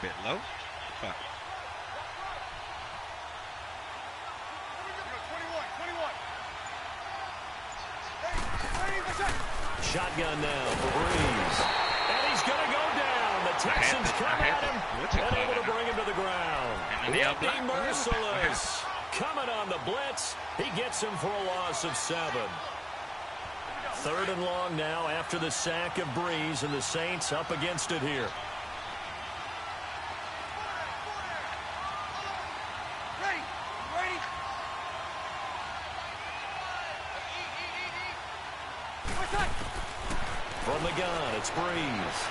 bit low. Fuck. Shotgun now for Breeze. And he's going to go down. The Texans come at him and able to bring him to the ground. Won't be merciless. Coming on the blitz. He gets him for a loss of 7. 3rd and long now after the sack of Breeze, and the Saints up against it here. From the gun, it's Breeze.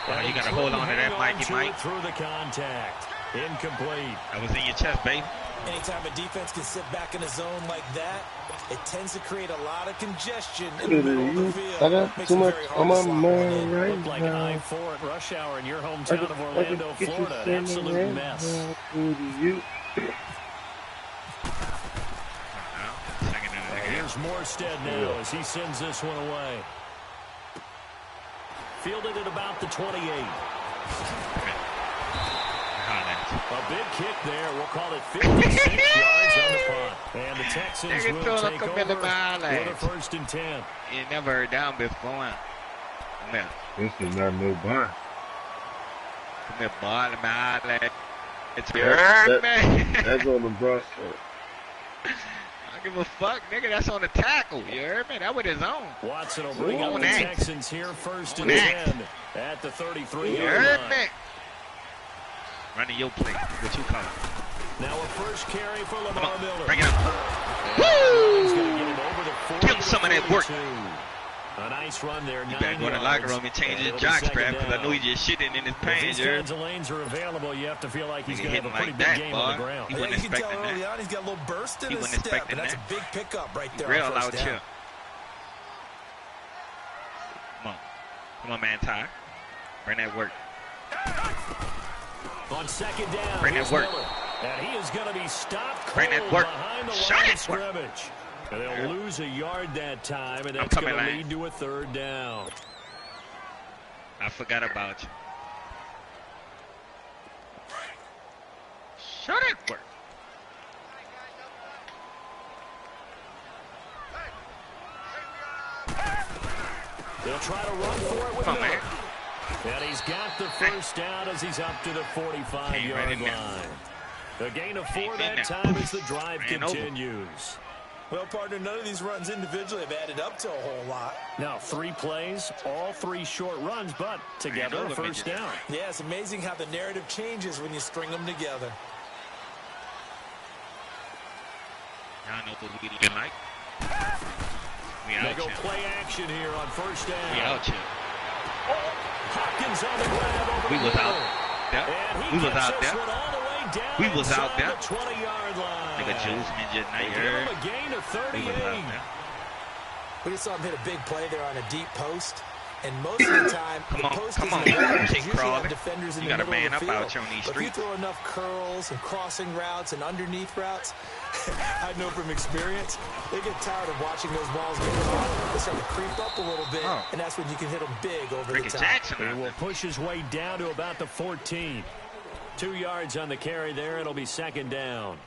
Oh, you got to hold on to that, Mikey Mike. Through the contact. Incomplete. That was in your chest, baby. Anytime a defense can sit back in a zone like that, it tends to create a lot of congestion in the middle of the field. I got too much on my mind right now. Like I-4 at rush hour in your hometown of Orlando, Florida. An absolute mess. Here's Morstead now as he sends this one away. Fielded at about the 28. A big kick there. We'll call it 56 yards on the punt. And the Texans will take over with a 1st and 10. You never heard down before. This is not no bunt. Come here, ball, man. It's that's on the brush. I don't give a fuck, nigga. That's on the tackle. You heard me? That was his own. Watson will bring up the Texans here 1st and 10 at the 33-yard line. Running your play. What you call it? Now a first carry for Lamar Miller. Bring it up. Woo! Give him some of that work. A nice run there. You better go to the locker room and change his jock strap because I know he just shitting in his pants. If these kinds of lanes are available, you have to feel like he's going to have a pretty big game on the ground. He wasn't expecting that. Early on, he's got a little burst in his step, and that's a big pickup right there. Real out here. Come on, man, Ty. Bring that work. On 2nd down, bring that work. And he is going to be stopped cold behind the line of scrimmage. And they'll lose a yard that time, and that's going to lead to a 3rd down. I forgot about you. Shut it, work. They'll try to run for it with Miller. And he's got the 1st down as he's up to the 45-yard line. A gain of 4 that time as the drive continues. Well, partner, none of these runs individually have added up to a whole lot. Now, 3 plays, all 3 short runs, but together a 1st down. Yeah, it's amazing how the narrative changes when you string them together. I know what we can like. They go play action here on 1st down. We out here. Hopkins on the grab over we was out. Yep. We was out there. We was out there. The 20-yard line. Nigga Juice midget night here. A gain of 38. We just saw him hit a big play there on a deep post. And most of the time, come on, defenders in you got a man up out here on these streets. If you throw enough curls and crossing routes and underneath routes, I know from experience, they get tired of watching those balls get caught. They start to creep up a little bit, and that's when you can hit them big over the top. He will push his way down to about the 14. 2 yards on the carry there. It'll be 2nd down.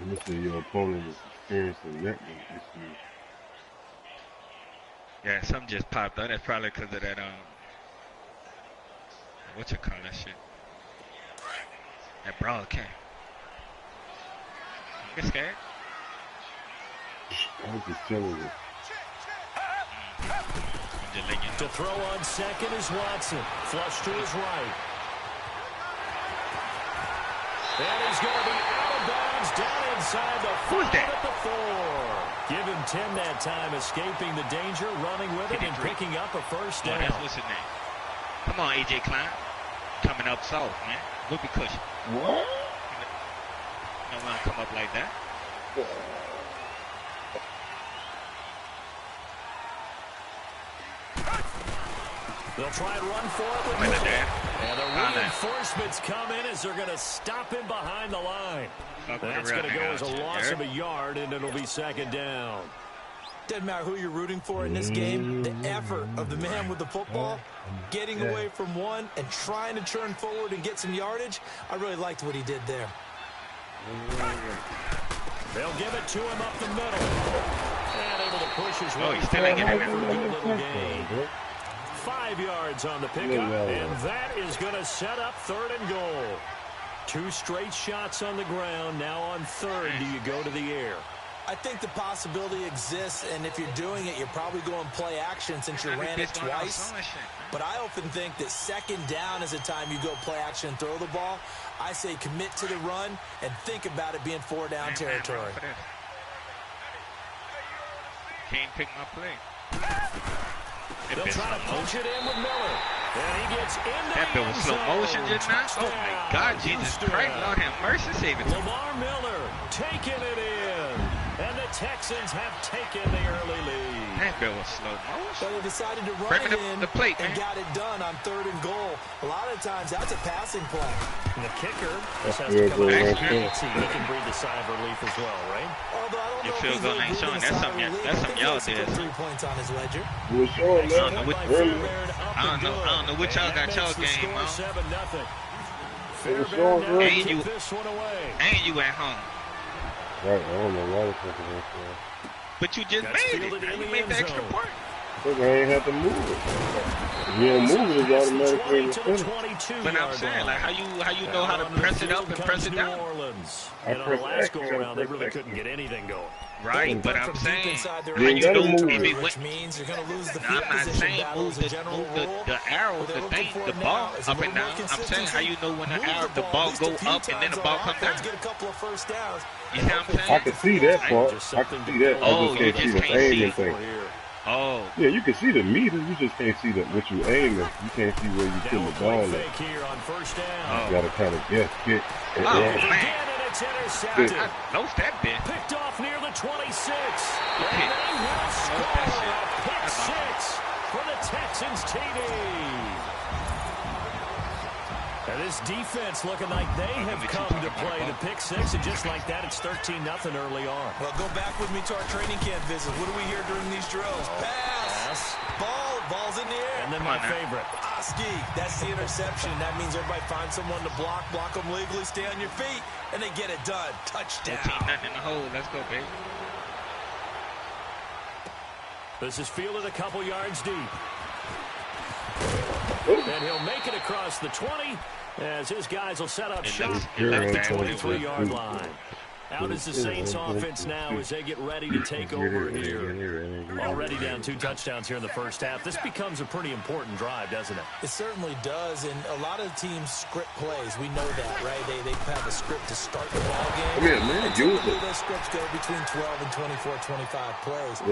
Listen, your opponent is experiencing that issue. Yeah, something just popped up. That's probably because of that, what you call that shit? That broadcast. Get scared? I'm just telling you. To throw on 2nd is Watson. Flush to his right. And he's going to be out of bounds down inside the 5 at the 4. Give him 10 that time, escaping the danger, running with it, and picking up a 1st down. What's his name? Come on, A.J. Klein. Coming up soft, man. Whoopee cushion. What? You don't want to come up like that. They'll try and run for it with Miller. And the reinforcements come in as they're going to stop him behind the line. That's going to go as a loss of a yard, and it'll be 2nd down. Doesn't matter who you're rooting for in this game, the effort of the man with the football, getting away from one and trying to turn forward and get some yardage, I really liked what he did there. They'll give it to him up the middle. And able to push his way. He's still ain't getting for a good little gain. 5 yards on the pickup, and that is going to set up 3rd and goal. 2 straight shots on the ground. Now on 3rd, do you go to the air? I think the possibility exists, and if you're doing it, you're probably going play action since you ran it twice. But I often think that 2nd down is the time you go play action and throw the ball. I say commit to the run and think about it being 4 down territory. Can't pick my play. They'll try to punch it in with Miller. And he gets into that bit was slow motion just now. Oh my God, Jesus Christ, Lord have mercy, save it. Lamar Miller taking it in. And the Texans have taken the early lead. That bit was slow motion. So they decided to run it in the plate, and got it done on 3rd and goal. A lot of times, that's a passing play. And the kicker just has to come out and see he can breathe a sigh of relief as well, right? Although I don't know if field goal ain't showing. That's something y'all did. 3 points on his ledger. We're showing that. I don't know what y'all got y'all game on. 7-0. And you at home. Right, I don't know why the fuck is that. But you just made it. You made the extra point. I ain't have to move it. If you don't move it, it's automatically in the center. But I'm saying, like, how you know how to press it up and press it down? And on the last go around, they really couldn't get anything going. Right, but I'm saying, how you you know move if it. it went. Means you're going to lose the I'm not saying move the arrow, the ball up and down. I'm saying how you know when the ball go up and then the ball comes down. Get a couple of first downs. You see what I'm saying? I can see that part. I can see that. Oh, I just can't see the aiming thing. Oh. Yeah, you can see the meter. You just can't see what you aiming. You can't see where you put the ball at. You got to kind of guess, kick, and Man. It's intercepted. I noticed that bit. Picked off near the 26. And they will score a pick 6 for the Texans TD. And this defense looking like they have come to play the pick 6, and just like that, it's 13-0 early on. Well, go back with me to our training camp visit. What do we hear during these drills? Pass. Ball's in the air. And then my favorite. Oski, that's the interception. That means everybody finds someone to block them legally, stay on your feet, and they get it done. Touchdown. Nothing in the hole. Let's go, baby. This is fielded a couple yards deep. And he'll make it across the 20 as his guys will set up shop at the 23-yard line. Out is the Saints offense now as they get ready to take over here. Already down 2 touchdowns here in the first half. This becomes a pretty important drive, doesn't it? It certainly does, and a lot of teams script plays. We know that, right? They have a script to start the ball game. Typically, those scripts go between 12 and 24, 25 plays.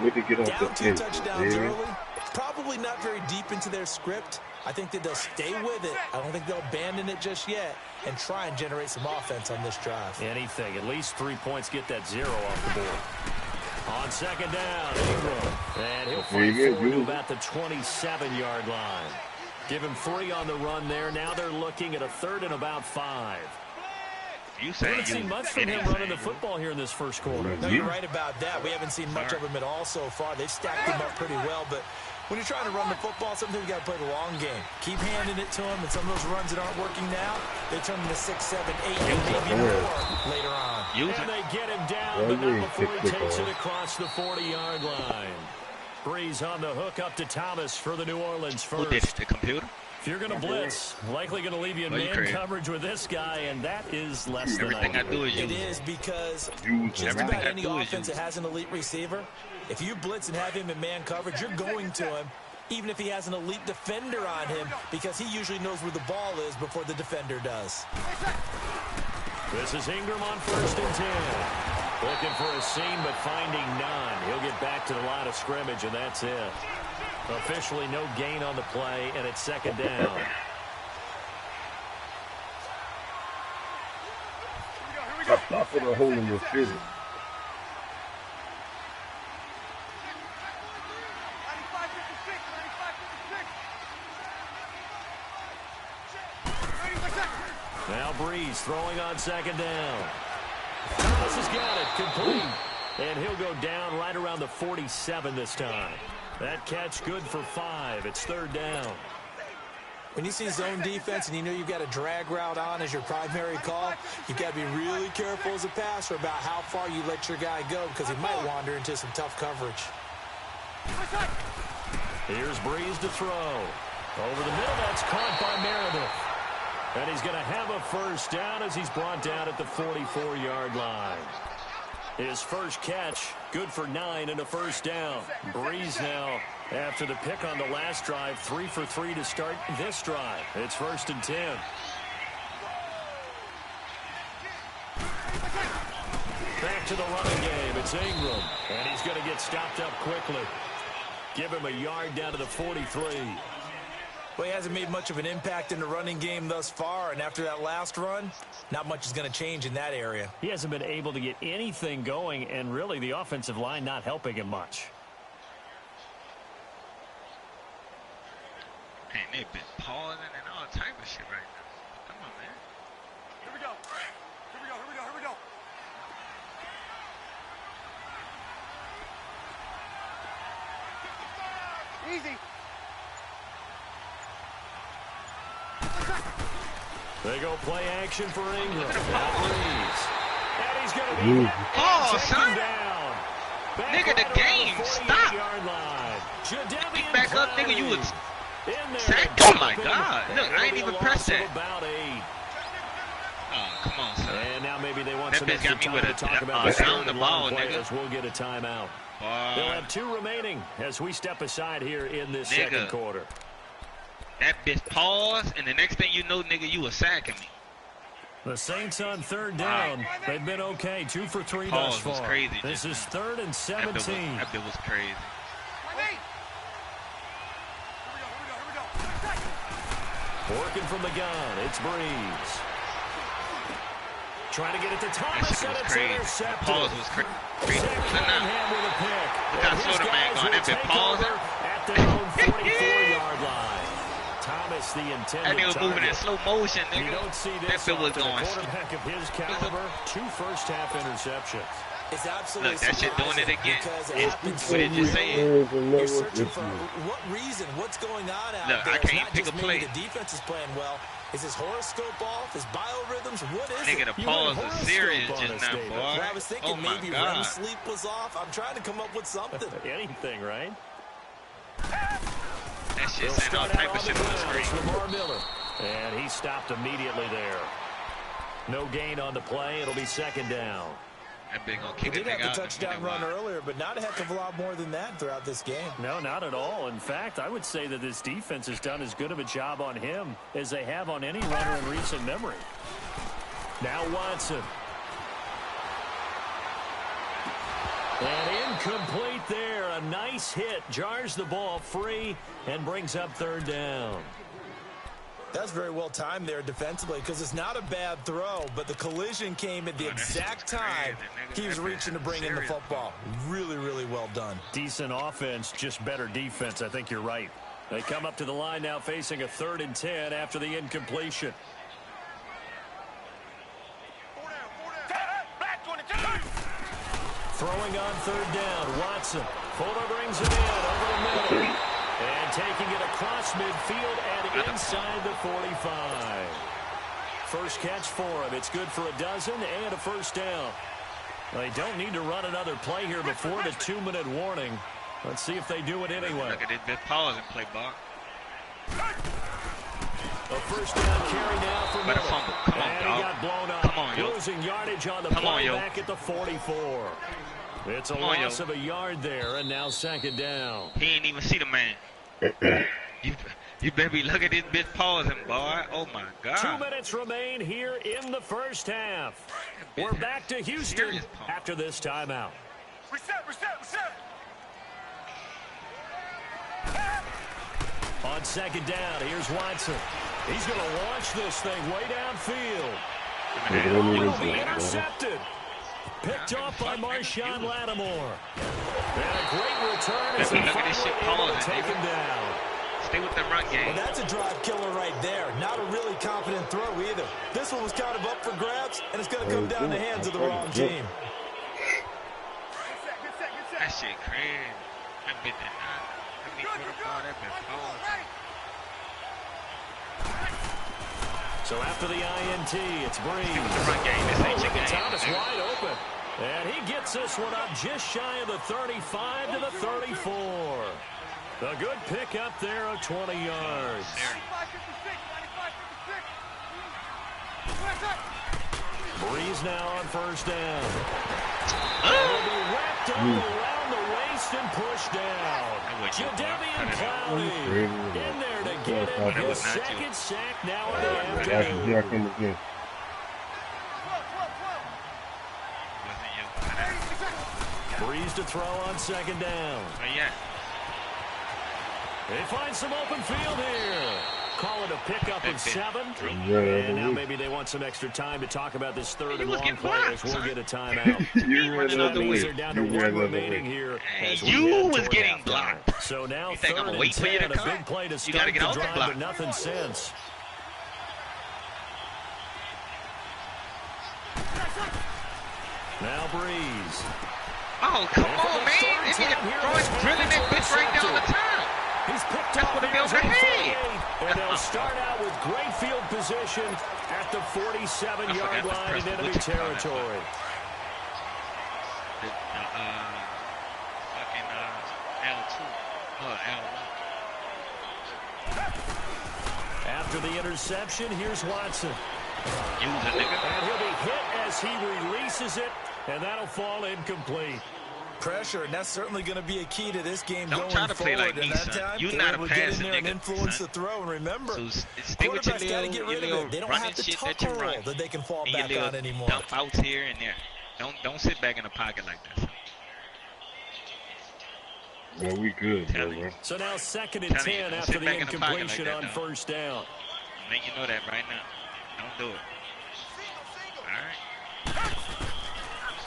We can get off down the 2 touchdowns early. Probably not very deep into their script. I think that they'll stay with it. I don't think they'll abandon it just yet and try and generate some offense on this drive. Anything. At least 3 points get that 0 off the board. On 2nd down, Ingram. And he'll fight forward to about the 27-yard line. Give him 3 on the run there. Now they're looking at a 3rd and about 5. We haven't seen much from him running the football here in this first quarter. No, you're right about that. We haven't seen much of him at all so far. They've stacked him up pretty well, but when you're trying to run the football, sometimes you got to play the long game. Keep handing it to him, and some of those runs that aren't working now, they turn into 6, 7, 8, and maybe more later on. And they get him down, but not before he takes it across the 40-yard line. Breeze on the hook up to Thomas for the New Orleans first. Who did it? The computer? If you're going to blitz, likely going to leave you in man coverage with this guy, and that is less than everything I do is It is because just everything about any I offense that has an elite receiver, if you blitz and have him in man coverage, you're going to him, even if he has an elite defender on him, because he usually knows where the ball is before the defender does. This is Ingram on 1st and 10. Looking for a seam, but finding none. He'll get back to the line of scrimmage, and that's it. Officially no gain on the play, and it's 2nd down. Stop putting a hole in your field. Now Breeze throwing on 2nd down. Thomas has got it. Complete. And he'll go down right around the 47 this time. That catch good for 5. It's 3rd down. When you see zone defense and you know you've got a drag route on as your primary call, you've got to be really careful as a passer about how far you let your guy go because he might wander into some tough coverage. Here's Breeze to throw. Over the middle, that's caught by Meredith. And he's going to have a 1st down as he's brought down at the 44-yard line. His first catch, good for 9 and a 1st down. Breeze now, after the pick on the last drive, 3 for 3 to start this drive. It's 1st and 10. Back to the running game. It's Ingram. And he's going to get stopped up quickly. Give him a yard down to the 43. Well, he hasn't made much of an impact in the running game thus far, and after that last run, not much is going to change in that area. He hasn't been able to get anything going, and really the offensive line not helping him much. Man, they've been pausing and all type of shit right now. Come on, man. Here we go. Here we go. Here we go. Here we go. Easy. They go play action for Ingram. Breeze. And he's going to be hit. Oh, son. Down. Nigga, the game. Stop. Pick back up, nigga. You was sacked. Oh, my God. Look, I ain't even pressed that. Oh, come on, son. And now maybe they want that some bitch got me with a down the ball, nigga. We'll get a timeout. They'll have 2 remaining as we step aside here in this second quarter. That bitch paused, and the next thing you know, nigga, you was sacking me. The Saints on 3rd down. Wow. They've been okay. 2 for 3 thus far. Was crazy, this is 3rd and 17. That bit was crazy. Working from the gun. It's Breeze. Trying to get it to Thomas, and it's intercepted. Pause was crazy. Look how slow the man going. That bit pausing. At their own 44-yard line. Thomas, the intended that nigga moving in slow motion, nigga. You don't see this that was going. Quarterback of his caliber, 2 first-half interceptions. It's absolutely look, that shit doing it again. It's what it just saying. You're searching for what reason, what's going on out look, there. I can't it's pick not a just play. Maybe the defense is playing well. Is his horoscope off? His biorhythms? What is nigga, it? The pause was serious just now, boy. Well, I was thinking maybe REM sleep was off. I'm trying to come up with something. Anything, right? That shit saying all type of shit on the screen. Lamar Miller. And he stopped immediately there. No gain on the play. It'll be 2nd down. That big gonna kick he did have the touchdown run earlier, but not a heck of a lot more than that throughout this game. No, not at all. In fact, I would say that this defense has done as good of a job on him as they have on any runner in recent memory. Now Watson. And incomplete there. A nice hit. Jars the ball free and brings up 3rd down. That's very well timed there defensively because it's not a bad throw, but the collision came at the exact time he was reaching to bring in the football. Really, really well done. Decent offense, just better defense. I think you're right. They come up to the line now facing a 3rd and 10 after the incompletion. Throwing on 3rd down, Watson. Fuller brings it in over the middle. And taking it across midfield and inside the 45. First catch for him. It's good for a dozen and a 1st down. They don't need to run another play here before the 2-minute warning. Let's see if they do it anyway. Look at this pause and play ball. A 1st down carry now for Miller. Fumble. Come on, and dog. he got blown up. Come on, yo. Losing yardage on the play back at the 44. It's a loss of a yard there, and now 2nd down. He ain't even see the man. You better be looking at this bitch pausing, boy. Oh, my God. 2 minutes remain here in the 1st half. We're back to Houston after this timeout. Reset. On 2nd down, here's Watson. He's going to launch this thing way downfield. It'll be intercepted. Picked off by Marshawn Lattimore. And a great return as they finally able to take him down. Stay with the run game. Well, that's a drive killer right there. Not a really confident throw either. This one was kind of up for grabs, and it's going to come down the hands of the wrong team. that shit crazy. That bitch did not. That bitch put a ball, that bitch ball. So after the INT, it's Breeze. The run game, this ain't your game. Thomas wide open. And he gets this one up just shy of the 35 to the 34. A good pickup there of 20 yards. Breeze now on first down. Will be wrapped up around the waist and pushed down. Jadeveon Clowney in there to get him his second sack now in the afternoon. Breeze to throw on second down. They find some open field here. Call it a pickup of 7. And now maybe they want some extra time to talk about this third and long play as we'll get a timeout. They're down to 1 remaining here. You was getting blocked. So now you think I'm 3rd gonna wait and for you 10, to a come? big play to You start gotta the get off the drive, block. but nothing since. Now Breeze. Oh, come on, man. This nigga drilling that bitch right down the time. He's picked That's up what it the feels like. Hey! and they'll start out with great field position at the 47-yard line in enemy territory. Fucking L2. L1. After the interception, here's Watson. Use it, nigga. And he'll be hit as he releases it, and that'll fall incomplete. Pressure, and that's certainly going to be a key to this game Don't going try to play forward. like me, and that son. time, You they're not able a to get in passing there and nigga, influence son. the throw. And remember, So stay with your quarterbacks got to get rid little of it. They don't running have the shit that tucker you roll run. that they can fall And back your on little anymore. dump outs here and there. Don't sit back in the pocket like that. Yeah, we good, bro. So now 2nd and 10 after the incompletion on first down. I'll make you know that right now. Don't do it. All right.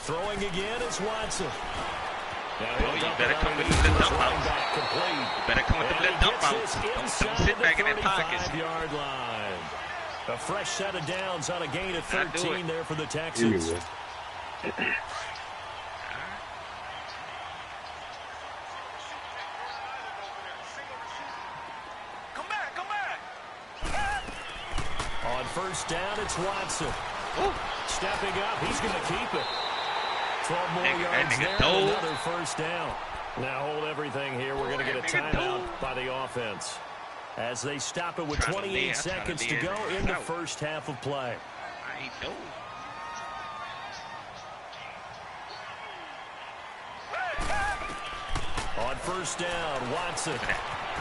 Throwing again is Watson. Oh, you better come with the dump outs. You better come with the little dump outs. Don't sit back in that pocket. 35-yard line. A fresh set of downs on a gain of 13 there for the Texans. On first down, it's Watson. Stepping up, he's going to keep it. 12 more yards there, another first down. Now hold everything here. We're going to get a timeout by the offense as they stop it with 28 seconds to go in the first half of play. I know. On first down, Watson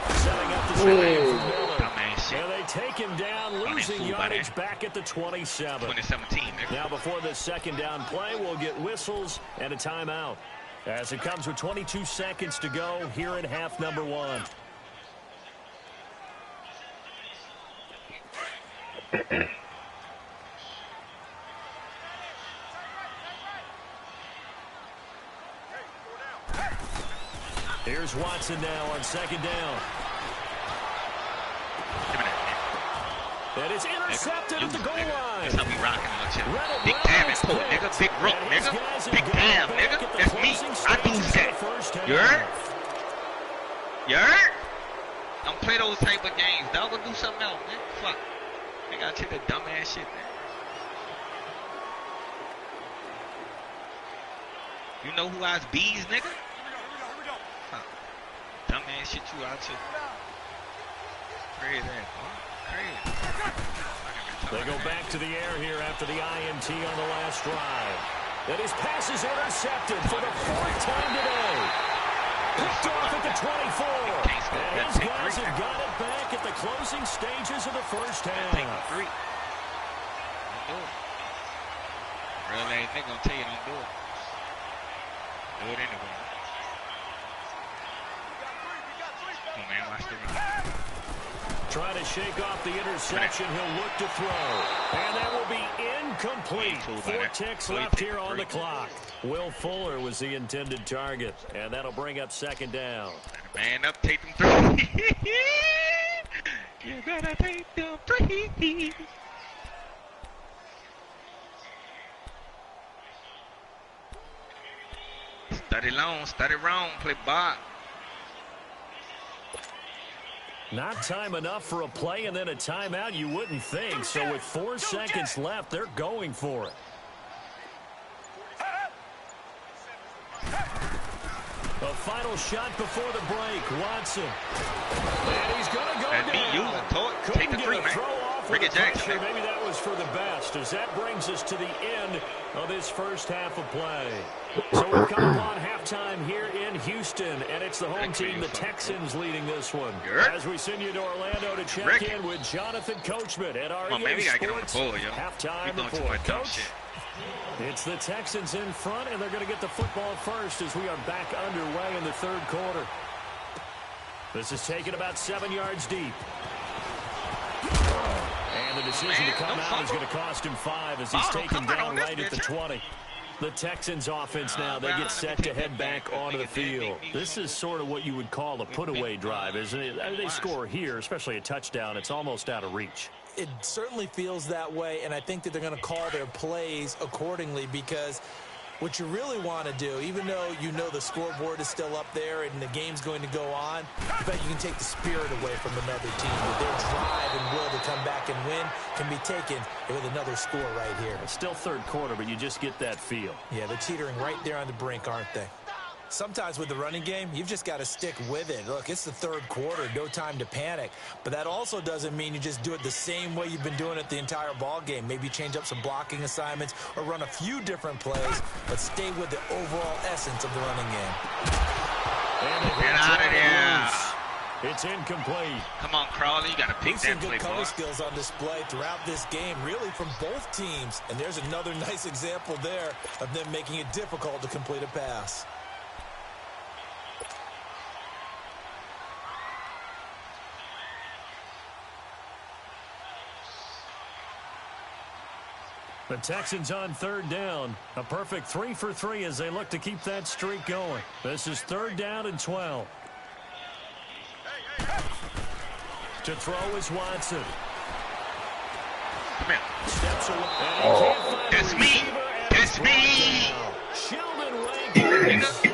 setting up the screen for Miller. And they take him down, losing yardage back at the 27. 2017. Now before this second down play, we'll get whistles and a timeout as it comes with 22 seconds to go here in half number 1. Here's Watson now on second down. That is intercepted at the goal line. That's how we rocking out here. Big damn it, pull, nigga. Big rook, nigga. Big damn, nigga. That's me. I do that. You heard? You heard? Don't play those type of games. Dog, go do something else, man. Fuck. They gotta take that dumb ass shit, man. You know who has bees, nigga? Huh. Dumb ass shit you out here. Crazy ass, boy. Crazy. They go back to the air here after the INT on the last drive. And his pass is intercepted for the 4th time today. Picked off at the 24. And his guys have got it back at the closing stages of the first half. Don't do it. Real ass nigga gonna tell you don't do it. Do it anyway. Come on, man, watch the run. Trying to shake off the interception. He'll look to throw. And that will be incomplete. 4 ticks left here on the clock. Will Fuller was the intended target. And that'll bring up second down. Man up, take them 3. You gotta take them 3. Study long, study wrong, play Bob. Not time enough for a play and then a timeout, you wouldn't think. So with 4 seconds left, they're going for it. A final shot before the break. Watson. And he's going to go down. Take the three, man. Bring it, Jackson. Maybe that was for the best, as that brings us to the end of this first half of play. So we've come upon halftime here in Houston, and it's the home team, the Texans, leading this one. As we send you to Orlando to check in with Jonathan Coachman at our Sports halftime report. Coach, it's the Texans in front, and they're going to get the football first as we are back underway in the third quarter. This is taken about 7 yards deep. And the decision to come out is going to cost him 5 as he's taken down right at the 20. The Texans offense now, they get set to head back onto the field. This is sort of what you would call a put-away drive, isn't it? They score here, especially a touchdown. It's almost out of reach. It certainly feels that way, and I think that they're going to call their plays accordingly, because what you really want to do, even though you know the scoreboard is still up there and the game's going to go on, I bet you can take the spirit away from another team. With their drive and will to come back and win can be taken with another score right here. It's still third quarter, but you just get that feel. Yeah, they're teetering right there on the brink, aren't they? Sometimes with the running game, you've just got to stick with it. Look, it's the third quarter, no time to panic. But that also doesn't mean you just do it the same way you've been doing it the entire ball game. Maybe change up some blocking assignments or run a few different plays, but stay with the overall essence of the running game. Get out of there. It's incomplete. Come on, Crawley, you got to pick that play, good cover skills on display throughout this game, really from both teams. And there's another nice example there of them making it difficult to complete a pass. The Texans on third down. A perfect 3 for 3 as they look to keep that streak going. This is third down and 12. To throw is Watson. Come here. Steps away. That's me. That's me. Sheldon Rankins in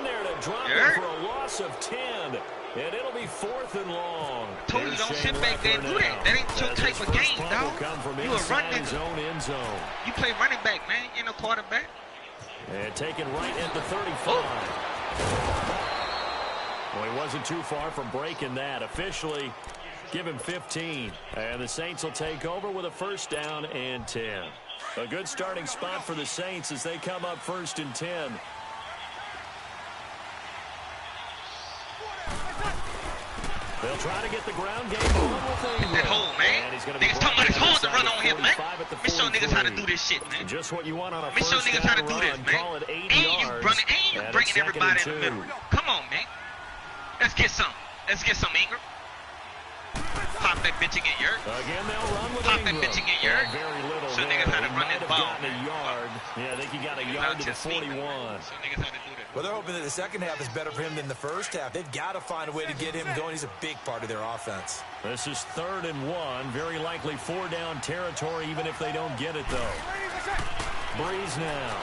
there to drop it for a loss of 10. And it'll be 4th and long. I told you, don't sit back there and do that. That ain't your type of game, dog. You a running zone, end zone. You play running back, man. You ain't no quarterback. And taken right at the 35. Well, he wasn't too far from breaking that. Officially, give him 15. And the Saints will take over with a first down and 10. A good starting spot for the Saints as they come up 1st and 10. They'll try to get the ground game on with that hole, man. Niggas talking about it's hard to run on him, man. Let me show niggas how to do this shit, man. Just what you want on a Let me show niggas how to do this, man. And you bringing everybody in the middle. Come on, man. Let's get some. Let's get some, Ingram. Pop that bitch and get yurt. Again, they'll run with Pop that Ingram. bitch and get yurt. Very little Show niggas how to run that ball. A yard. Yeah, I think he got a yard to the 41. Show niggas how to do that. Well, they're hoping that the second half is better for him than the first half. They've got to find a way to get him going. He's a big part of their offense. This is 3rd and 1. Very likely 4-down territory, even if they don't get it, though. Breeze now.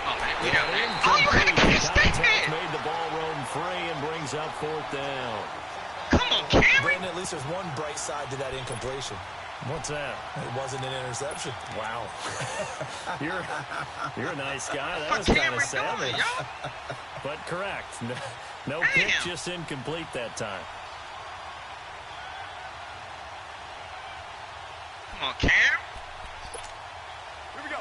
Oh, man. We don't, man. Oh, you got to catch that, man. Made the ball roam free and brings up 4th down. Come on, Cameron. Brandon, at least there's one bright side to that incompletion. What's that? It wasn't an interception. Wow. You're a nice guy. That was kind of savage. But correct. No pitch, just incomplete that time. Come on, Cam.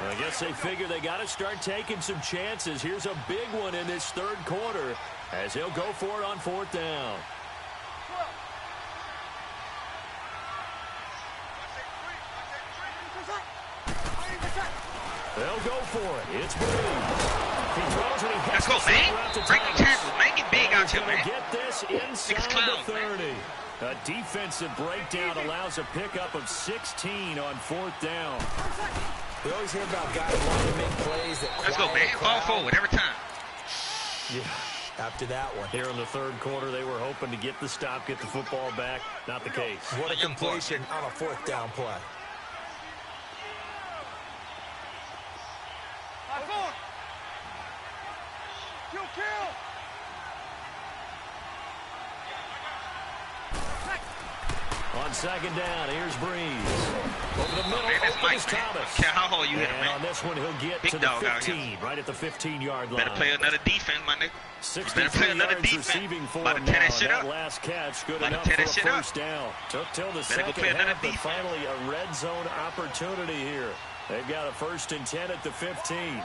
I guess they figure they got to start taking some chances. Here's a big one in this third quarter as he'll go for it on 4th down. They'll go for it. It's Breeze. He throws and he hits. Let's go, man. Bring the tackle. Make it big out here, man. Get this inside the 30. A defensive breakdown allows a pickup of 16 on 4th down. We always hear about guys wanting to make plays that Let's go, man. Ball forward every time. Yeah. After that one. Here in the third quarter, they were hoping to get the stop, get the football back. Not the case. What a completion on a 4th down play. Kill. On second down, here's Breeze. Over the middle, open is Thomas. Care how hard you hit him, And man. on this one, he'll get Big to the dog 15, right at the 15-yard line. Better play another defense, my nigga. 63 yards receiving for him now. That last catch, good enough for a first down. Took till the second half, but finally a red zone opportunity here. They've got a 1st and 10 at the 15.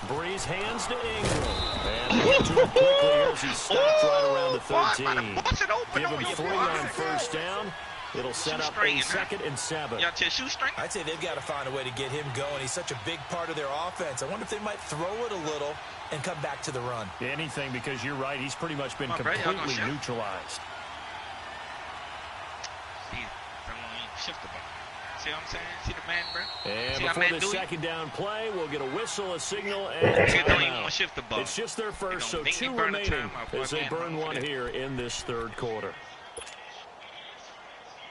Breeze hands to Ingram. And they get to him quickly here as he stopped right around the 13. Give him 3 on first down. It'll set up a 2nd and 7. I'd say they've got to find a way to get him going. He's such a big part of their offense. I wonder if they might throw it a little and come back to the run. Anything, because you're right. He's pretty much been completely neutralized. Shift the ball. See what I'm saying? See the man, bro? And before the second down play, we'll get a whistle, a signal, and timeout. Shift the ball. It's just their first, so 2 remaining as they burn one here in this 3rd quarter.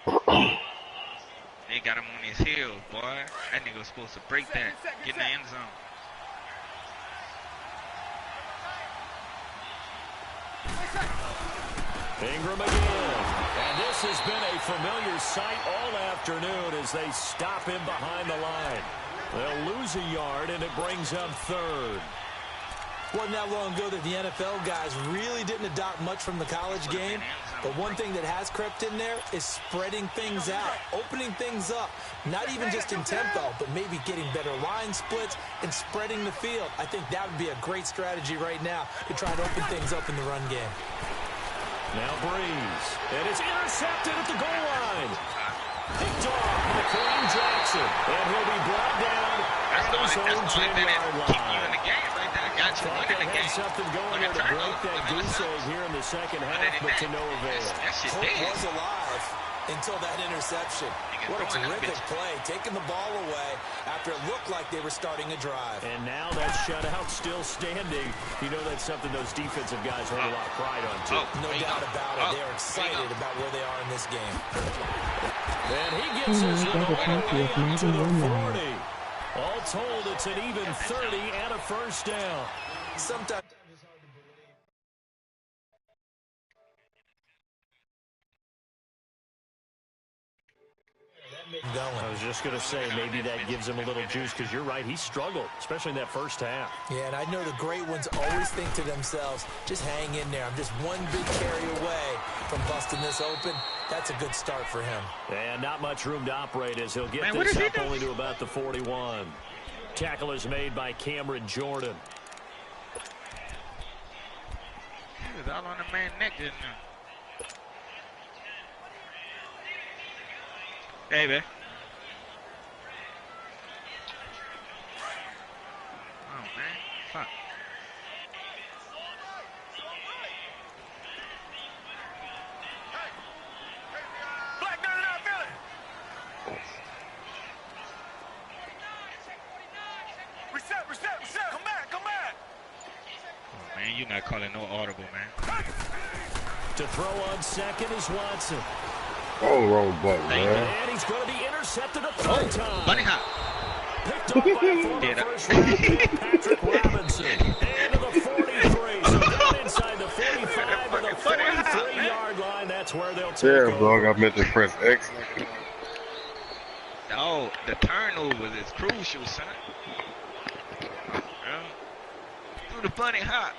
They got him on his heels, boy. That nigga was supposed to break that. Get in the end zone. Ingram again. And this has been a familiar sight all afternoon as they stop him behind the line. They'll lose a yard, and it brings up 3rd. Wasn't that long ago that the NFL guys really didn't adopt much from the college game. But one thing that has crept in there is spreading things out, opening things up. Not even just in tempo, but maybe getting better line splits and spreading the field. I think that would be a great strategy right now to try to open things up in the run game. Now Breeze. And it's intercepted at the goal line. Picked off by Kareem Jackson. And he'll be brought down at his own 10-yard line. Thought they had something going there to break that goose egg here in the second half, but to no avail. Hope was alive until that interception. What a terrific play, taking the ball away after it looked like they were starting a drive. And now that shutout still standing. You know that's something those defensive guys hold a lot of pride on, too. No doubt about it. They're excited about where they are in this game. And he gets us all the way up to the 40. All told, it's an even 30 and a first down. Sometimes it's hard to believe. I was just going to say, maybe that gives him a little juice, because you're right, he struggled, especially in that first half. Yeah, and I know the great ones always think to themselves, just hang in there. I'm just one big carry away from busting this open. That's a good start for him. And not much room to operate as he'll get this up only to about the 41. Tackle is made by Cameron Jordan. He was all on the man's neck, didn't he? Hey, man. Oh, man. Fuck. Black man in our building. Reset. Come back. Oh, man, you're not calling no audible, man. To throw on second is Watson. Oh, wrong button, man. And he's going to be intercepted a 3rd time. Bunny hop. Picked up by former first-round pick Patrick Robinson. And to the 43. So down inside the 45 to the 43-yard line. That's where they'll take over. Dog, I meant to press X. No, the turnover is crucial, son. Do the bunny hop.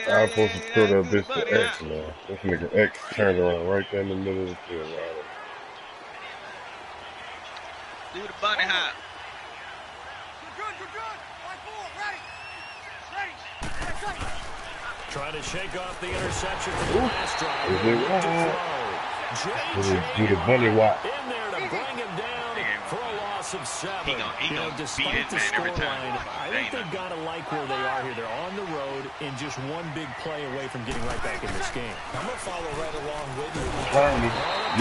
I was supposed to throw that bitch to X, man. This nigga X turned around right there in the middle of the field. Right? Do the bunny hop. You're good. Line forward, ready. Trying to shake off the interception from the last drive. Do the bunny walk. In there to bring him down for a loss of 7. He gonna despite beat his the man every scoreline, time. I think they've got to like where they are here. They're on the road and just one big play away from getting right back in this game. I'm going to follow right along with you.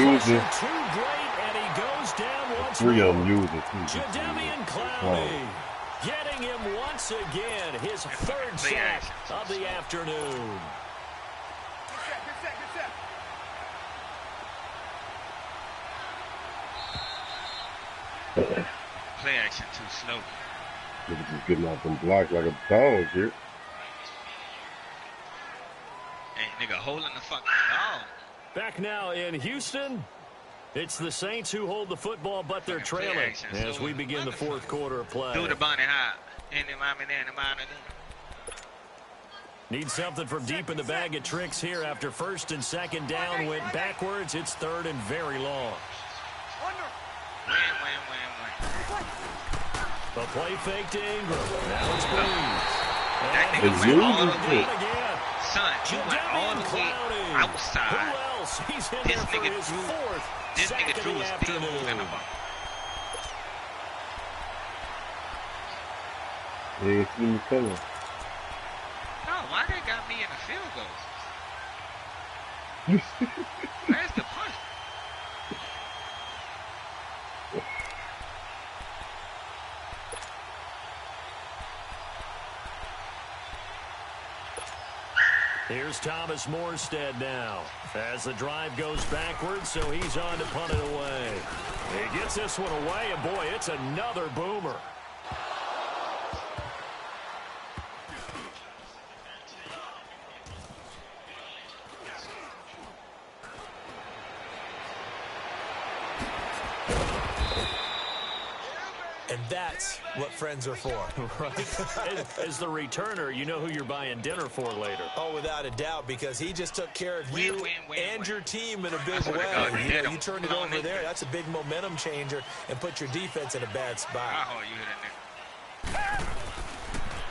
Use it. Too great, and he goes down once 3 more. of them use it, too. Jadeveon Clowney getting him once again, his 3rd sack of the afternoon. Good set. Play action too slow. Niggas just getting off them blocks like a dog here. Hey, nigga, holding the fucking dog. Back now in Houston, it's the Saints who hold the football, but they're trailing as we begin the fourth quarter of play. Do the bunny hop. Need something from deep in the bag of tricks here after first and second down went backwards. It's third and very long. The play fake to Ingram. Now it's Breeze. That nigga went all the way. Son, you went all the way outside. Who else? He's in there for his fourth sack of the afternoon. They ain't seen me coming. No, why they got me in the field goal? Where's the punt? Here's Thomas Morstead now as the drive goes backwards, so he's on to punt it away. He gets this one away, and boy, it's another boomer. And that's what friends are for. Right. As the returner, you know who you're buying dinner for later. Oh, without a doubt, because he just took care of you and your team in a big way. You turned it over there. That's a big momentum changer and put your defense in a bad spot.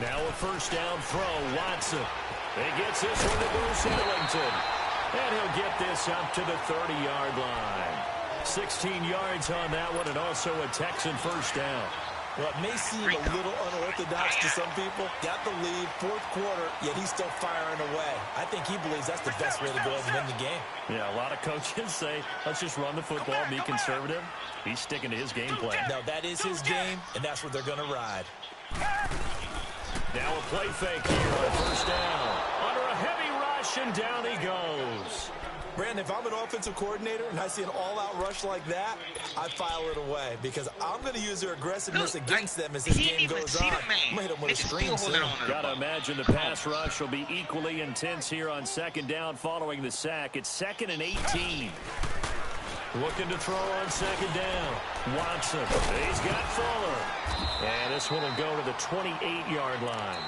Now a first down throw, Watson. He gets this one to Bruce Ellington. And he'll get this up to the 30-yard line. 16 yards on that one, and also a Texan first down. Well, it may seem a little unorthodox to some people. Got the lead, fourth quarter, yet he's still firing away. I think he believes that's the best way to go ahead and win the game. Yeah, a lot of coaches say, let's just run the football, be conservative. He's sticking to his game plan. No, that is his game, and that's what they're going to ride. Now a play fake here on first down. Under a heavy rush, and down he goes. Brandon, if I'm an offensive coordinator and I see an all-out rush like that, I file it away because I'm going to use their aggressiveness against them as this game goes on. I'm going to hit them with a screen soon. Got to imagine the pass rush will be equally intense here on second down following the sack. It's 2nd and 18. Looking to throw on second down. Watson. He's got Fuller. And this one will go to the 28-yard line.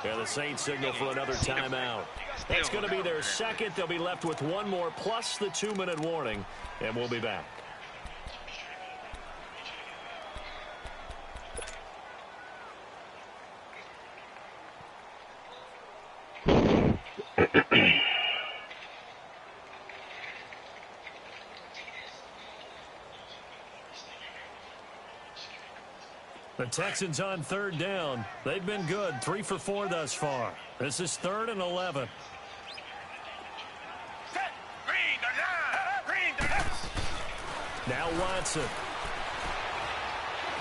Yeah, the Saints signal for another timeout. That's going to be their second. They'll be left with one more plus the 2-minute warning, and we'll be back. The Texans on third down. They've been good, 3 for 4 thus far. This is 3rd and 11. Now Watson.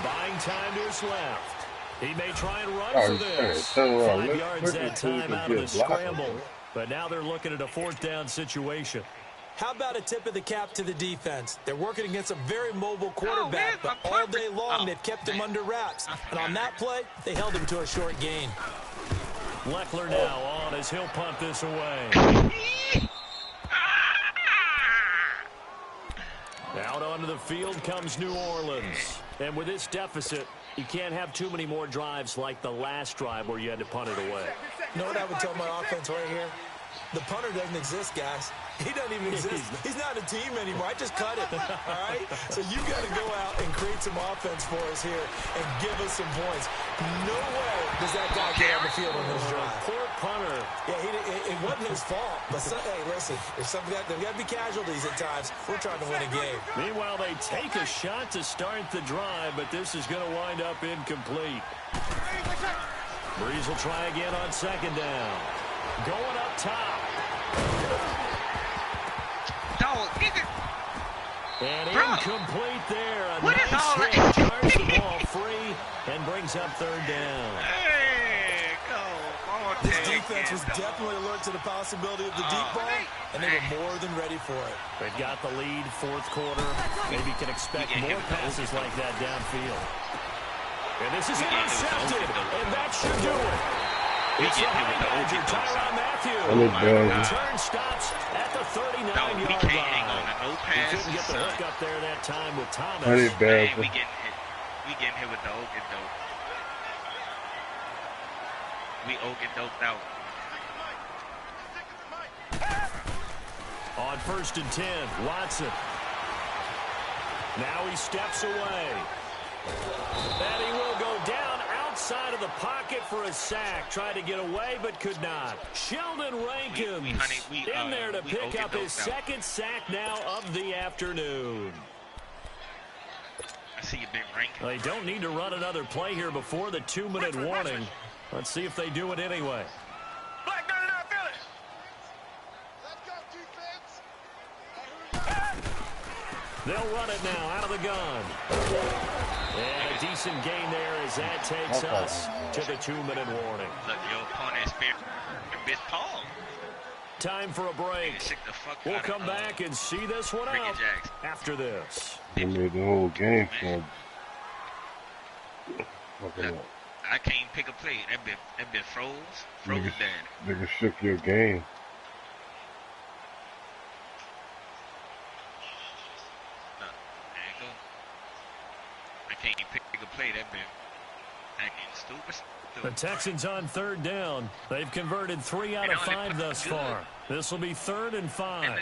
Buying time to his left. He may try and run for this. 5 yards that time out of the scramble. But now they're looking at a 4th down situation. How about a tip of the cap to the defense? They're working against a very mobile quarterback, but all day long they've kept him under wraps. And on that play, they held him to a short gain. Leckler now on as he'll punt this away. Out onto the field comes New Orleans. And with this deficit, you can't have too many more drives like the last drive where you had to punt it away. You know what I would tell my offense right here? The punter doesn't exist, guys. He doesn't even exist. He's not a team anymore. I just cut it, all right? So you got to go out and create some offense for us here and give us some points. No way does that guy get on the field on this drive. Poor punter. Yeah, it wasn't his fault. But, hey, listen, there's got to be casualties at times. We're trying to win a game. Meanwhile, they take a shot to start the drive, but this is going to wind up incomplete. Breeze will try again on second down. Going up top. And incomplete there. A what nice is all hit. that? Charges the ball free and brings up third down. Hey, go on, this defense was definitely alert to the possibility of the deep ball, and they were more than ready for it. They've got the lead, fourth quarter. Maybe can expect more passes like that downfield. And this is intercepted, and that should do it. It's the high manager, Tyrann Mathieu. Return stops at the 39-yard line. We can't hang on to no passes. He couldn't get the hook up there that time with Thomas. Man, we getting hit. We getting hit with the oak and dope. We oak and doped out. On 1st and 10, Watson. Now he steps away. And he will go down outside of the pocket for a sack. Tried to get away, but could not. Sheldon Rankins in there to pick up his second sack now of the afternoon. I see you, Big Rankins. They don't need to run another play here before the 2-minute warning. Let's see if they do it anyway. Black 99 Philly. They'll run it now out of the gun. And a decent gain there as that takes us to the 2-minute warning. Look, your opponent's bit Paul. Time for a break. We'll come back and see this one out after this. They made the whole game for him. Look, I can't pick a play. That bit froze dead. Nigga shook your game. Look, there you go. I can't pick a play. That bit acting stupid. The Texans on 3rd down. They've converted 3 out of 5 thus far. This will be 3rd and 5.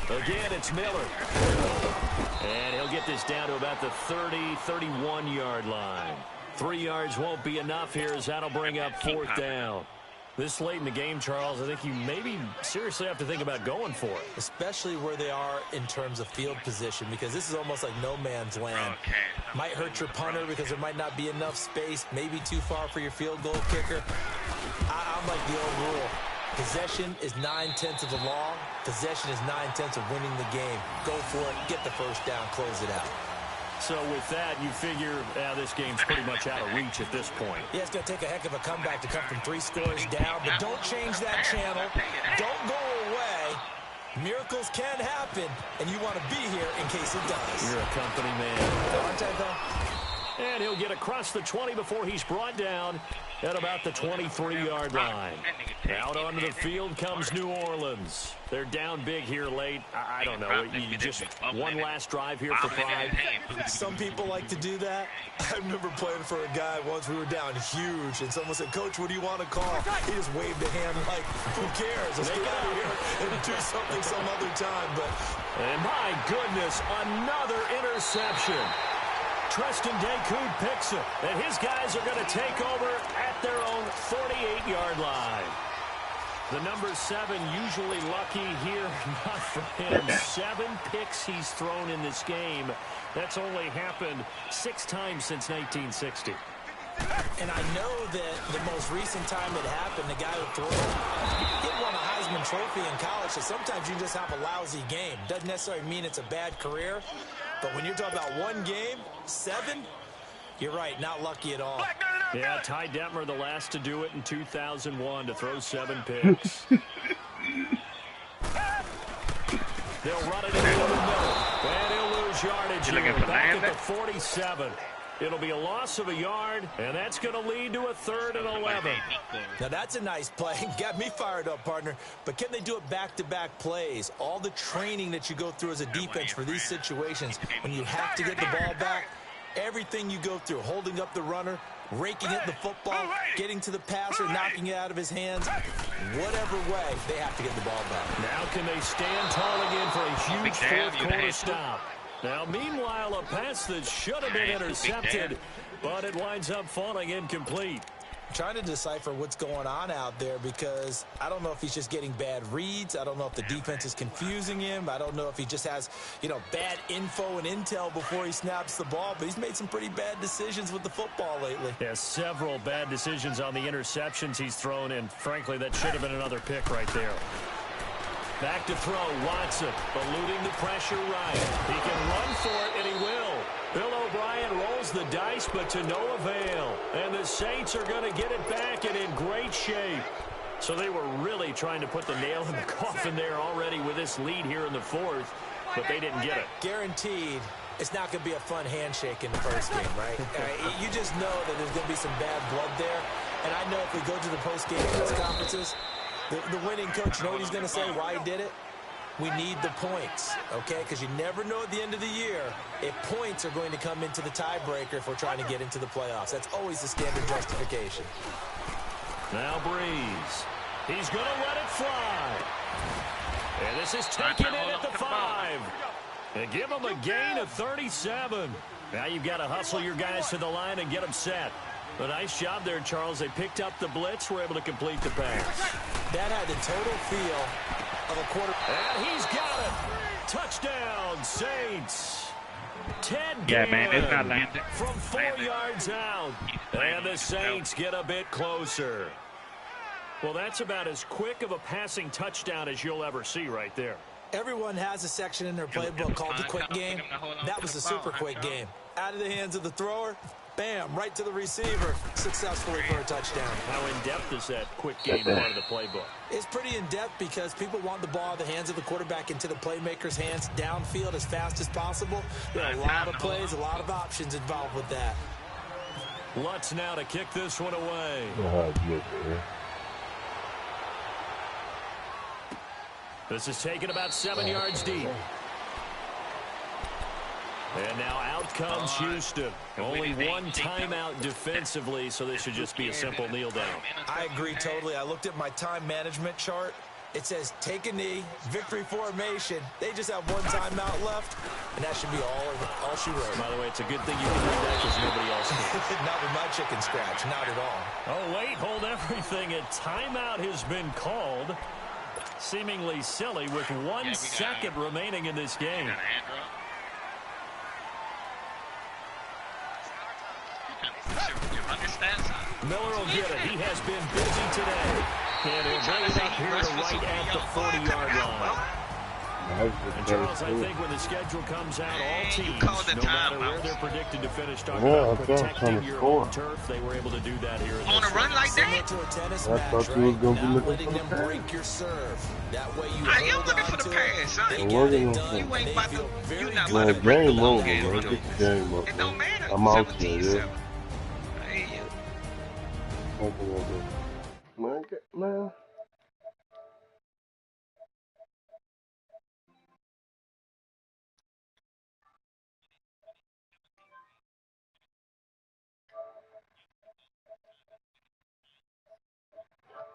Again, it's Miller. And he'll get this down to about the 30, 31-yard line. 3 yards won't be enough here as that'll bring up 4th down. This late in the game, Charles, I think you maybe seriously have to think about going for it. Especially where they are in terms of field position, because this is almost like no man's land. Might hurt your punter because there might not be enough space, maybe too far for your field goal kicker. I'm like the old rule. Possession is 9/10 of the law. Possession is 9/10 of winning the game. Go for it, get the first down, close it out. So with that, you figure this game's pretty much out of reach at this point. Yeah, it's going to take a heck of a comeback to come from 3 scores down, but don't change that channel. Don't go away. Miracles can happen, and you want to be here in case it does. You're a company man. And he'll get across the 20 before he's brought down at about the 23-yard line. Out onto the field comes New Orleans. They're down big here late. I don't know. You just one last drive here for pride. Some people like to do that. I remember playing for a guy once. We were down huge, and someone said, "Coach, what do you want to call?" He just waved a hand like, "Who cares? Let's get out of here and do something some other time." But and my goodness, another interception. Treston Decoud picks it, and his guys are going to take over at their own 48-yard line. The number 7 usually lucky here, not for him. 7 picks he's thrown in this game. That's only happened 6 times since 1960. And I know that the most recent time it happened, the guy who threw it, he won a Heisman Trophy in college, so sometimes you just have a lousy game. Doesn't necessarily mean it's a bad career, but when you're talking about one game, 7, you're right, not lucky at all. Yeah, Ty Detmer, the last to do it in 2001, to throw 7 picks. They'll run it into the middle, and he'll lose yardage here back at the 47. It'll be a loss of a yard, and that's going to lead to a 3rd and 11. Now, that's a nice play. Got me fired up, partner. But can they do it back-to-back plays? All the training that you go through as a defense for these situations, when you have to get the ball back, everything you go through, holding up the runner, raking at the football, getting to the passer, knocking it out of his hands, whatever way, they have to get the ball back. Now can they stand tall again for a huge 4th quarter stop? Now, meanwhile, a pass that should have been intercepted, but it winds up falling incomplete. I'm trying to decipher what's going on out there because I don't know if he's just getting bad reads. I don't know if the defense is confusing him. I don't know if he just has, bad info and intel before he snaps the ball, but he's made some pretty bad decisions with the football lately. Yeah, several bad decisions on the interceptions he's thrown, and frankly, that should have been another pick right there. Back to throw, Watson, eluding the pressure right. He can run for it, and he will. Bill O'Brien rolls the dice, but to no avail. And the Saints are going to get it back and in great shape. So they were really trying to put the nail in the coffin there already with this lead here in the 4th. but they didn't get it. Guaranteed, it's not going to be a fun handshake in the first game, right? You just know that there's going to be some bad blood there. And I know if we go to the post-game press conferences, the winning coach, you know what he's going to say, why he did it? We need the points, okay? Because you never know at the end of the year if points are going to come into the tiebreaker if we're trying to get into the playoffs. That's always the standard justification. Now Breeze. He's going to let it fly. And this is taken in at the 5. And give them a gain of 37. Now you've got to hustle your guys to the line and get them set. A nice job there, Charles. They picked up the blitz, were able to complete the pass. That had the total feel of a quarter. And he's got it. Touchdown, Saints. Ted man, it's not landing. From 4 yards out. And the Saints get a bit closer. Well, that's about as quick of a passing touchdown as you'll ever see right there. Everyone has a section in their playbook called the quick game. That was a super quick game. Out of the hands of the thrower, bam, right to the receiver, successfully for a touchdown. How in-depth is that quick game part of the playbook? It's pretty in-depth because people want the ball out of the hands of the quarterback into the playmaker's hands downfield as fast as possible. There are a lot of plays, a lot of options involved with that. Lutz now to kick this one away. This is taken about 7 yards deep. And now out comes Houston. Only one timeout defensively, so this should just be a simple kneel down. I agree totally. I looked at my time management chart. It says take a knee, victory formation. They just have one timeout left, and that should be all she wrote. By the way, it's a good thing you can do that because nobody else can. Not with my chicken scratch, not at all. Oh, wait, hold everything. A timeout has been called. Seemingly silly with 1 second remaining in this game. Miller will get it. He has been busy today. And he'll bring it up here to right at the 40-yard line. And Charles, I think when the schedule comes out, all teams, no matter where they're predicted to finish, talking about protecting your own turf, they were able to do that here in this on a run like that? To a tennis I match, thought you was right? going to be Not looking letting for the them pass. break your serve. That way you I am hold looking on for the to pass, it. son. They I'm get working it on done, something. You ain't and about they to, feel you very not good. about to Man, break the game long over, game man. with Get those. the game up, It don't man. matter. I'm out here, 17-7. yeah. Hey, Man.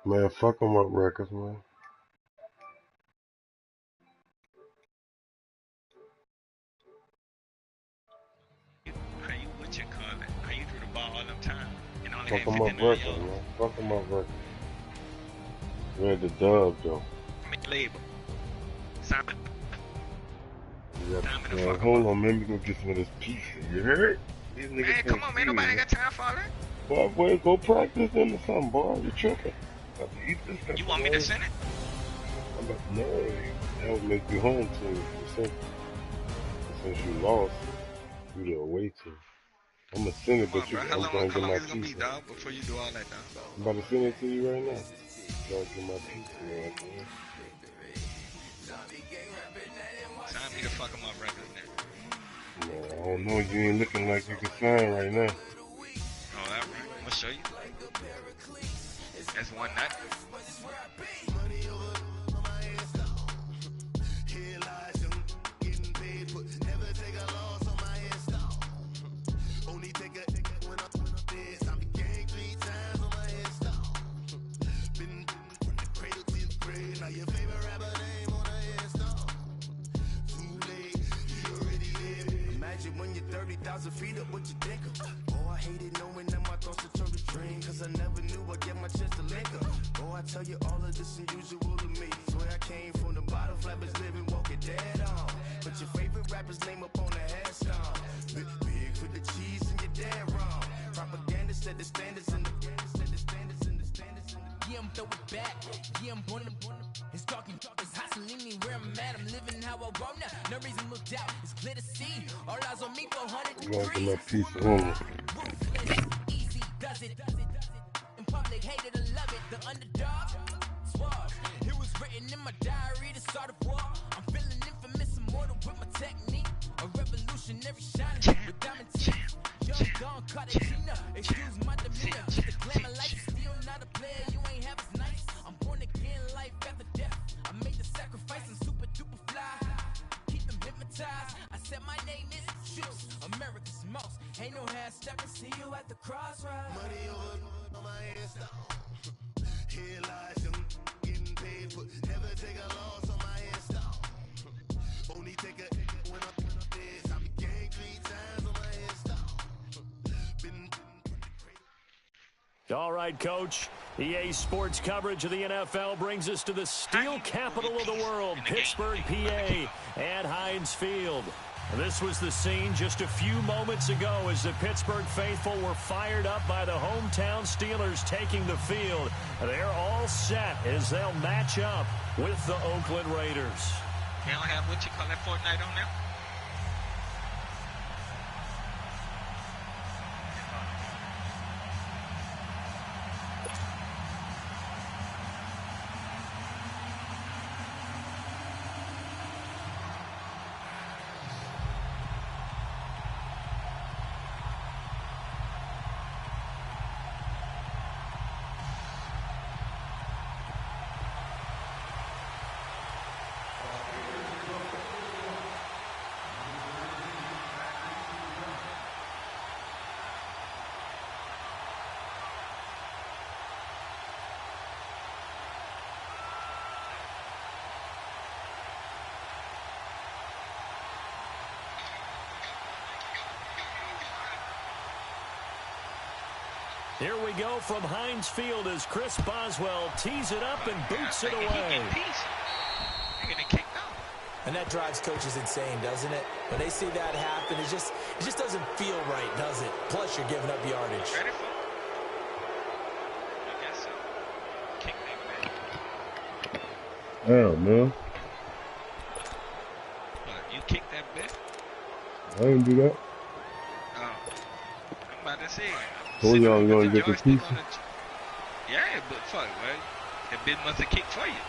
Man, fuck them up records, man. how you what you call it? How you threw the ball all them time and only Fuck had them up 59 records, yards? man. Fuck them up records. We had the dub, though. Label. Simon. Man, hold on, man. We gonna get some of this pizza. You heard? These niggas Man, come on, man. Nobody got time for all that. Boy, go practice into something, boy. You tripping. Eat this stuff, You want me boy. to send it? I'm about to know. That would make you home team. Since you lost, you the away team. I'm gonna send it, Come but on, you bro. How I'm long gonna is get my it gonna be, pizza. dog, before you do all that, dog? I'm about to send it to you right now. Try to get my pizza right there. Time me to fuck him up record now. Man, I don't know. You ain't looking like you can sign right now. Oh, that right. I'm gonna show you. That's one night. When you're 30,000 feet up, what you think of? Oh, I hated knowing that my thoughts would turn to dream, cause I never knew I'd get my chance to link up. Oh, I tell you all of this unusual to me. Swear I came from the bottom, flappers living, walking dead on. But your favorite rapper's name up on the headstone. Big for the cheese and you're dead wrong. Propaganda said the standards in the yeah, I'm throw it back. Yeah, I'm on the it's talking, it's hustling me where I'm at. I'm living how I want now. No reason to look out, it's clear to see. All eyes on me, 400 I'm gonna get my degrees. pizza home. Ruthless, easy, does it. In public, hated and love it. The underdog, suave. It was written in my diary to start a war. I'm feeling infamous, immortal with technique, a revolutionary shining with diamond teeth. Young gone, Cartagena, excuse my demeanor. The glamour life is still not a player, you ain't half as nice. I'm born again, life after death. I made the sacrifice, I'm super duper fly. Keep them hypnotized. I said my name is Juice, America's most. Ain't no half stepping, see you at the crossroads. Money over on my headstone. Here lies young, getting paid, but never take a loss on my headstone. Only take a when I'm dead. I'm gang 3 times on my headstone. Been All right, Coach. EA Sports coverage of the NFL brings us to the steel capital of the world, Pittsburgh, PA, at Heinz Field. This was the scene just a few moments ago as the Pittsburgh faithful were fired up by the hometown Steelers taking the field. They're all set as they'll match up with the Oakland Raiders. They don't have what you call that Fortnite on there? Here we go from Heinz Field as Chris Boswell tees it up and boots it away. And that drives coaches insane, doesn't it? When they see that happen, it just doesn't feel right, does it? Plus, you're giving up yardage. Ready for it? I guess so. Kick that back. Damn, man. What, you kick that back? I didn't do that. Oh. I'm about to say. Told y'all I was going to get the pieces. Yeah, but fuck, right? That bitch must have kicked for you.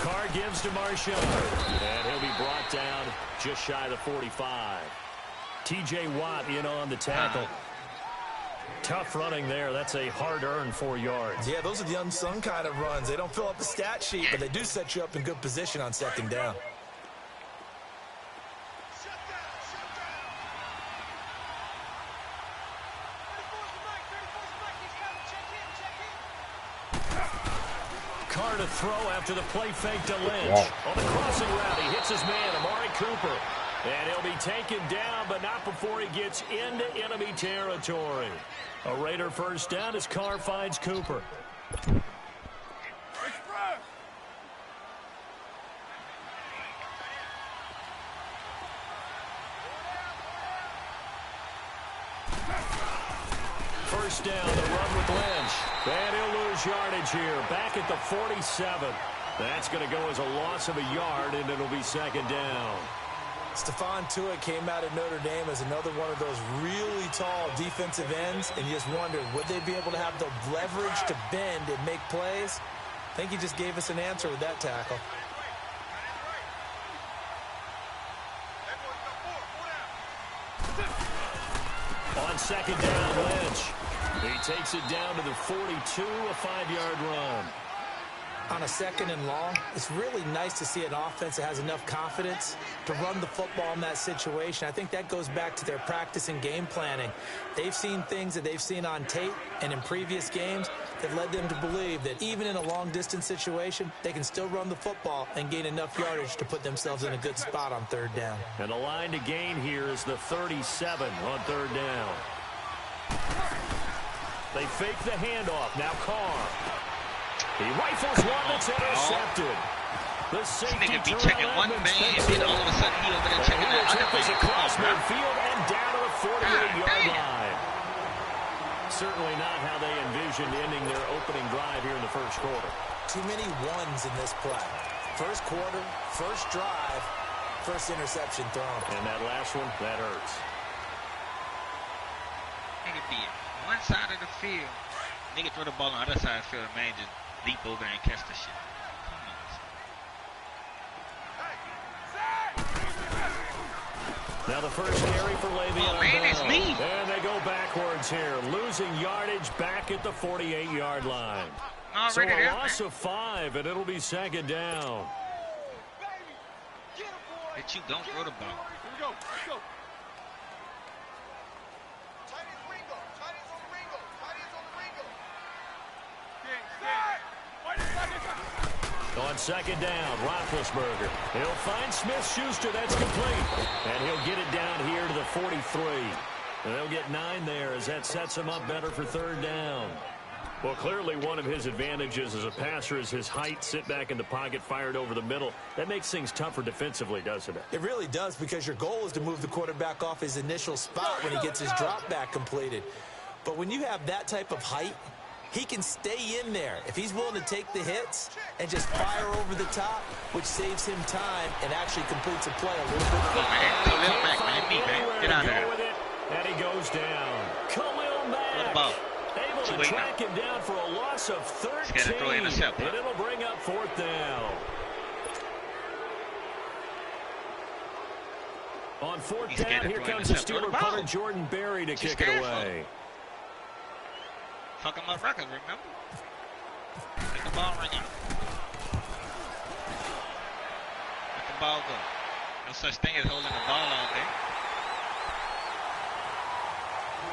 Carr gives to Marshall, and he'll be brought down just shy of the 45. T.J. Watt in on the tackle. Tough running there. That's a hard-earned 4 yards. Yeah, those are the unsung kind of runs. They don't fill up the stat sheet, but they do set you up in good position on second down. Carr to throw after the play fake to Lynch. On the crossing route, he hits his man, Amari Cooper. And he'll be taken down, but not before he gets into enemy territory. A Raider first down as Carr finds Cooper. First down, the run with Lynch. And he'll lose yardage here, back at the 47. That's going to go as a loss of a yard, and it'll be second down. Stephon Tuitt came out of Notre Dame as another one of those really tall defensive ends, and you just wondered, would they be able to have the leverage to bend and make plays? I think he just gave us an answer with that tackle. On second down, Lynch. He takes it down to the 42, a 5-yard run. On a second and long, it's really nice to see an offense that has enough confidence to run the football in that situation. I think that goes back to their practice and game planning. They've seen things that they've seen on tape and in previous games that led them to believe that even in a long-distance situation, they can still run the football and gain enough yardage to put themselves in a good spot on third down. And the line to gain here is the 37 on third down. They fake the handoff. Now Carr. He rifles one that's intercepted. The safety be checking one man, and then all of a sudden he over there checking that other man. Across midfield and down to the 48-yard line. Certainly not how they envisioned ending their opening drive here in the first quarter. Too many ones in this play. First quarter, first drive, first interception thrown. And that last one, that hurts. Nigga be one side of the field. Nigga throw the ball on the other side of the field, man, just leap over and catch the shit. Come on. Now the first carry for Le'Veon Oh, man, it's me. And they go backwards here, losing yardage back at the 48-yard line. So a loss of 5, and it'll be second down. That you don't throw the ball. Here we go. Let's go. Tight ends Ringo. Tight ends on the Ringo. Tight ends on the Ringo. On second down, Roethlisberger. He'll find Smith-Schuster. That's complete. And he'll get it down here to the 43. And they'll get 9 there as that sets him up better for third down. Well, clearly one of his advantages as a passer is his height, sit back in the pocket, fired over the middle. That makes things tougher defensively, doesn't it? It really does, because your goal is to move the quarterback off his initial spot when he gets his drop back completed. But when you have that type of height, he can stay in there if he's willing to take the hits and just fire over the top, which saves him time and actually completes a play a little bit quicker. Get out of there. And he goes down. Khalil Mack able to track him down for a loss of 13. And it'll bring up fourth down. On fourth down, here comes the Steeler punter Jordan Berry to kick it away. Fucking my record, remember? Let the ball ring out. Let the ball go. No such thing as holding the ball all day.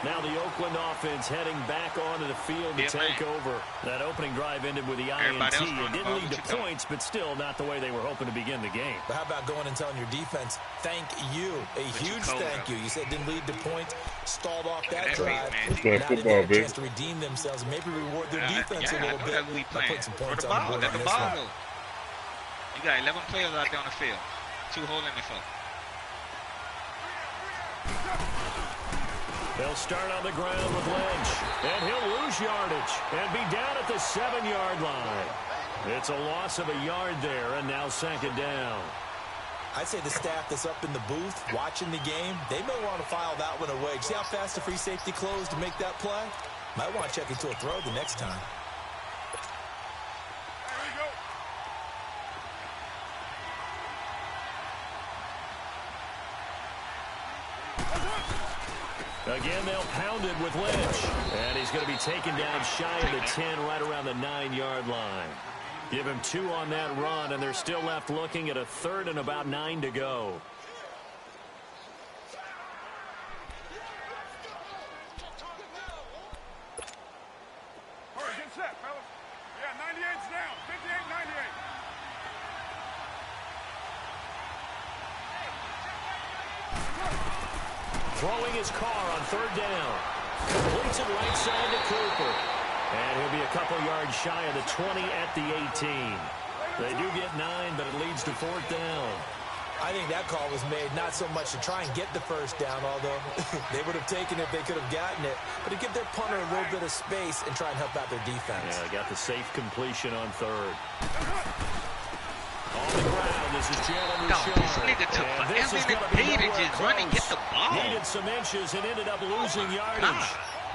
Now the Oakland offense heading back onto the field to take over. That opening drive ended with the INT. It didn't lead to points, but still not the way they were hoping to begin the game. But how about going and telling your defense, thank you, a huge thank you. You said it didn't lead to points, stalled off that drive. Now they get a chance to redeem themselves and maybe reward their defense a little bit by putting some points on the board on this one. You got 11 players out there on the field. 2 holding the foot. They'll start on the ground with Lynch, and he'll lose yardage and be down at the 7-yard line. It's a loss of a yard there, and now second down. I'd say the staff that's up in the booth watching the game, they may want to file that one away. See how fast the free safety closed to make that play? Might want to check into a throw the next time. Again, they'll pound it with Lynch. And he's going to be taken down shy of the 10, right around the 9-yard line. Give him 2 on that run, and they're still left looking at a third and about 9 to go. All right, get set, fellas. Yeah, 98's down. 58, 98. Throwing his car on third down. Completes it right side to Cooper. And he'll be a couple yards shy of the 20 at the 18. They do get 9, but it leads to fourth down. I think that call was made not so much to try and get the first down, although they would have taken it if they could have gotten it, but to give their punter a little bit of space and try and help out their defense. Yeah, got the safe completion on third. On the ground, this is Jalen Richard. This nigga took forever to just run and get the ball. Needed some inches and ended up losing yardage.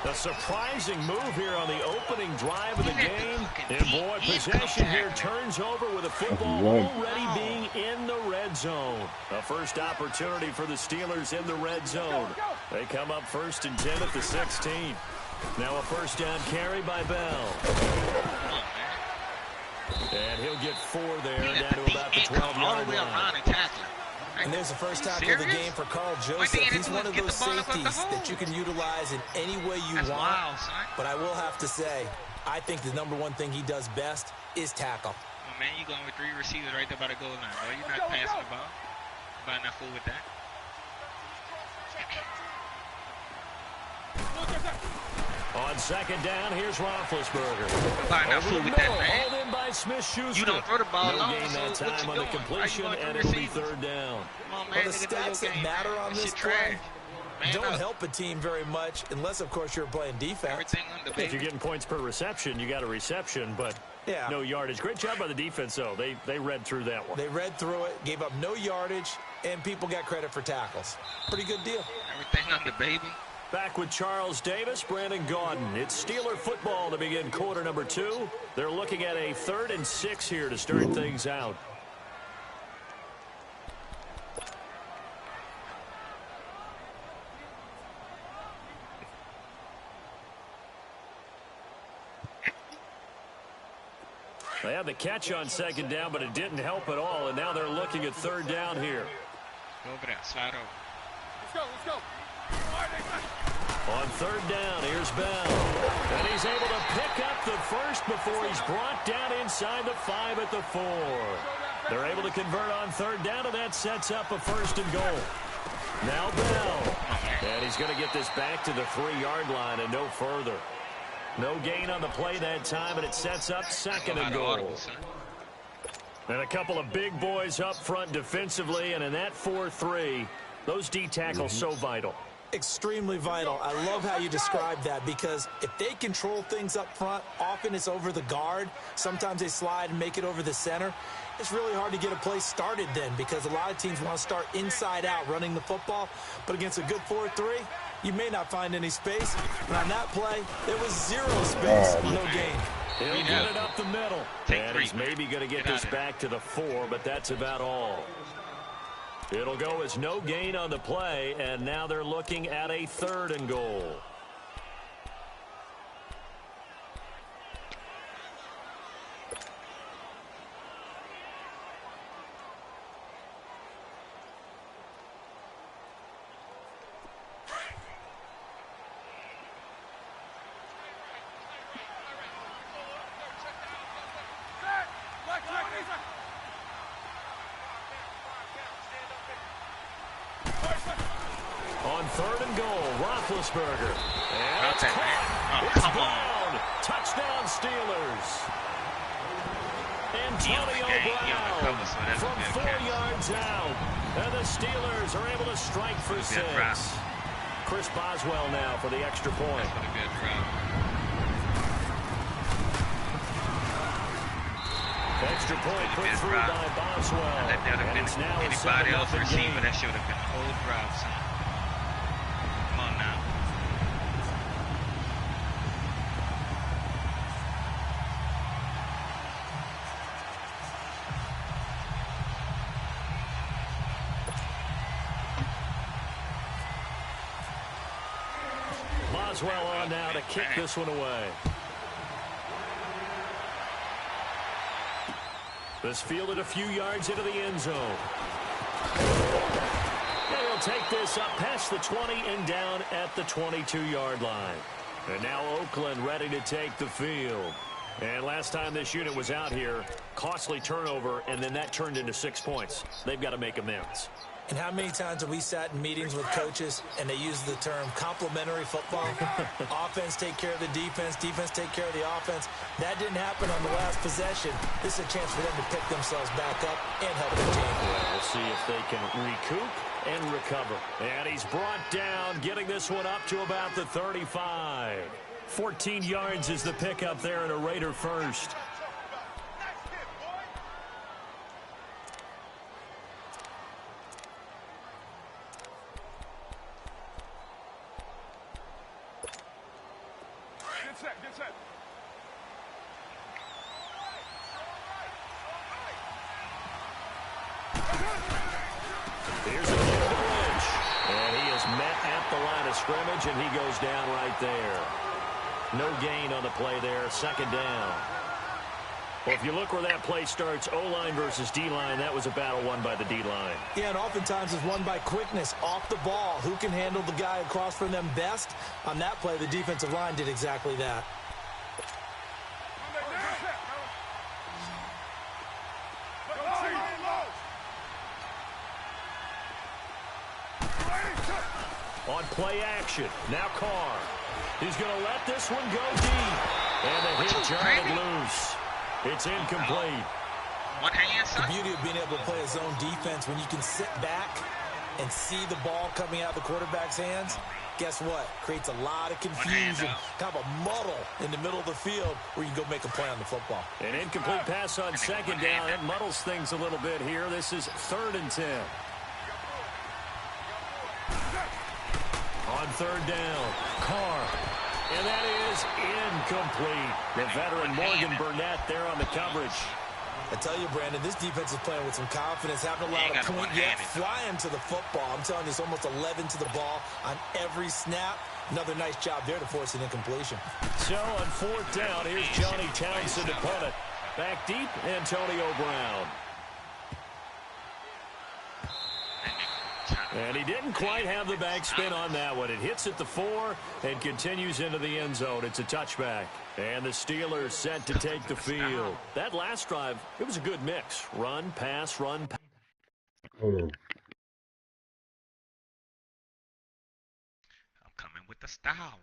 A surprising move here on the opening drive of the game. And boy, possession here turns over with the football already being in the red zone. A first opportunity for the Steelers in the red zone. They come up 1st and 10 at the 16. Now a first down carry by Bell. And he'll get 4 there, down to about the 12-yard line. And there's the first tackle of the game for Carl Joseph. He's one of those safeties that you can utilize in any way you want. But I will have to say, I think the #1 thing he does best is tackle. Oh, man, you going with 3 receivers right there by the goal line, bro. You're not passing the ball. You're not fool with that. On second down, here's Roethlisberger. Fool with that, man. Hauled in by Smith-Schuster. You don't throw the ball long, gain that time on the completion, and it'll be third down. Come on, man, well, the stats that matter on this play don't help a team very much, unless, of course, you're playing defense. If you're getting points per reception, you got a reception, but no yardage. Great job by the defense, though. They read through that one. They read through it, gave up no yardage, and people got credit for tackles. Pretty good deal. Everything on the baby. Back with Charles Davis, Brandon Gaudin. It's Steeler football to begin quarter number 2. They're looking at a 3rd and 6 here to start things out. They had the catch on second down, but it didn't help at all, and now they're looking at third down here. Go over there. Slide over. Let's go, let's go. On third down, here's Bell. And he's able to pick up the first before he's brought down inside the 5 at the 4. They're able to convert on third down, and that sets up a 1st and goal. Now Bell. And he's going to get this back to the 3-yard line and no further. No gain on the play that time, and it sets up 2nd and goal. And a couple of big boys up front defensively, and in that 4-3, those D tackles so vital. Extremely vital. I love how you describe that, because if they control things up front, often it's over the guard. Sometimes they slide and make it over the center. It's really hard to get a play started then, because a lot of teams want to start inside out running the football. But against a good 4-3, you may not find any space. And on that play, there was 0 space, no gain. He'll get it up the middle. And he's maybe going to get this back to the 4, but that's about all. It'll go as no gain on the play, and now they're looking at a 3rd and goal. On 3rd and goal, Roethlisberger. And it's caught. It's down. Touchdown, Steelers. Antonio Brown from 4 yards out. And the Steelers are able to strike for 6. Chris Boswell now for the extra point. Extra point put through by Boswell. That would have been anybody else receiver. That should have been a whole drive, son. Come on now. Boswell on now to kick this one away. This fielded a few yards into the end zone. And he'll take this up past the 20 and down at the 22-yard line. And now Oakland ready to take the field. And last time this unit was out here, costly turnover, and then that turned into 6 points. They've got to make amends. And how many times have we sat in meetings with coaches and they use the term complementary football? Offense take care of the defense, defense take care of the offense. That didn't happen on the last possession. This is a chance for them to pick themselves back up and help their team. Well, we'll see if they can recoup and recover. And he's brought down, getting this one up to about the 35. 14 yards is the pickup there, and a Raider first. Get set. Here's a kick to Lynch. And he is met at the line of scrimmage, and he goes down right there. No gain on the play there, 2nd down. Well, if you look where that play starts, O-line versus D-line, that was a battle won by the D-line. Yeah, and oftentimes it's won by quickness off the ball. Who can handle the guy across from them best? On that play, the defensive line did exactly that. On play action, now Carr. He's going to let this one go deep. And the hit jarred loose. It's incomplete. One hand, son. The beauty of being able to play a zone defense, when you can sit back and see the ball coming out of the quarterback's hands, guess what? Creates a lot of confusion, kind of a muddle in the middle of the field where you can go make a play on the football. An incomplete pass on 2nd down. It muddles things a little bit here. This is 3rd and 10. On 3rd down, Carr. And that is incomplete. The veteran Morgan Burnett there on the coverage. I tell you, Brandon, this defense is playing with some confidence, having a lot of point yet, flying to the football. I'm telling you, it's almost 11 to the ball on every snap. Another nice job there to force an incompletion. So on 4th down, here's Johnny Townsend to punt it. Back deep, Antonio Brown. And he didn't quite have the backspin on that one. It hits at the 4 and continues into the end zone. It's a touchback. And the Steelers set to take the field. That last drive, it was a good mix. Run, pass, run, pass. Hold on. I'm coming with the style on.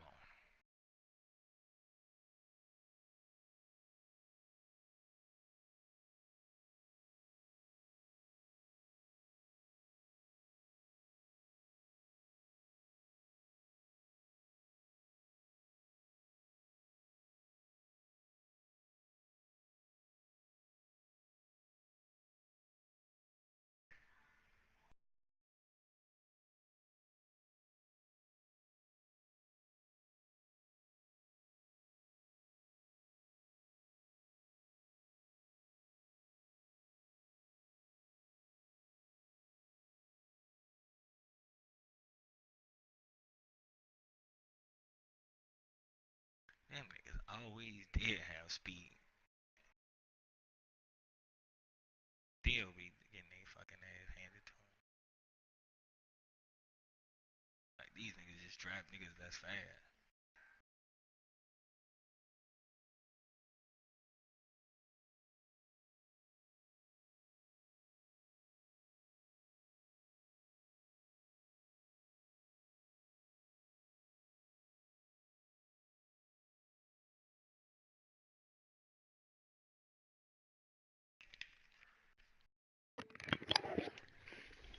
Them niggas always did have speed. Still be getting their fucking ass handed to them. Like, these niggas just trap niggas that's fast.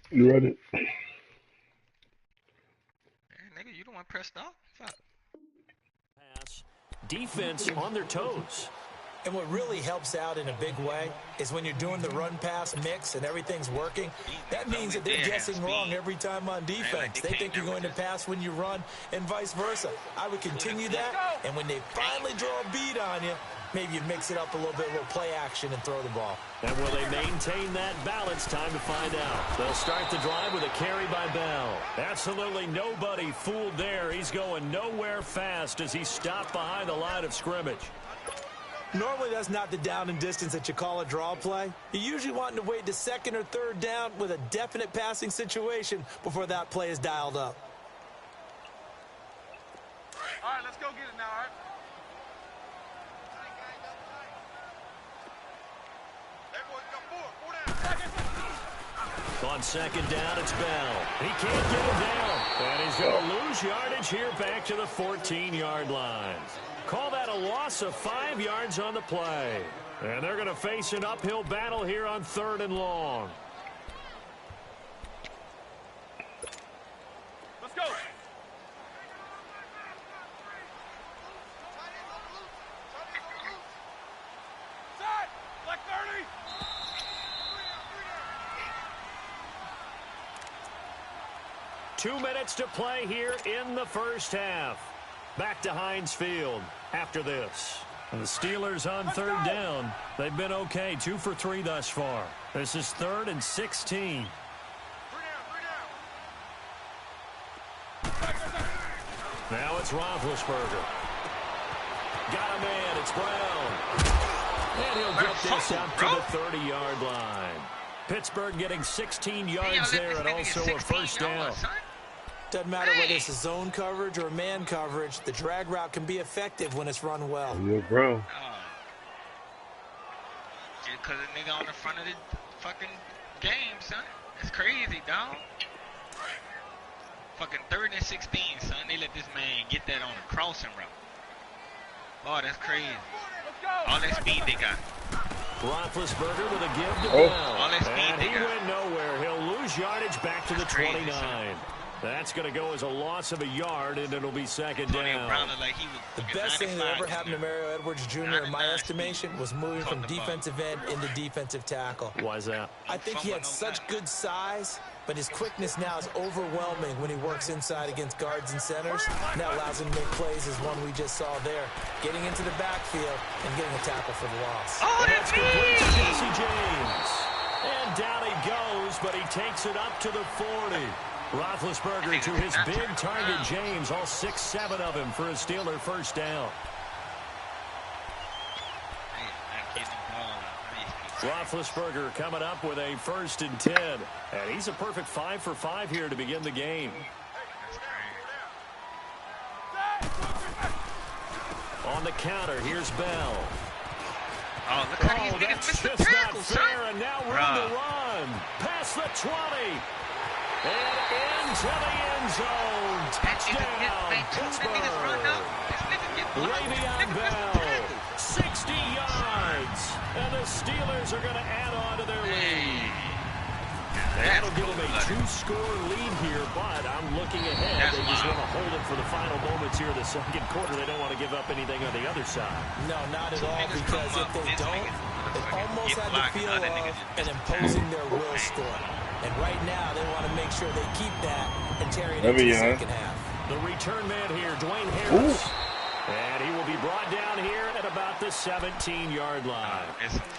You ready? Hey, nigga, you the one pressed off? Fuck. Pass. Defense on their toes. And what really helps out in a big way is when you're doing the run-pass mix and everything's working, that means that they're guessing wrong every time on defense. They think you're going to pass when you run and vice versa. I would continue that, and when they finally draw a beat on you, maybe you mix it up a little bit, a little play action, and throw the ball. And will they maintain that balance? Time to find out. They'll start the drive with a carry by Bell. Absolutely nobody fooled there. He's going nowhere fast as he stopped behind the line of scrimmage. Normally, that's not the down and distance that you call a draw play. You're usually wanting to wait to second or third down with a definite passing situation before that play is dialed up. All right, let's go get it now, all right? On second down, it's Bell. He can't get him down. And he's going to lose yardage here back to the 14-yard line. Call that a loss of 5 yards on the play. And they're going to face an uphill battle here on 3rd and long. Let's go. Side, like 30. Two minutes to play here in the first half. Back to Heinz Field after this. And the Steelers on 3rd down. They've been okay, 2 for 3 thus far. This is 3rd and 16. Now it's Roethlisberger. Got a man, it's Brown. And he'll get this out to the 30-yard line. Pittsburgh getting 16 yards there and also a first down. Doesn't matter whether it's a zone coverage or man coverage, the drag route can be effective when it's run well. Yeah, bro. Just because a nigga on the front of the fucking game, son. That's crazy, dog. Fucking 3rd and 16, son. They let this man get that on a crossing route. Oh, that's crazy. All that speed they got. Roethlisberger with a give to Bell. All that speed And they he got. went nowhere. He'll lose yardage back to the That's crazy, 29. son. That's going to go as a loss of a yard, and it'll be second down. Brown looked like he was The best thing that ever happened to Mario Edwards Jr., in my estimation, was moving from defensive end into defensive tackle. Why is that? I think he had such good size, but his quickness now is overwhelming when he works inside against guards and centers. And that allows him to make plays as one we just saw there, getting into the backfield and getting a tackle for the loss. Oh, that's Complete to me! Jesse James. And down he goes, but he takes it up to the 40. Roethlisberger to his big target, James, all 6-7 of him for a Steeler first down. Hey, I'm kidding. Roethlisberger coming up with a 1st and 10. And he's a perfect 5 for 5 here to begin the game. On the counter, here's Bell. Oh, look how these niggas missing tackles, son. And now room to run. Past the 20. And into the end zone. Touchdown, Pittsburgh. Le'Veon Bell, 60 yards. And the Steelers are going to add on to their lead. That'll give them a 2-score lead here, but I'm looking ahead. They just want to hold it for the final moments here in the second quarter. They don't want to give up anything on the other side. No, not at all, because if they don't, it almost had the feel of an imposing their will score. And right now, they want to make sure they keep that and carry it into the second half. The return man here, Dwayne Harris. And he will be brought down here at about the 17-yard line.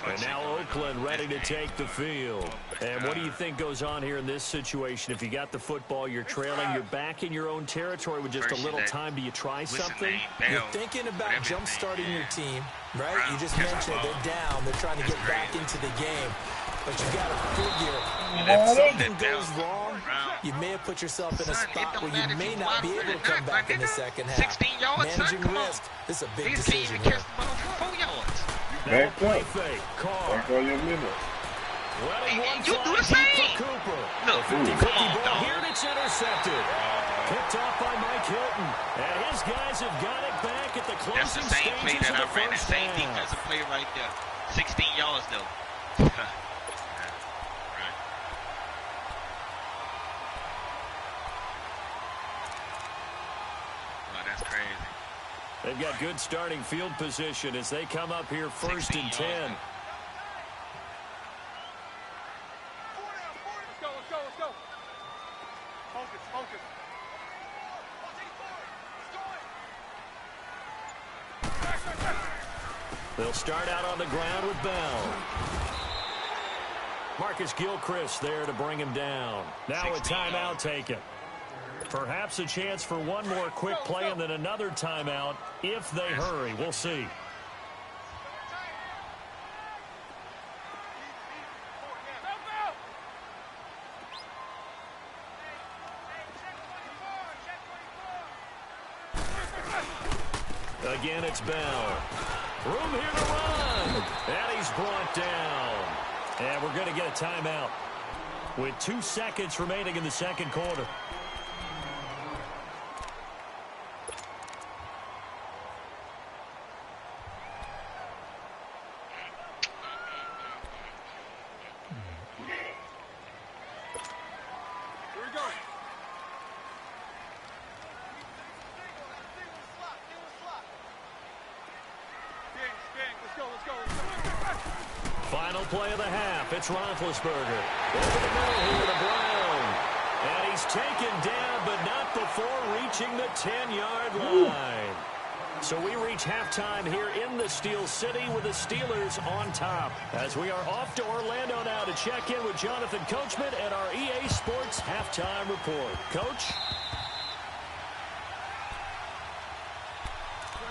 And now Oakland ready to take the field. And what do you think goes on here in this situation? If you got the football, you're trailing, you're back in your own territory with just a little time. Do you try something? You're thinking about jump-starting your team, right? You just mentioned they're down. They're trying to get back into the game. But you got to figure, if something goes wrong, you may have put yourself in a spot where you may not be able to come back in the second half. Managing risk, this is a big decision here. Back up. Back on your minute. You do the same. Look, come on, dog. Here it's intercepted. Picked off by Mike Hilton. And his guys have got it back at the closing stages. That's the same play that I ran. That same defensive play right there. 16 yards, though. They've got good starting field position as they come up here 1st and 10. Let's go. Focus. They'll start out on the ground with Bell. Marcus Gilchrist there to bring him down. Now a timeout taken. Perhaps a chance for one more quick play and then another timeout if they hurry. We'll see. Again, it's Bell. Room here to run. And he's brought down. And we're going to get a timeout with 2 seconds remaining in the second quarter. Final play of the half. It's Roethlisberger. Over the middle here to Brown. And he's taken down, but not before reaching the 10-yard line. So we reach halftime here in the Steel City with the Steelers on top. As we are off to Orlando now to check in with Jonathan Coachman at our EA Sports Halftime Report. Coach?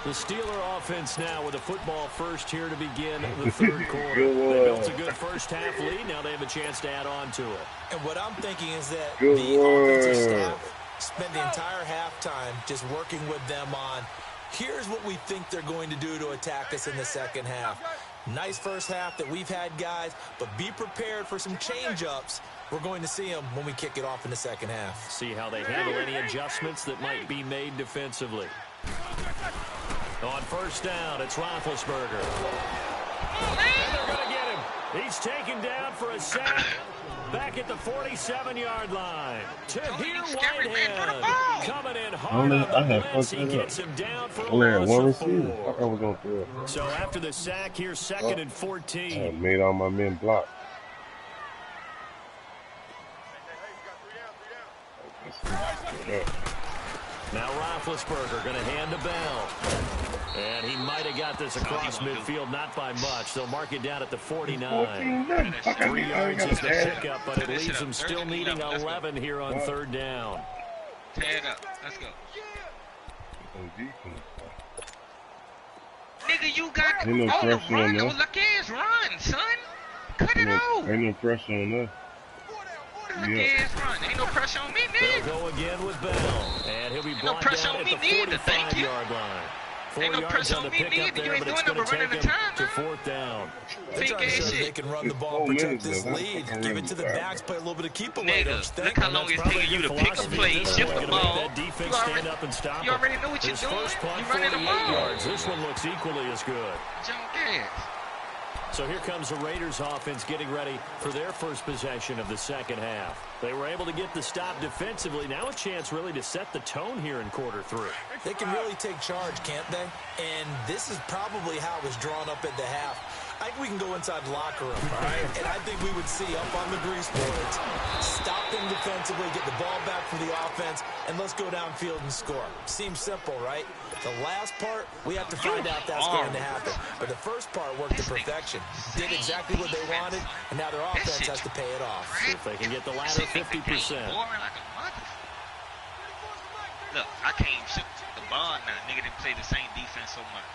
The Steeler offense now with a football first here to begin the third quarter. They built a good first half lead. Now they have a chance to add on to it. And what I'm thinking is that the offensive staff spent the entire halftime just working with them on, here's what we think they're going to do to attack us in the second half. Nice first half that we've had, guys, but be prepared for some change-ups. We're going to see them when we kick it off in the second half. See how they handle any adjustments that might be made defensively. On first down, it's Roethlisberger. And they're going to get him. He's taken down for a sack. Back at the 47-yard line. To here, Whitehead. Coming in hard on the blitz. He gets him down for a loss of 4. So after the sack, here's 2nd and 14. I made all my men block. Now Roethlisberger going to hand to Bell. And he might have got this across midfield, not by much. They'll mark it down at the 49. 3 yards is the pickup, but it leaves them still needing 11 here on third down. Tear it up. Let's go. Nigga, you got all the run. Look at his run, son. Cut it out. Ain't no pressure on us. Yeah. Ain't no pressure on me, nigga. They'll go again with Bell. And he'll be brought pressure down on at me the neither, thank you. 45-yard line. 4 Ain't no yards pressure on the on me pickup neither. there, You ain't but doing it's nothing going but to running take the him time, to man. 4th down. Big ass They shit. can run the ball, protect this lead, give it to the backs, play a little bit of keep away. Nigga, look how long it's taking you to pick a play, shift the ball. You already know what you're doing. You running the ball. This one looks equally as good. John Gas. So here comes the Raiders offense getting ready for their first possession of the second half. They were able to get the stop defensively. Now a chance really to set the tone here in quarter 3. They can really take charge, can't they? And this is probably how it was drawn up at the half. I think we can go inside the locker room, all right? And I think we would see up on the grease boards, stop them defensively, get the ball back for the offense, and let's go downfield and score. Seems simple, right? The last part, we have to find out that's going to happen. But the first part worked to perfection. Did exactly what they wanted, and now their offense has to pay it off. See if they can get the latter 50%. Look, I can't shoot the ball now. Nigga didn't play the same defense so much.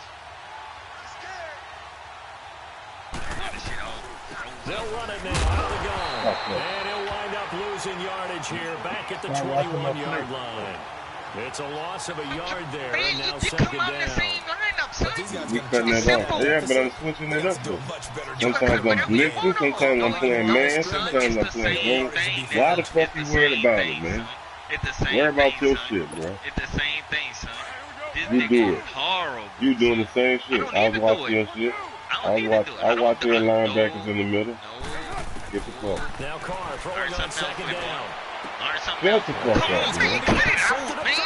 They'll run it now out of the gun. And he'll wind up losing yardage here back at the 21-yard line. It's a loss of a yard there, and now second down. We cutting that off. Yeah, but I'm switching it up, though. Sometimes I'm blitzing, sometimes I'm playing man, sometimes I'm playing zone. Why the fuck you worried about it, man? Worry about your shit, bro. It's the same thing, son. You do it. Horrible. You doing the same shit. I was watching your shit. I watch your linebackers in the middle. Get the fuck. Now Carr throwing on second down. Shut the fuck up, man.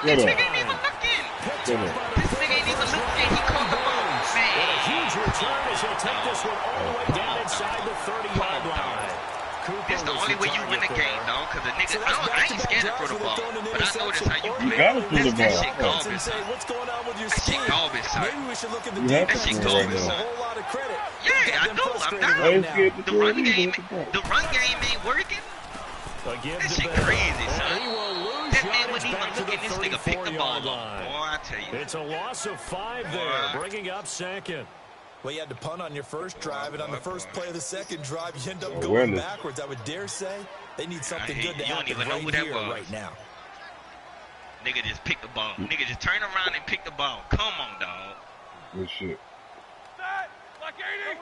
This nigga ain't even looking. This nigga ain't even looking. He caught the ball. And a huge return as he'll take this one all the way down inside the 30-yard line. It's the only way you win the game, though, because the nigga, I ain't scared to throw the ball, but I know this how you play. You gotta throw the That ball. shit garbage, son. That shit garbage, son. Maybe we should look at the That defense shit and garbage, give them son. a whole lot of credit. Yeah, I know. I'm I not. ain't scared to The throw run it game, either. the run game ain't working. Again That to shit Bell. crazy, son. And he will lose That man yardage wouldn't even back to look the at this nigga pick the ball 34-yard up. line. Boy, I tell you. It's a loss of 5 there, bringing up second. Well, you had to punt on your first drive, and on the first play of the second drive, you end up going backwards. I would dare say they need something good to happen right here, right now. Nigga just pick the ball. Nigga just turn around and pick the ball. Come on, dog. Good shit. Like 80.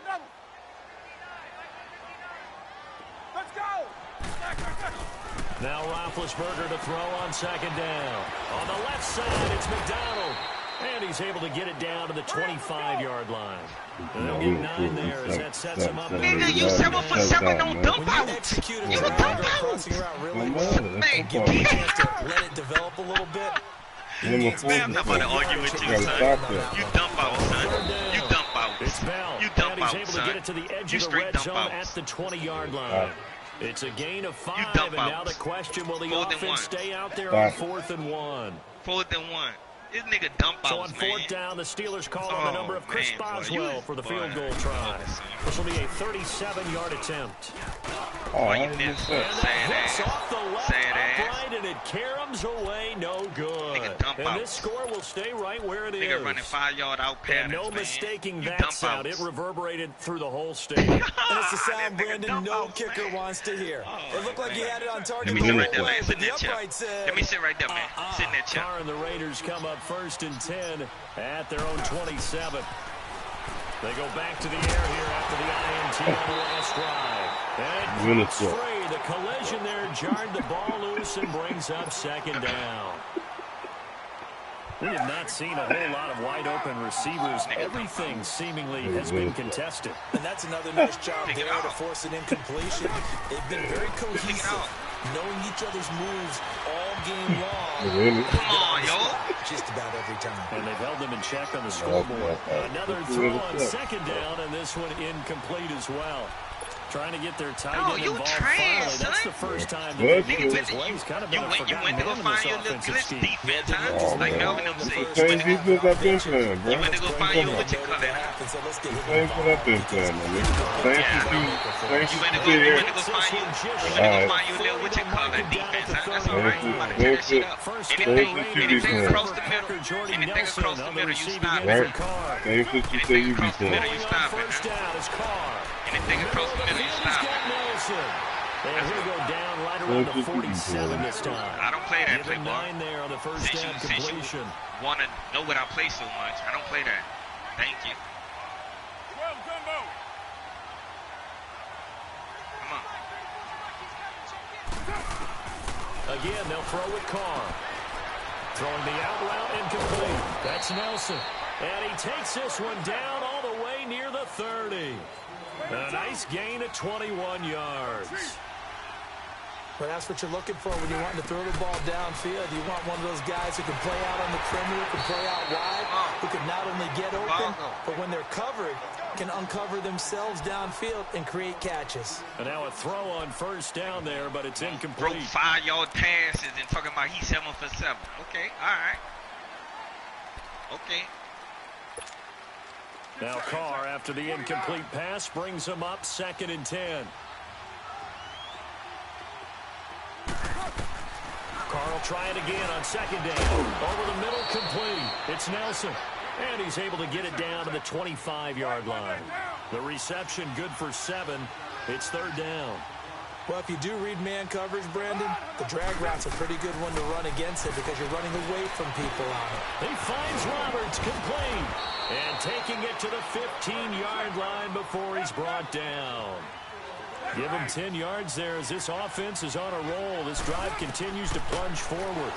Let's go. Now Roethlisberger to throw on second down. On the left side, it's McDonald. And he's able to get it down to the 25-yard line. And they'll get 9 there as that sets him up. Nigga, you 7 for 7 on dump out. You a dump out. Crossing route really well. Man, Give him a chance to let it develop a little bit. Man, I'm not about to argue with you, son. You dump out, son. You dump out. It's Bell. You dump and he's out, able son. to get it to the edge You of the straight red dump zone out. at the 20-yard line. It's a gain of 5, dump and now out. the question, will the 4th and offense 1. stay out there on 4th and 1? 4th and 1. This nigga dump So outs, on man. 4th down, the Steelers call on the number of Chris Boswell for the field goal try. This will be a 37-yard attempt. Oh, you missed. And that hits off the left Sad ass. upright, and it caroms away, no good. Nigga dump And outs. this score will stay right where it is. Nigga running 5-yard out patterns, And no man. mistaking You that dump sound. outs. It reverberated through the whole stadium. And it's the sound, That nigga Brandon, dump no outs, kicker man. wants to hear. It looked like he had it on target Let me the sit whole right there, way, man. but Sit in the that chair. upright said... Let me sit right there, man. Sit in that chair. Carr and the Raiders come up 1st and 10 at their own 27. They go back to the air here after the INT on the last drive. And it's free. The collision there jarred the ball loose and brings up second down. We have not seen a whole lot of wide-open receivers. Everything seemingly has been contested. And that's another nice job there to force an incompletion. They've been very cohesive, knowing each other's moves all game long. Come on, yo. Just about every time. And they've held them in check on the scoreboard. Another throw on second down, and this one incomplete as well. Trying to get their tight end involved finally. That's the first time that they've looked his way. He's kind of been a forgotten man in this offensive scheme. Defense, huh? Just like Melvin them say. Same defense I've been playing, bro. You went to go find you what you call it. Same shit I've been playing, man. Same shit You went to go here. find you little what you call it defense, huh? That's all right. You want to tear that shit up. Anything across the middle, anything across the middle, you stop it. Right? Same shit you say you be Across the playing. middle, you stop it, First huh? down is Carr. Anything nigga cross the middle, you stop. And he'll go down right around the 47 this time. I don't play that play, ball. 9 there on the first down completion. Since you want to know what I play so much, I don't play that. Thank you. 12 jumbo. Come on. Again, they'll throw with Carr. Throwing the out route incomplete. That's Nelson. And he takes this one down all the way near the 30. A nice gain at 21 yards. Well, that's what you're looking for when you want to throw the ball downfield. You want one of those guys who can play out on the perimeter, can play out wide, who can not only get open, but when they're covered, can uncover themselves downfield and create catches. And now a throw on first down there, but it's incomplete. Broke 5-yard passes and talking about he's 7 for 7. Okay, all right. Okay. Now Carr, after the incomplete pass, brings him up 2nd and 10. Carr will try it again on 2nd down. Over the middle, complete. It's Nelson. And he's able to get it down to the 25-yard line. The reception good for 7. It's 3rd down. Well, if you do read man coverage, Brandon, the drag route's a pretty good one to run against it because you're running away from people on it. He finds Roberts, complete. And taking it to the 15-yard line before he's brought down. Give him 10 yards there as this offense is on a roll. This drive continues to plunge forward.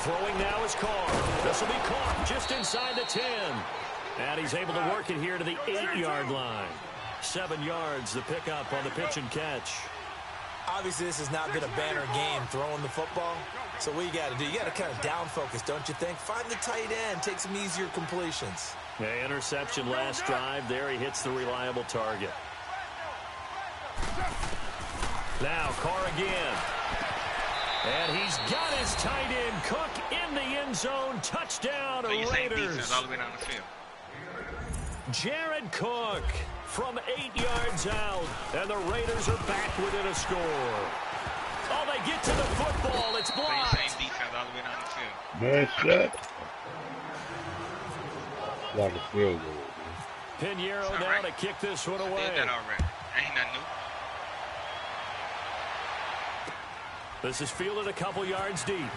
Throwing now is Carr. This will be caught just inside the 10. And he's able to work it here to the 8-yard line. 7 yards, the pickup on the pitch and catch. Obviously, this has not been a banner game throwing the football. So what you got to do, you got to kind of down focus, don't you think? Find the tight end, take some easier completions. Yeah, interception last drive. There he hits the reliable target. Now Carr again. And he's got his tight end, Cook, in the end zone. Touchdown, Raiders. All the way down the field. Jared Cook from 8 yards out. And the Raiders are back within a score. Oh, they get to the football. It's blocked. Same defense all the way down the field. Nice shot. Like a field goal. Pinheiro now right. to kick this one away. I did that already. Ain't nothing new. This is fielded a couple yards deep.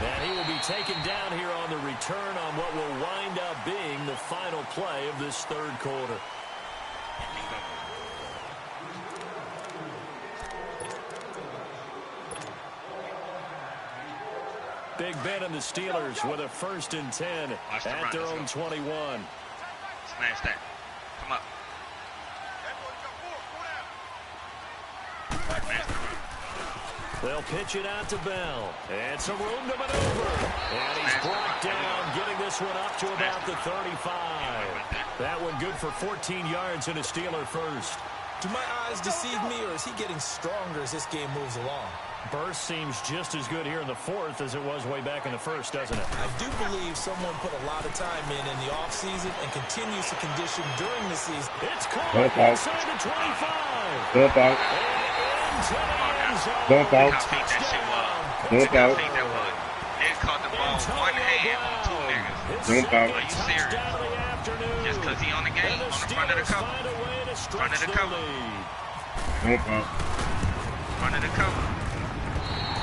And he will be taken down here on the return on what will wind up being the final play of this 3rd quarter. Big Ben and the Steelers with a 1st and 10 at their own 21. Smash that. Come up. They'll pitch it out to Bell. And some room to maneuver. And he's brought down, getting this one up to about the 35. That one good for 14 yards and a Steeler first. Do my eyes deceive me, or is he getting stronger as this game moves along? Burst seems just as good here in the 4th as it was way back in the 1st, doesn't it? I do believe someone put a lot of time in the offseason and continues to condition during the season. It's caught inside the 25. Dump out. Dump out. Dump out. They caught the ball one hand on 2 niggas. Dump out. Are you serious? Just because he on the game, on the front of the cover. Front of the cover. Dump out. Front of the cover.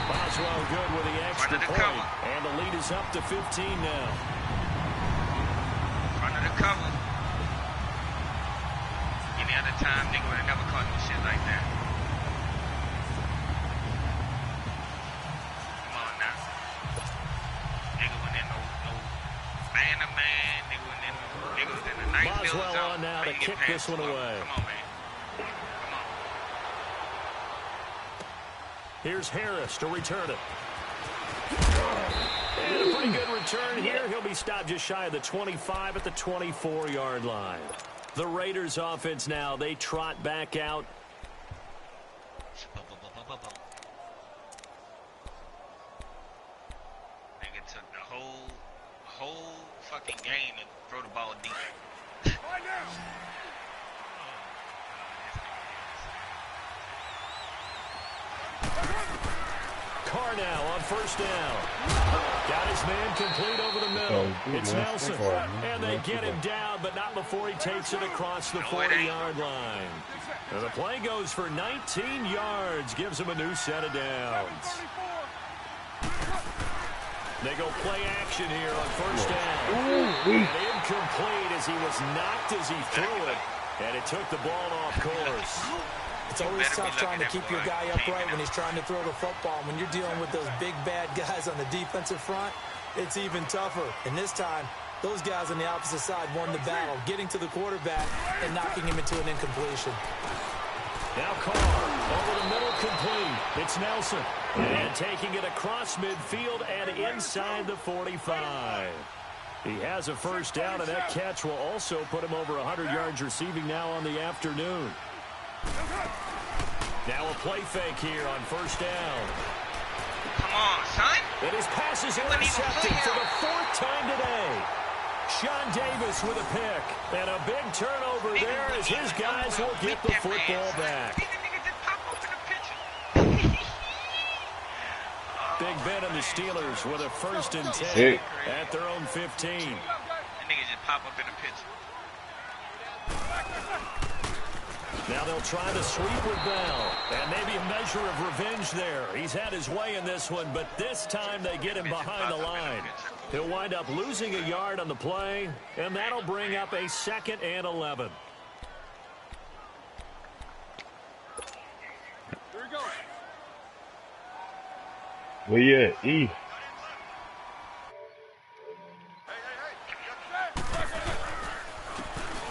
Boswell good with the extra point. And the lead is up to 15 now. Front of the cover. Any other time, nigga would have never caught no shit like that. Come on now. Nigga went in no banner man. Nigga was in the nice field zone. Boswell on now to kick this one away. Come on, man. Here's Harris to return it. And a pretty good return here. He'll be stopped just shy of the 25 at the 24-yard line. The Raiders offense now, they trot back out. Nigga took the whole fucking game and throw the ball deep. Carr now on first down. Got his man complete over the middle. It's Nelson. And they get him down, but not before he takes it across the 40-yard line. And the play goes for 19 yards. Gives him a new set of downs. They go play action here on first down. And incomplete as he was knocked as he threw it. And it took the ball off course. It's always tough trying to keep your guy upright when he's trying to throw the football. When you're dealing with those big, bad guys on the defensive front, it's even tougher. And this time, those guys on the opposite side won the battle, getting to the quarterback and knocking him into an incompletion. Now Carr, over the middle, complete. It's Nelson. And taking it across midfield and inside the 45. He has a first down, and that catch will also put him over 100 yards receiving now on the afternoon. Now a play fake here on first down. Come on, son. And his pass is intercepted for the 4th time today. Sean Davis with a pick. And a big turnover there as his guys will get the football back. Big Ben and the Steelers with a 1st and 10 at their own 15. That nigga just pop up in the picture. Now they'll try to sweep with Bell. And maybe a measure of revenge there. He's had his way in this one, but this time they get him behind the line. He'll wind up losing a yard on the play, and that'll bring up a 2nd and 11. Here we go. Where you at? E.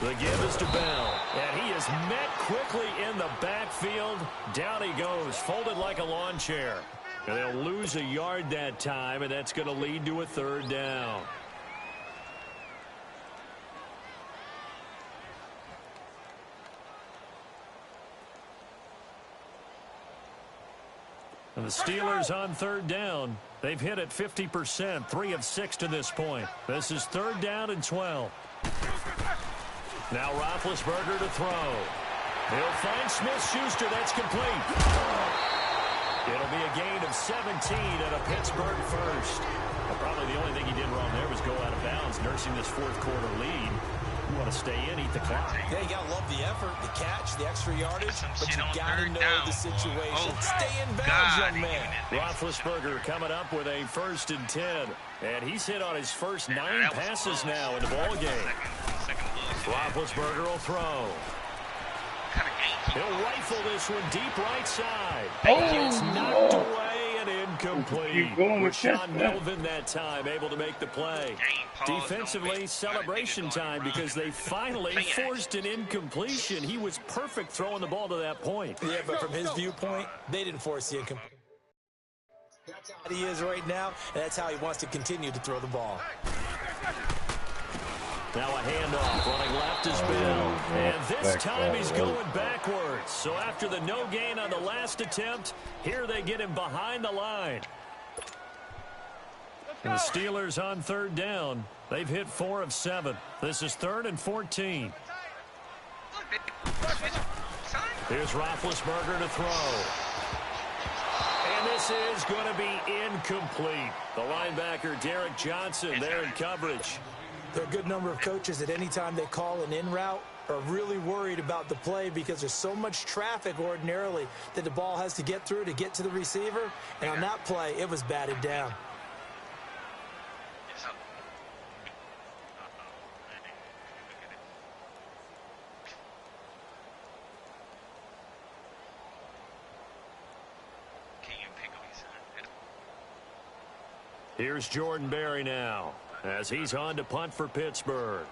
The give is to Bell, and he is met quickly in the backfield. Down he goes, folded like a lawn chair. And they'll lose a yard that time, and that's going to lead to a 3rd down. And the Steelers on 3rd down. They've hit it 50%, 3 of 6 to this point. This is 3rd down and 12. Now Roethlisberger to throw. He'll find Smith-Schuster. That's complete. It'll be a gain of 17 and a Pittsburgh first. Well, probably the only thing he did wrong there was go out of bounds, nursing this 4th quarter lead. You want to stay in, eat the clock. Yeah, you got to love the effort, the catch, the extra yardage, but you got to know the situation. Stay in bounds, young man. Roethlisberger coming up with a 1st and 10. And he's hit on his first 9 passes now in the ball game. Roethlisberger will throw. He'll rifle this one deep right side. It's knocked away and incomplete. Rashawn Melvin that time able to make the play. Defensively, celebration time because they finally forced an incompletion. He was perfect throwing the ball to that point. Yeah, but from his viewpoint, they didn't force the incompletion. That's how he is right now, and that's how he wants to continue to throw the ball. Now a handoff, running left is Bell. And this time he's going backwards. So after the no gain on the last attempt, here they get him behind the line. And the Steelers on 3rd down. They've hit 4 of 7. This is 3rd and 14. Here's Roethlisberger to throw. And this is going to be incomplete. The linebacker, Derek Johnson, there in coverage. There are a good number of coaches that any time they call an in route are really worried about the play because there's so much traffic ordinarily that the ball has to get through to get to the receiver. And on that play, it was batted down. Here's Jordan Berry now, as he's on to punt for Pittsburgh.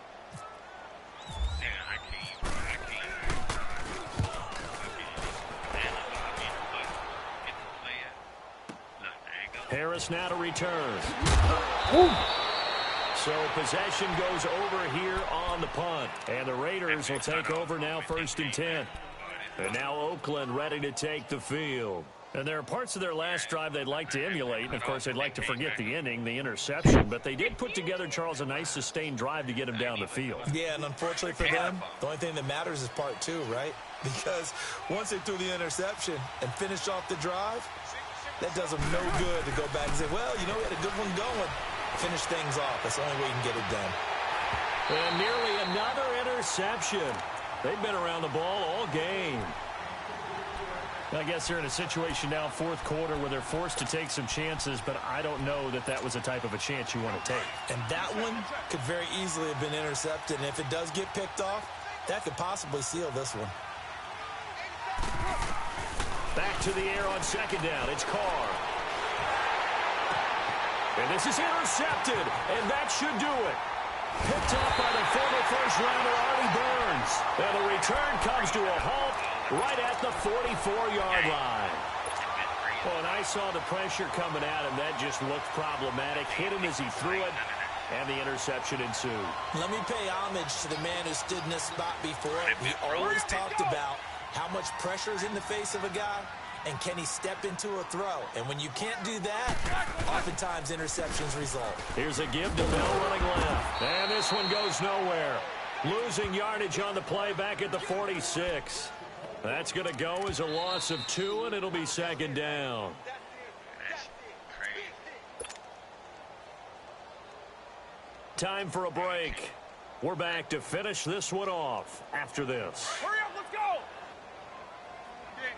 Harris now to return. So possession goes over here on the punt. And the Raiders will take over now 1st and 10. And now Oakland ready to take the field. And there are parts of their last drive they'd like to emulate. And, of course, they'd like to forget the inning, the interception. But they did put together, Charles, a nice sustained drive to get him down the field. Yeah, and unfortunately for them, the only thing that matters is part 2, right? Because once they threw the interception and finished off the drive, That does them no good to go back and say, well, you know, we had a good one going. Finish things off. That's the only way you can get it done. And nearly another interception. They've been around the ball all game. I guess they're in a situation now, fourth quarter, where they're forced to take some chances, but I don't know that that was the type of a chance you want to take. And that one could very easily have been intercepted, and if it does get picked off, that could possibly seal this one. Back to the air on second down. It's Carr. And this is intercepted, and that should do it. Picked up by the former first-rounder Artie Burns. And the return comes to a halt right at the 44-yard line. Well, and I saw the pressure coming at him. That just looked problematic. Hit him as he threw it, and the interception ensued. Let me pay homage to the man who stood in this spot before. He always talked about how much pressure is in the face of a guy, and can he step into a throw? And when you can't do that, oftentimes interceptions result. Here's a give to Bell running left. And this one goes nowhere. Losing yardage on the play back at the 46. That's going to go as a loss of 2, and it'll be second down. Time for a break. We're back to finish this one off after this. Hurry up, let's go! Kings.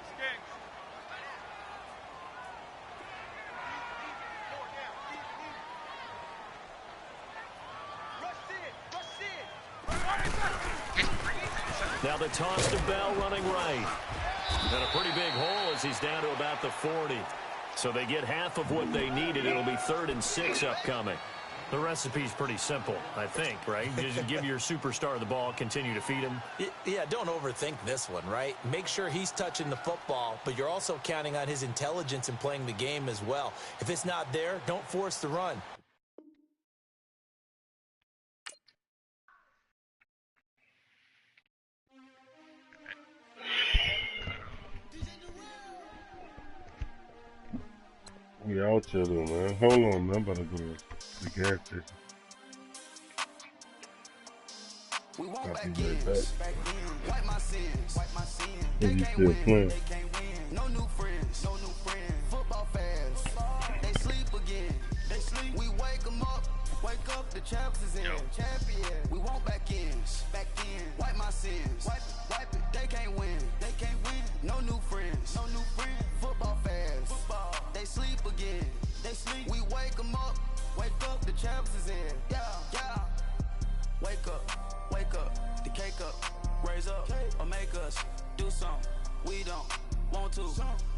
Now the toss to Bell running right. And a pretty big hole as he's down to about the 40. So they get half of what they needed. It'll be 3rd and 6 upcoming. The recipe's pretty simple, I think, right? Just give your superstar the ball, continue to feed him. Yeah, don't overthink this one, right? Make sure he's touching the football, but you're also counting on his intelligence in playing the game as well. If it's not there, don't force the run. We out here though, man. Hold on, man. I'm about to go to the gas station. We won't back in. Wipe my sins. They still playing. No new friends. Football fans. They sleep again. We wake them up. Wake up, the champs is in. Champion. We won't back in. Wipe my sins. Wipe it. They can't win. No new friends. Football fans. They sleep again. We wake them up. Wake up, the champs is in. Yeah. Wake up, the cake up, raise up, or make us do something we don't want to.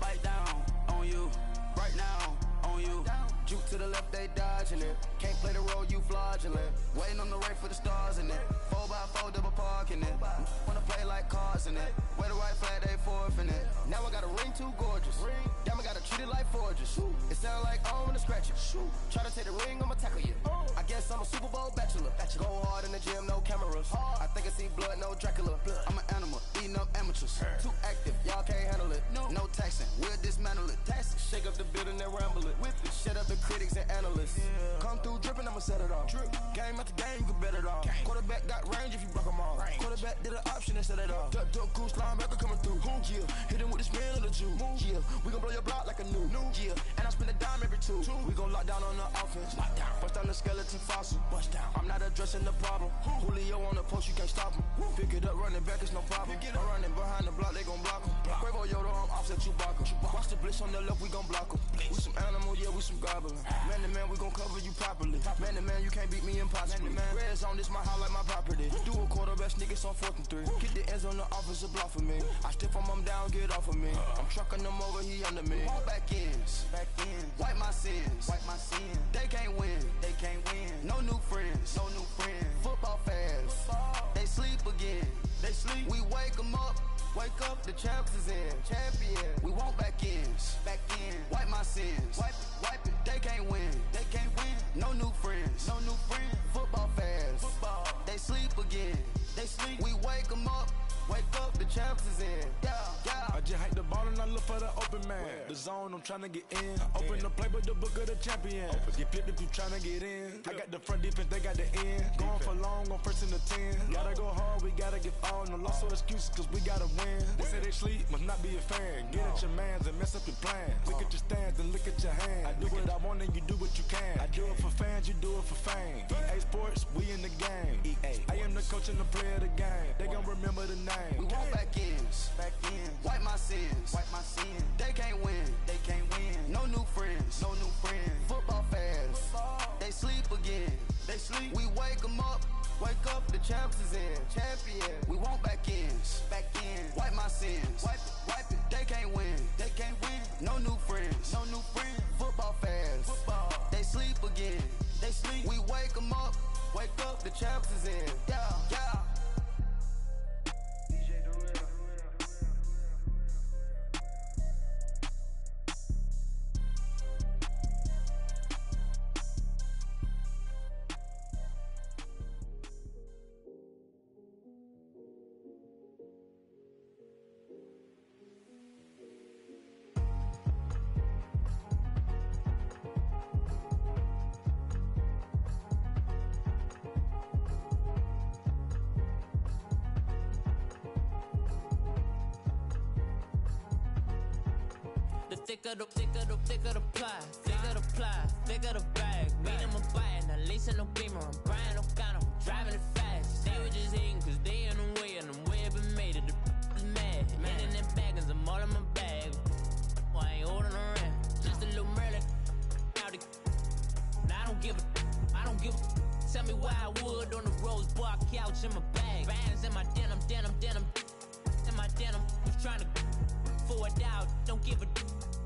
Bite down on you, right now on you. Juke to the left, they dodging it. Can't play the role, you fraudulent. Waiting on the right for the stars in it. 4x4 double parking it. Wanna play like cars in it. Where the white flag, they forfeit it. Now I got a ring too gorgeous. Damn, I gotta treat it like forges. It sound like I wanna scratch it. Try to take the ring, I'ma tackle you. I guess I'm a Super Bowl bachelor. Go hard in the gym, no cameras. I think I see blood, no Dracula. I'm an animal, eating up amateurs. Too active, y'all can't handle it. No taxing, we'll dismantle it. Shake up the building and ramble it. Shut up the critics and analysts. Come through dripping, I'ma set it off. Game after game, you can bet it off. Quarterback got range if you broke them off. Quarterback did an option and set it off. Duck goose linebacker coming through. Yeah, hit him with the spin of the Jew. Yeah, we gon' blow your block like a new. Yeah, and I spend a dime every 2. We gon' lock down on the offense. Bust down the skeleton fossil. I'm not addressing the problem. Julio on the post, you can't stop him. Pick it up, running back, it's no problem. I'm running behind the block, they gon' block him. Quavo Yoda, I'm offset Chewbacca. Watch the blitz on the left, we gon' block him. We some animal, yeah, we some goblin. Man to man, we gon' cover you properly. Man to man, you can't beat me impossibly. Red zone, this my house like my property. Do a quarterback sneakers on 4th and 3. Get the ends on the offensive block for me. I stiff him, I'm down, get off of me. I'm trucking them over, he under me. Back ends. Wipe my sins. They can't win. No new friends. Football fans. They sleep again. We wake them up. Wake up, the champs is in. Champion. We won't back in. Wipe my sins. Wipe it. They can't win. No new friends. Football fans. They sleep again. We wake them up. Wake up, the champs is in. Yeah. I just hike the ball and I look for the open man. The zone, I'm trying to get in. Open the playbook, the book of the champion. Get flipped if you trying to get in. I got the front defense, they got the end. Going for long, on 1st and the 10. Gotta go hard, we gotta can't give all no loss or excuses, cause we gotta win. They say they sleep, must not be a fan. Get at your mans and mess up your plans. Look at your stands and look at your hands. I do what I want and you do what you can. I do it for fans, you do it for fame. EA Sports, we in the game. I am the coach and the player of the game. They gon' remember the name. We want back ends. Wipe my sins. They can't win. No new friends. Football fans. They sleep again. We wake them up. Wake up, the champs is in. Champion. We want back ends. Wipe my sins. Wipe it. They can't win. No new friends. Football fans. They sleep again. We wake them up. Wake up, the champs is in. Yeah. Thicker the bag. Meet them a buying, at least in no beamer. I'm buying no gun, I'm driving it fast. They were just hating cause they in the way, and the way I've been made it. The is mad. Man in them baggins, I'm all in my bag. I ain't holding around. Just a little Merlin. I don't give a. Tell me why I would on the rose bar couch in my bag. Bands in my denim. In my denim. I'm trying to forward out. Don't give a.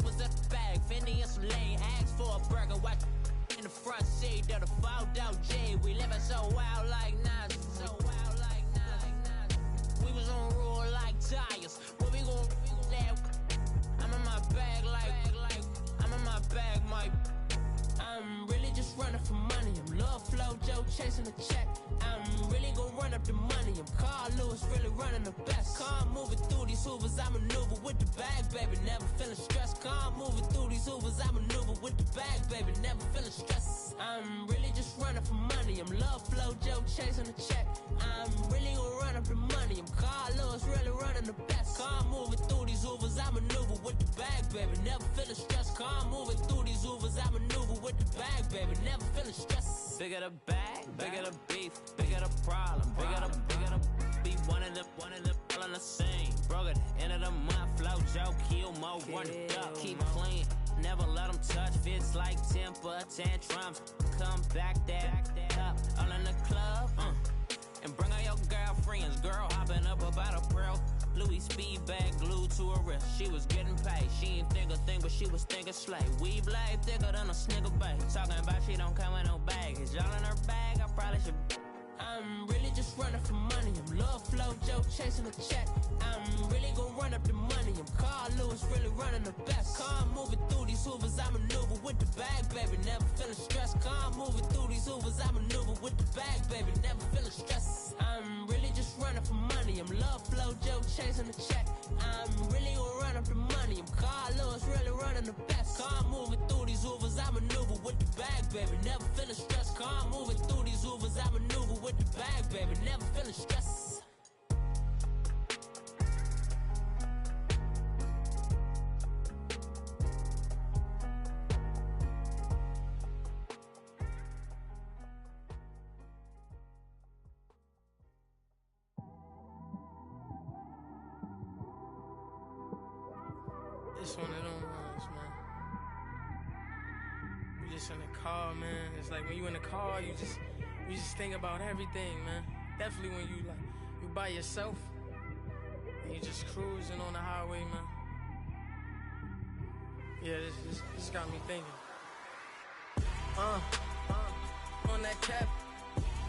Was up the bag, Fendi and some lane. Ask for a burger, watch in the front seat of the fouled out J. We living so wild like Nas. We was on roll like tires. What we gon' let? I'm in my bag like I'm in my bag, Mike. I'm really just running for money. I'm Love Flow Joe chasing the check. I'm really gon' run up the money. I'm Carl Lewis, really running the best. Calm moving through these hoovers, I maneuver with the bag, baby. Never feeling stressed. Calm moving through these hoovers, I maneuver with the bag, baby. Never feeling stressed. I'm really just running for money. I'm Love Flow Joe chasing the check. I'm really gon' run up the money. I'm Carl Lewis, really running the best. Calm moving through these hoovers, I maneuver with the bag, baby. Never feeling stressed. Calm moving through these hoovers, I maneuver with the bag, baby. Never feeling stressed. Bigger the bag, bigger the beef, bigger the problem, bigger the be one of the all in the same. Broke at the end of the month, Flow Joe, kill mo, run it up, keep clean. Never let them touch, fits like temper tantrums. Come back up, all in the club, and bring all your girlfriends. Girl hopping up about a pearl. Louis speed bag glued to her wrist. She was getting paid. She ain't think a thing, but she was thinking slay. Weave blade thicker than a snigger bag. Talking about she don't come with no baggage. Y'all in her bag, I probably should. I'm really just running for money. I'm Love Flow Joe chasing the check. I'm really gon' run up the money. I'm Carl Lewis, really running the best. Calm moving through these hoovers, I maneuver with the bag, baby. Never feeling stressed. Calm moving through these hoovers, I maneuver with the bag, baby. Never feeling stressed. I'm really just running for money. I'm Love Flow Joe chasing the check. I'm really gon' run up the money. I'm Carl Lewis, really running the best. Calm moving through these hoovers, I maneuver with the bag, baby. Never feeling stressed. Calm moving through these hoovers, I maneuver with the bag, baby. Never feeling stressed. It's one of them ones, man. You just in the car, man. It's like when you in the car, you just think about everything, man. Definitely when you by yourself and you just cruising on the highway, man. Yeah, this got me thinking. On that cap,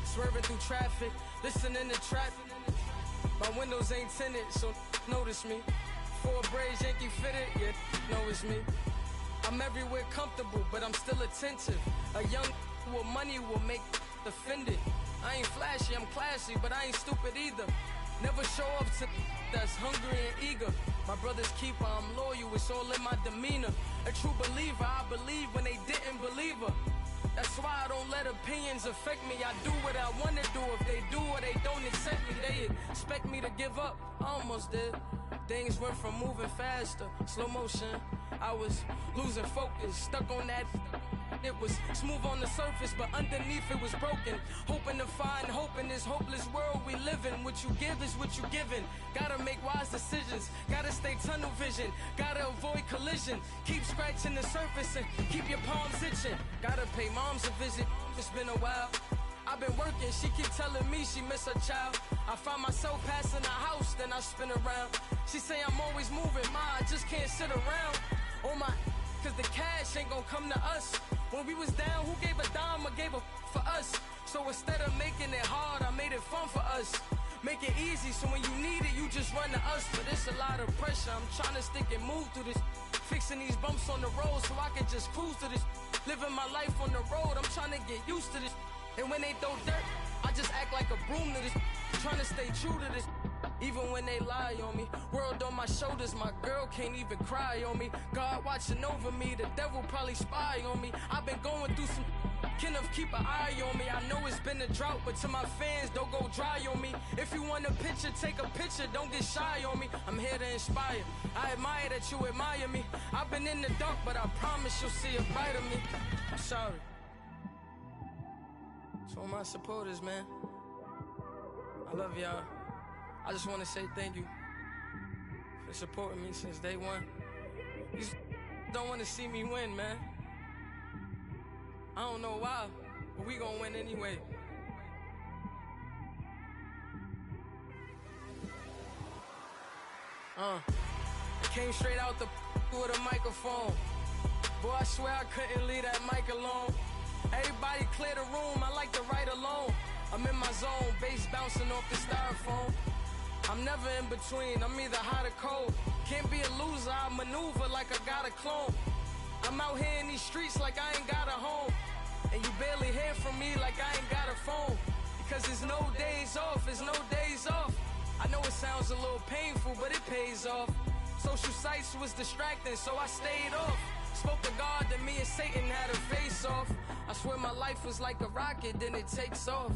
swerving through traffic, listening to trap. My windows ain't tinted, so notice me. Four braids, Yankee fitted, yeah, know it's me. I'm everywhere comfortable, but I'm still attentive. A young with money will make offended. I ain't flashy, I'm classy, but I ain't stupid either. Never show up to that's hungry and eager. My brother's keeper, I'm loyal, it's all in my demeanor. A true believer, I believe when they didn't believe her. That's why I don't let opinions affect me. I do what I want to do. If they do or they don't accept me, they expect give up, I almost did. Things went from moving faster, slow motion. I was losing focus, stuck on that. It was smooth on the surface, but underneath it was broken. Hoping to find hope in this hopeless world we live in. What you give is what you given. Gotta make wise decisions, gotta stay tunnel vision, gotta avoid collision. Keep scratching the surface and keep your palms itching. Gotta pay moms a visit, it's been a while. I've been working, she keep telling me she miss her child. I find myself passing the house, then I spin around. She say I'm always moving, ma, I just can't sit around. Oh my, cause the cash ain't gonna come to us. When we was down, who gave a dime or gave a for us? So instead of making it hard, I made it fun for us. Make it easy, so when you need it, you just run to us. But it's a lot of pressure, I'm trying to stick and move through this. Fixing these bumps on the road so I can just cruise to this. Living my life on the road, I'm trying to get used to this. And when they throw dirt, I just act like a broom to this. Trying to stay true to this. Even when they lie on me, world on my shoulders, my girl can't even cry on me. God watching over me, the devil probably spy on me. I've been going through some, Kenneth keep an eye on me. I know it's been a drought, but to my fans, don't go dry on me. If you want a picture, take a picture, don't get shy on me. I'm here to inspire, I admire that you admire me. I've been in the dark, but I promise you'll see a bright of me. I'm sorry. To all my supporters, man, I love y'all. I just want to say thank you for supporting me since day one. You just don't want to see me win, man. I don't know why, but we gonna win anyway. It came straight out the with a microphone. Boy, I swear I couldn't leave that mic alone. Everybody clear the room, I like to write alone. I'm in my zone, bass bouncing off the styrofoam. I'm never in between, I'm either hot or cold. Can't be a loser, I maneuver like I got a clone. I'm out here in these streets like I ain't got a home. And you barely hear from me like I ain't got a phone. Because there's no days off, there's no days off. I know it sounds a little painful, but it pays off. Social sites was distracting, so I stayed off. Spoke to God that me and Satan had a face off. I swear my life was like a rocket, then it takes off.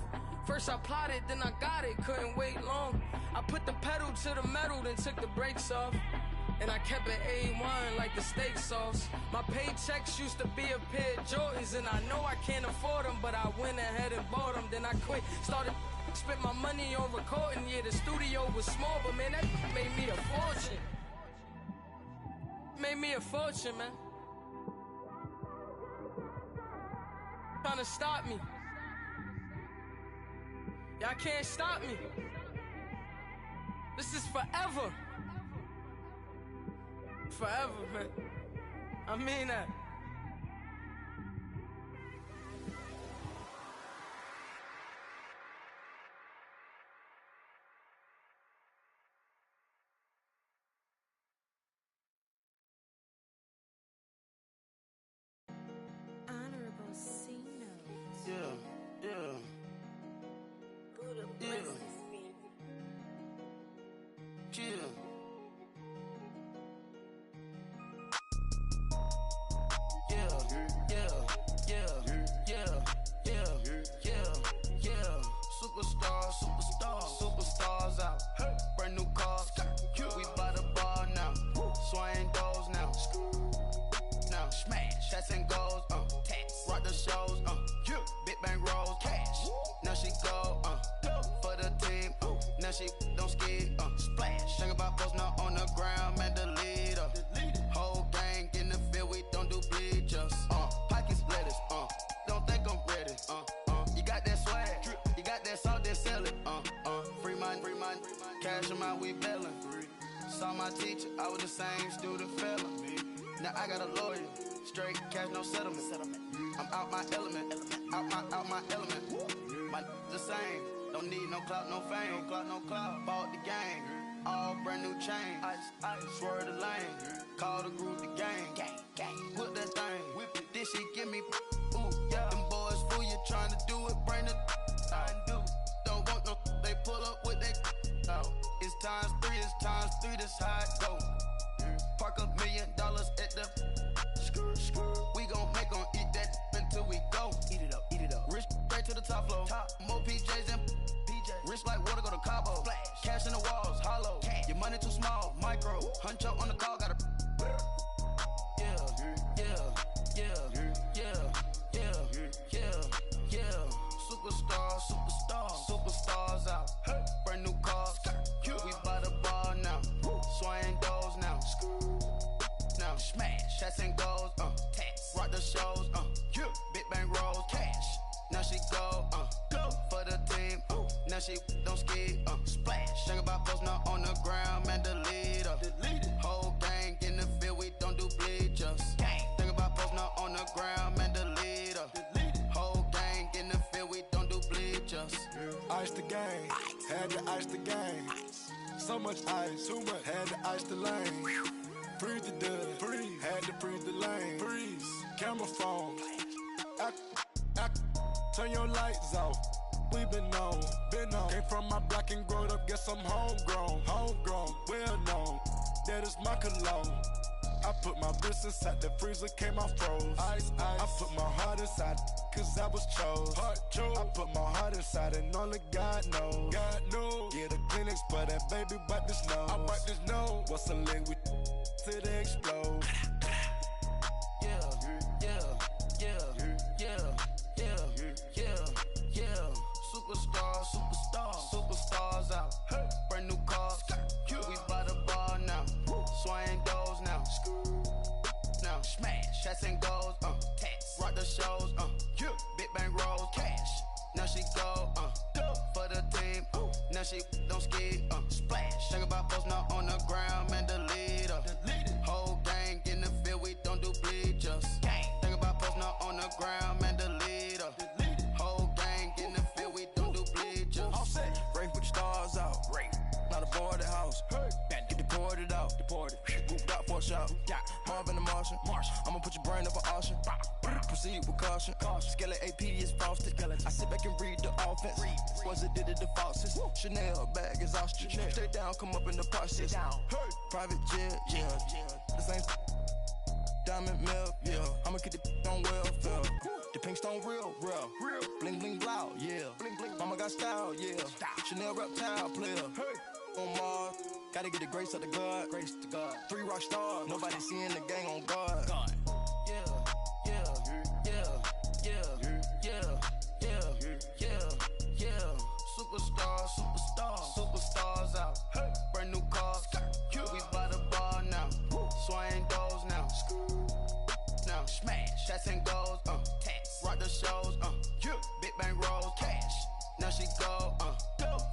First I plotted, then I got it, couldn't wait long. I put the pedal to the metal, then took the brakes off. And I kept it A1 like the steak sauce. My paychecks used to be a pair of Jordans, and I know I can't afford them, but I went ahead and bought them. Then I quit, started, spent my money on recording. Yeah, the studio was small, but man, that made me a fortune. Made me a fortune, man. Trying to stop me. Y'all can't stop me. This is forever. Forever, man. I mean that. Honorable C notes. Yeah, yeah. Buddha blesses me. Yeah. Superstars out. Brand new cars. We by the bar now. Swaying doors now. Now smash. Shots and goals. Rock the shows. Big bang rolls. Cash. Now she go. For the team. Now she don't skid. Splash. Think about post now on the ground. Man, the leader. Whole gang in the field. We don't do bleachers. Pockets lettuce. Don't think I'm ready. You got that swag. You got that salt, then sell it. Free mind. Cash them out, we bailin'. Saw my teacher, I was the same student fella. Now I got a lawyer, straight cash, no settlement. I'm out my element, out my element. My the same, don't need no clout, no fame. Bought the game, all brand new chain. I swerve the lane, call the group the gang. Whip that thing, whip it. This shit give me, ooh yeah. Them boys fool you trying to do it, bring the don't want no, they pull up with that. It's times three, this how it go. Park $1 million at the we gon' make 'em eat that until we go. Eat it up. Rich straight to the top floor. More PJs and PJs. Rich like water, go to Cabo. Splash. Cash Cracks in the walls, hollow. Your money too small, micro. Hunch up on the call, gotta. Yeah, yeah, yeah, yeah, yeah, yeah, yeah. Superstars out. Brand new cars. We by the bar now. Swaying doors now. Now smash, shots and goals. Rock the shows. Big bang rolls. Cash. Now she go. For the team. Now she don't ski. Splash. Think about posting up on the ground, man. Delete her. Whole gang in the field. We don't do bleachers. Think about posting up on the ground, man. Delete her. Whole gang in the field. We don't do bleachers. Ice the game, had to ice the game. So much ice, too much, had to ice the lane. Freeze the dud, freeze, had to freeze the lane. Freeze, camera phone. Turn your lights off. We been on. Came from my block and growed up, guess I'm homegrown, well known. That is my cologne. I put my wrist inside the freezer, came out froze. Ice. I put my heart inside, cause I was chose. I put my heart inside and only God knows. Yeah, the clinics, but that baby wipe this nose. I wipe this nose. What's a lick with till they explode? Yeah. Superstars out. Brand new cars. We by the bar now. Swaying doors now. Now smash, shots and goals. Rock the shows. Big bang rolls. Cash. Now she go. For the team. Now she don't ski. Splash. Think about posting up on the ground, man. Delete her. Whole gang in the field. We don't do bleachers. Think about posting up on the ground, man. Delete her. Whole gang in the field. We don't do bleachers. All set. Rain put the stars out. Rain. Not a boarded house. Get deported out. Moved out for a shot. Marvin the Martian. I'ma put your brain up for auction. Proceed with caution. Skeleton AP is frosted. I sit back and read the offense. Was it did it the faucets? Chanel bag is ostrich. Stay down, come up in the process. Private jet, yeah. The same diamond milk, yeah. I'ma get the on welfare. The pink stone real. Bling bling blow, yeah. Mama got style, yeah. Chanel reptile player. On Mars, gotta get the grace of the God. 3 rock stars, nobody seeing the gang on guard. Yeah. Superstars out. Brand new cars. We by the bar now. Swaying doors now. Now smash, shots and goals. Rock the shows. Big bang rolls. Cash. Now she go.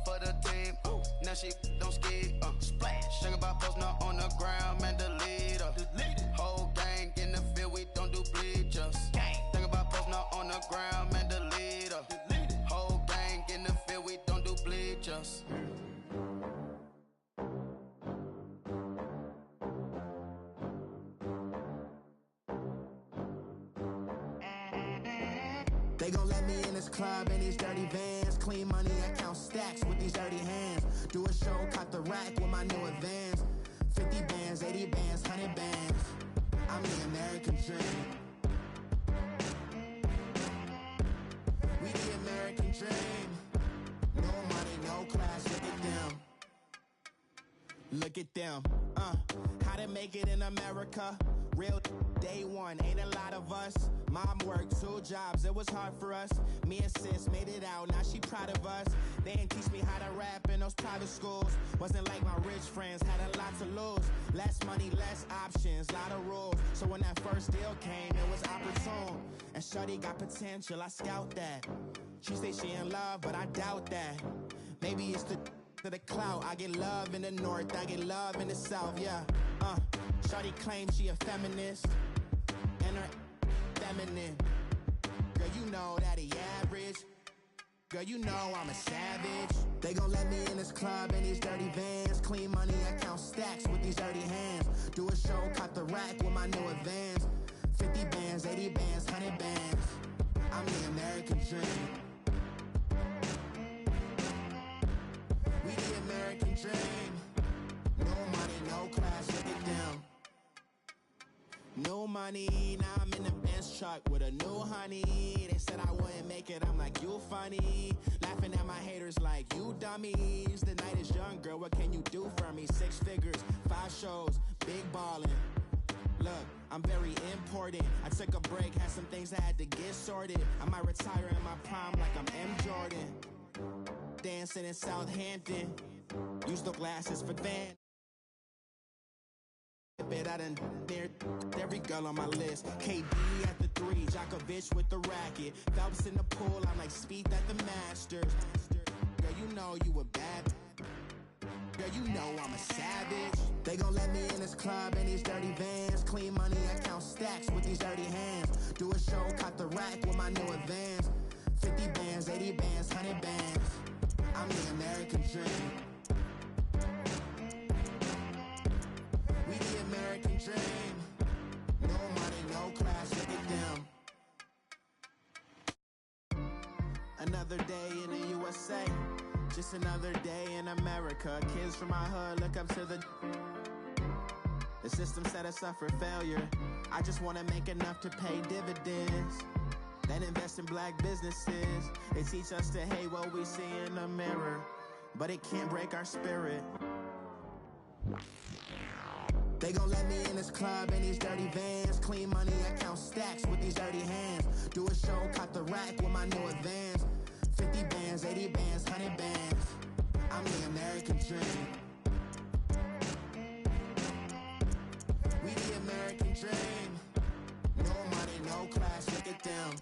For the team. Now she don't ski. Splash. Think about posting up on the ground, man. Delete her. Whole gang in the field. We don't do bleachers. Think about posting up on the ground, man. Delete her. Whole gang in the field. We don't do bleachers. They gon' let me in this club in these dirty vans. Clean money, I count stacks with these dirty hands. Do a show, cut the rack with my new advance. 50 bands, 80 bands, 100 bands. I'm the American dream. We the American dream. No money, no class, look at them. Look at them, how to make it in America. Real day one, ain't a lot of us. Mom worked 2 jobs, it was hard for us. Me and sis made it out, now she proud of us. They didn't teach me how to rap in those private schools. Wasn't like my rich friends, had a lot to lose. Less money, less options, lot of rules. So when that first deal came, it was opportune. And shorty got potential, I scout that. She say she in love, but I doubt that. Maybe it's to the clout. I get love in the north, I get love in the south, yeah. Shorty claims she a feminist, and her feminine. Girl, you know that he average. Girl, you know I'm a savage. They gon' let me in this club in these dirty vans. Clean money, I count stacks with these dirty hands. Do a show, cut the rack with my new advance. 50 bands, 80 bands, 100 bands. I'm the American dream. We the American dream. No money, no class, look at them. No money, now I'm in the Benz truck with a new honey. They said I wouldn't make it, I'm like, you funny. Laughing at my haters like, you dummies. The night is young, girl, we're shows, big ballin'. Look, I'm very important. I took a break, had some things I had to get sorted. I might retire in my prime like I'm M. Jordan. Dancing in Southampton. Use the glasses for Van. I done near every girl on my list. KD at the 3, Djokovic with the racket. Phelps in the pool, I'm like Speed at the Masters. Girl, you know you a bad. Girl, you know I'm a savage. They gon' let me in this club in these dirty vans. Clean money, I count stacks with these dirty hands. Do a show, caught the rack with my new advance. 50 bands, 80 bands, 100 bands. I'm the American dream. We the American dream. No money, no class, look at them. Another day in the USA. Just another day in America. Kids from my hood look up to the system set us up for failure. I just wanna make enough to pay dividends. Then invest in black businesses. They teach us to hate what we see in the mirror, but it can't break our spirit. They gon' let me in this club in these dirty vans. Clean money, I count stacks with these dirty hands. Do a show, caught the rack with my new advance. 50 bands, 80 bands, 100 bands. I'm the American dream. We the American dream. No money, no class, look at them.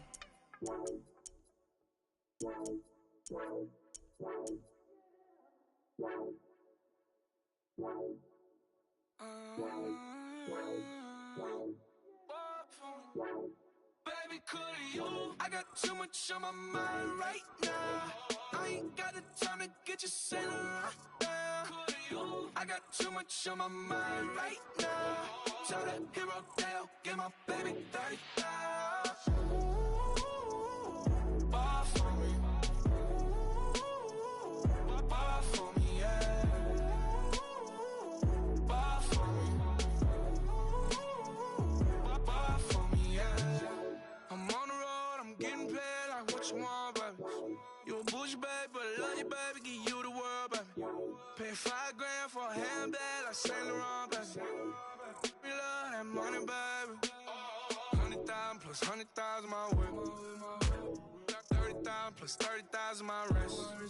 Baby, could you? I got too much on my mind right now. I ain't got the time to get you sitting right now. Could you? I got too much on my mind right now. Tell that hero Dale, get my baby 30,000. Bar for me. Bar for me, yeah. Bar for me. Bar for me, yeah. I'm on the road, I'm getting paid like what you want, baby. You a bougie, baby, but I love you, baby, give you the world, baby. Pay $5 for a handbag like Saint Laurent, baby. We love that money, baby. 100,000 plus 100,000 my whip. Got 30,000 plus 30,000 my wrist. We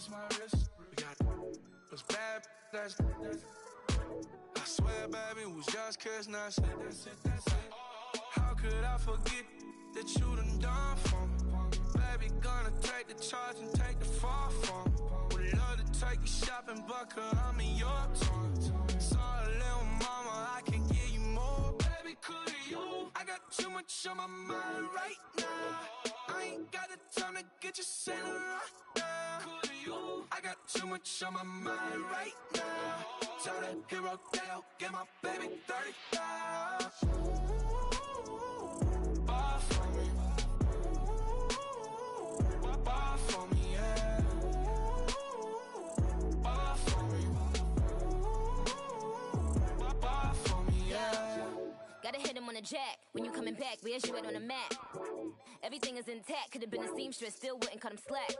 got those bad, that's I swear, baby, it was just kissing us. How could I forget that you done for me? Baby, gonna take the charge and take the fall for me. Would love to take you shopping, but I'm in your town. Sorry, little mama, I can give you more. Baby, could you? I got too much on my mind right now. I ain't got the time to get you sitting right now. Could you? I got too much on my mind right now. Tell that hero Dale, get my baby 30,000. Bar for me. Bar for me, yeah. Bar for me. Bar for me, yeah. Gotta hit him on the jack. When you coming back, where's you at on the map? Everything is intact. Could've been a seamstress, still wouldn't cut him slack.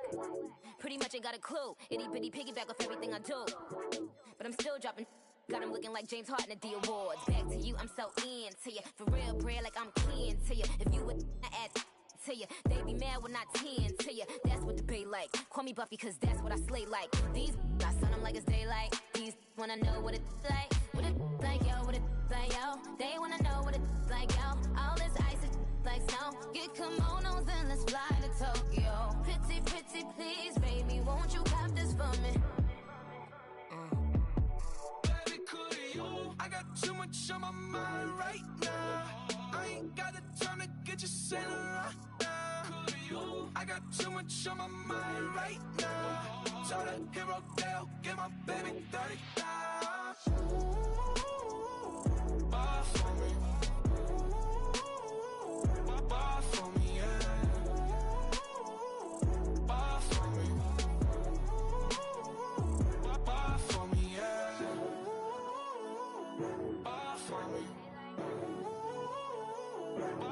Pretty much ain't got a clue. Itty bitty piggyback off everything I do. But I'm still dropping. Got him looking like James Harden at the awards. Back to you, I'm so into you. For real, bread, like I'm keen to you. If you would, I add to you. They be mad when I tend to you. That's what the bay like. Call me Buffy, cause that's what I slay like. These, I sun them like it's daylight. These wanna know what it's like. What it like, yo, what it like, yo. They wanna know what it's like, yo. All this ice is like snow. Get kimonos and let's fly to Tokyo. Pretty, pretty, please, baby, won't you cop this for me? Baby, could you? I got too much on my mind right now. I ain't got the time to get you sitting right now. Could you? I got too much on my mind right now. Tell that hero Dale, get my baby 30,000. Bar for me. Bar for me, yeah. Bar for me. Bar for me, yeah. Bar for me.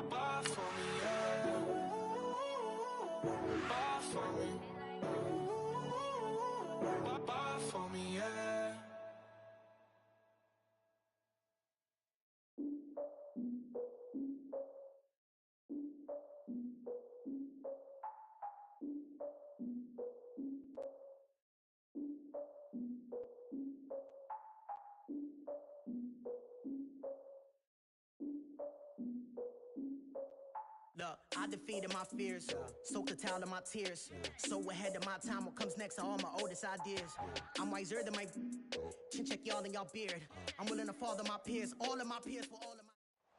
Bar for me, yeah. Bar for me. Bar for me, yeah. Look, I defeated my fears, soaked the towel in my tears. So ahead of my time, what comes next are all my oldest ideas. I'm wiser than my chin check y'all in y'all beard. I'm willing to father my peers, all of my peers for all of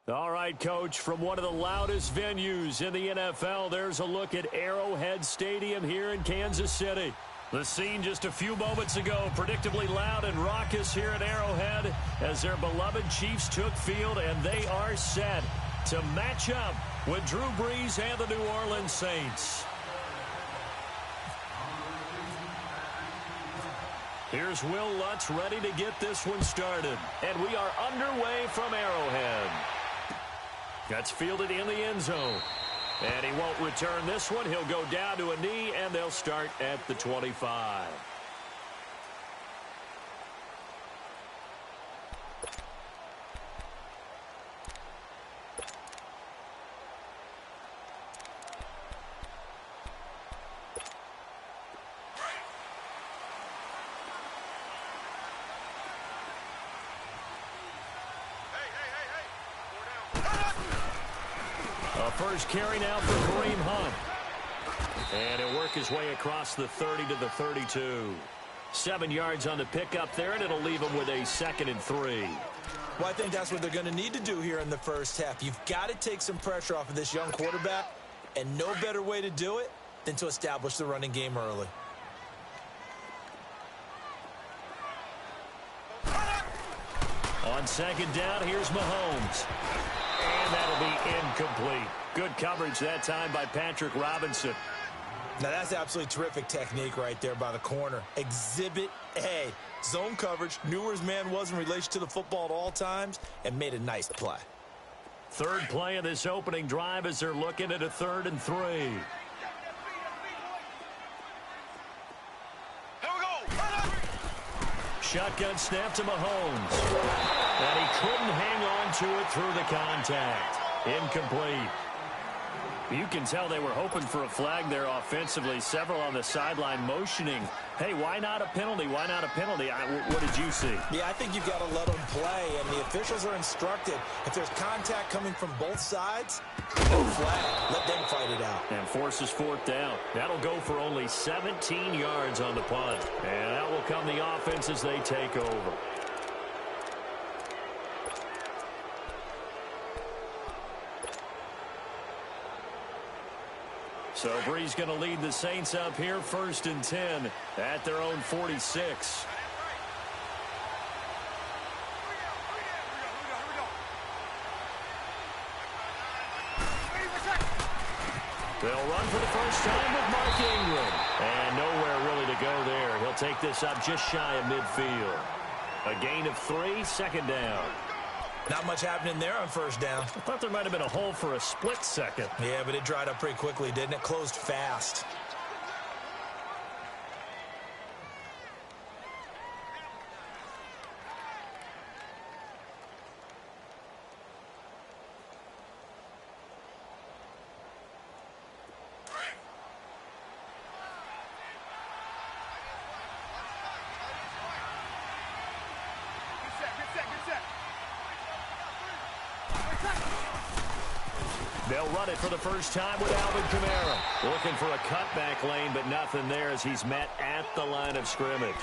my... All right, Coach, from one of the loudest venues in the NFL, there's a look at Arrowhead Stadium here in Kansas City. The scene just a few moments ago, predictably loud and raucous here at Arrowhead as their beloved Chiefs took field, and they are set to match up with Drew Brees and the New Orleans Saints. Here's Will Lutz ready to get this one started, and we are underway from Arrowhead. That's fielded in the end zone. And he won't return this one. He'll go down to a knee, and they'll start at the 25. First carry now for Kareem Hunt. And he'll work his way across the 30 to the 32. 7 yards on the pickup there, and it'll leave him with a 2nd and 3. Well, I think that's what they're going to need to do here in the first half. You've got to take some pressure off of this young quarterback, and no better way to do it than to establish the running game early. On 2nd down, here's Mahomes. And that'll be incomplete. Good coverage that time by Patrick Robinson. Now, that's absolutely terrific technique right there by the corner. Exhibit A. Zone coverage, knew where his man was in relation to the football at all times, and made a nice play. Third play of this opening drive as they're looking at a 3rd and 3. Here we go. Shotgun snap to Mahomes. And he couldn't hang on to it through the contact. Incomplete. You can tell they were hoping for a flag there offensively. Several on the sideline motioning, hey, why not a penalty? Why not a penalty? What did you see? Yeah, I think you've got to let them play, and the officials are instructed. If there's contact coming from both sides, no flag. Let them fight it out. And forces 4th down. That'll go for only 17 yards on the punt. And that will come the offense as they take over. So Brees going to lead the Saints up here 1st and 10 at their own 46. They'll run for the first time with Mark Ingram. And nowhere really to go there. He'll take this up just shy of midfield. A gain of 3, 2nd down. Not much happening there on 1st down. I thought there might have been a hole for a split second. Yeah, but it dried up pretty quickly, didn't it? Closed fast. They'll run it for the first time with Alvin Kamara. Looking for a cutback lane, but nothing there as he's met at the line of scrimmage.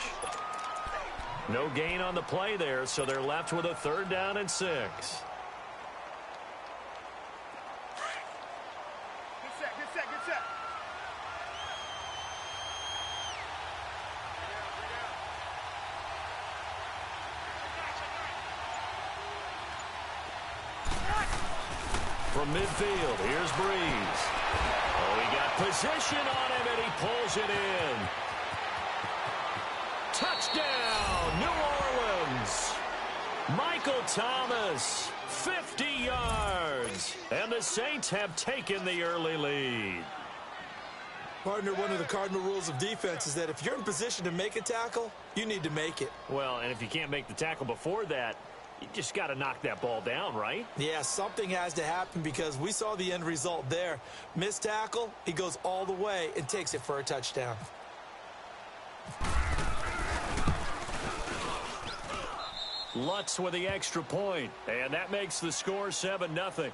No gain on the play there, so they're left with a 3rd down and 6. Get set. From midfield, here's Brees. Oh, he got position on him, and he pulls it in. Touchdown, New Orleans. Michael Thomas, 50 yards. And the Saints have taken the early lead. Partner, one of the cardinal rules of defense is that if you're in position to make a tackle, you need to make it. Well, and if you can't make the tackle before that, you just got to knock that ball down, right? Yeah, something has to happen because we saw the end result there. Missed tackle, he goes all the way and takes it for a touchdown. Lutz with the extra point, and that makes the score 7-0.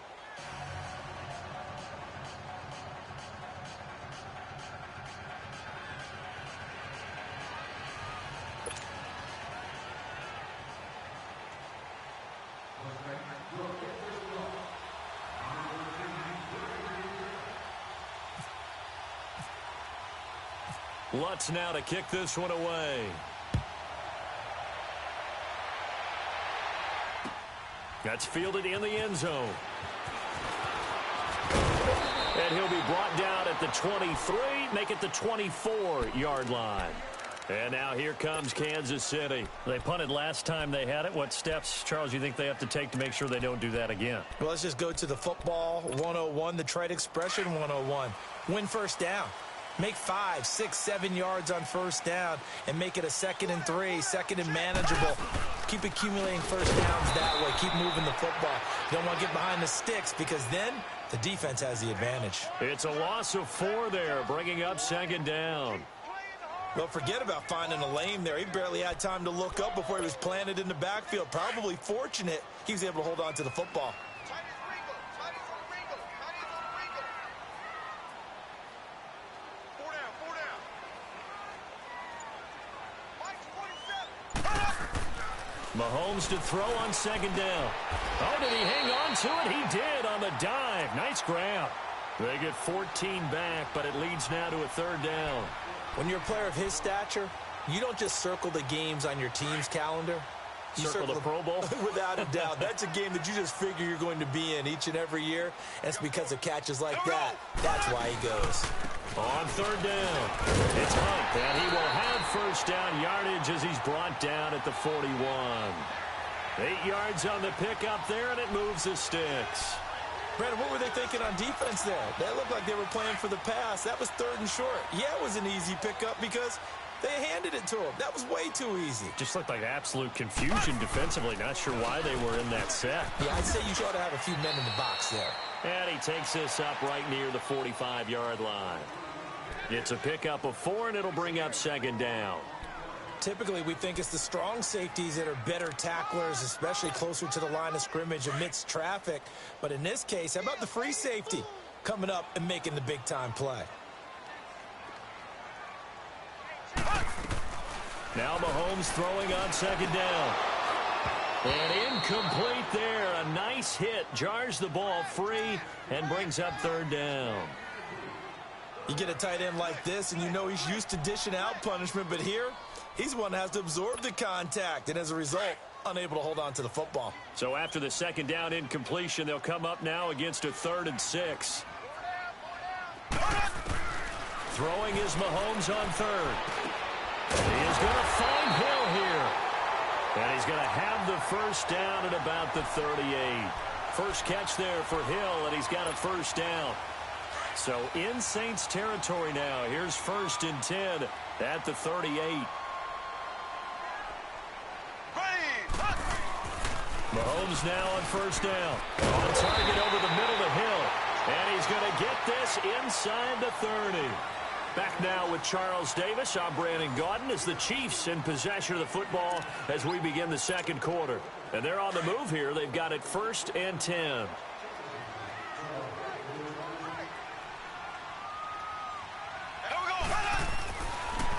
Lutz now to kick this one away. That's fielded in the end zone. And he'll be brought down at the 23, make it the 24-yard line. And now here comes Kansas City. They punted last time they had it. What steps, Charles, you think they have to take to make sure they don't do that again? Well, let's just go to the football 101, the trade expression 101. Win first down. Make 5, 6, 7 yards on first down and make it a 2nd and 3, 2nd and manageable. Keep accumulating first downs that way. Keep moving the football. You don't want to get behind the sticks because then the defense has the advantage. It's a loss of 4 there, bringing up 2nd down. Well, forget about finding a lane there. He barely had time to look up before he was planted in the backfield. Probably fortunate he was able to hold on to the football. Mahomes to throw on 2nd down. Oh, did he hang on to it? He did on the dive. Nice grab. They get 14 back, but it leads now to a 3rd down. When you're a player of his stature, you don't just circle the games on your team's calendar. You circle the Pro Bowl? Without a doubt. That's a game that you just figure you're going to be in each and every year. And it's because of catches like that. That's why he goes. On 3rd down, it's Hunt, and he will have first down yardage as he's brought down at the 41. 8 yards on the pickup there, and it moves the sticks. Brandon, what were they thinking on defense there? That looked like they were playing for the pass. That was 3rd and short. Yeah, it was an easy pickup because they handed it to him. That was way too easy. Just looked like absolute confusion defensively. Not sure why they were in that set. Yeah, I'd say you ought to have a few men in the box there. And he takes this up right near the 45-yard line. It's a pickup of 4, and it'll bring up 2nd down. Typically, we think it's the strong safeties that are better tacklers, especially closer to the line of scrimmage amidst traffic. But in this case, how about the free safety coming up and making the big-time play? Now Mahomes throwing on 2nd down. And incomplete there. A nice hit. Jars the ball free and brings up 3rd down. You get a tight end like this, and you know he's used to dishing out punishment, but here, he's one that has to absorb the contact, and as a result, unable to hold on to the football. So after the 2nd down incompletion, they'll come up now against a 3rd and 6. Throwing is Mahomes on 3rd. He is going to find Hill here. And he's going to have the first down at about the 38. First catch there for Hill, and he's got a first down. So in Saints territory now. Here's 1st and 10 at the 38. Mahomes now on first down. On target over the middle to Hill. And he's going to get this inside the 30. Back now with Charles Davis. I'm Brandon Gaudin as the Chiefs in possession of the football as we begin the 2nd quarter. And they're on the move here. They've got it 1st and 10.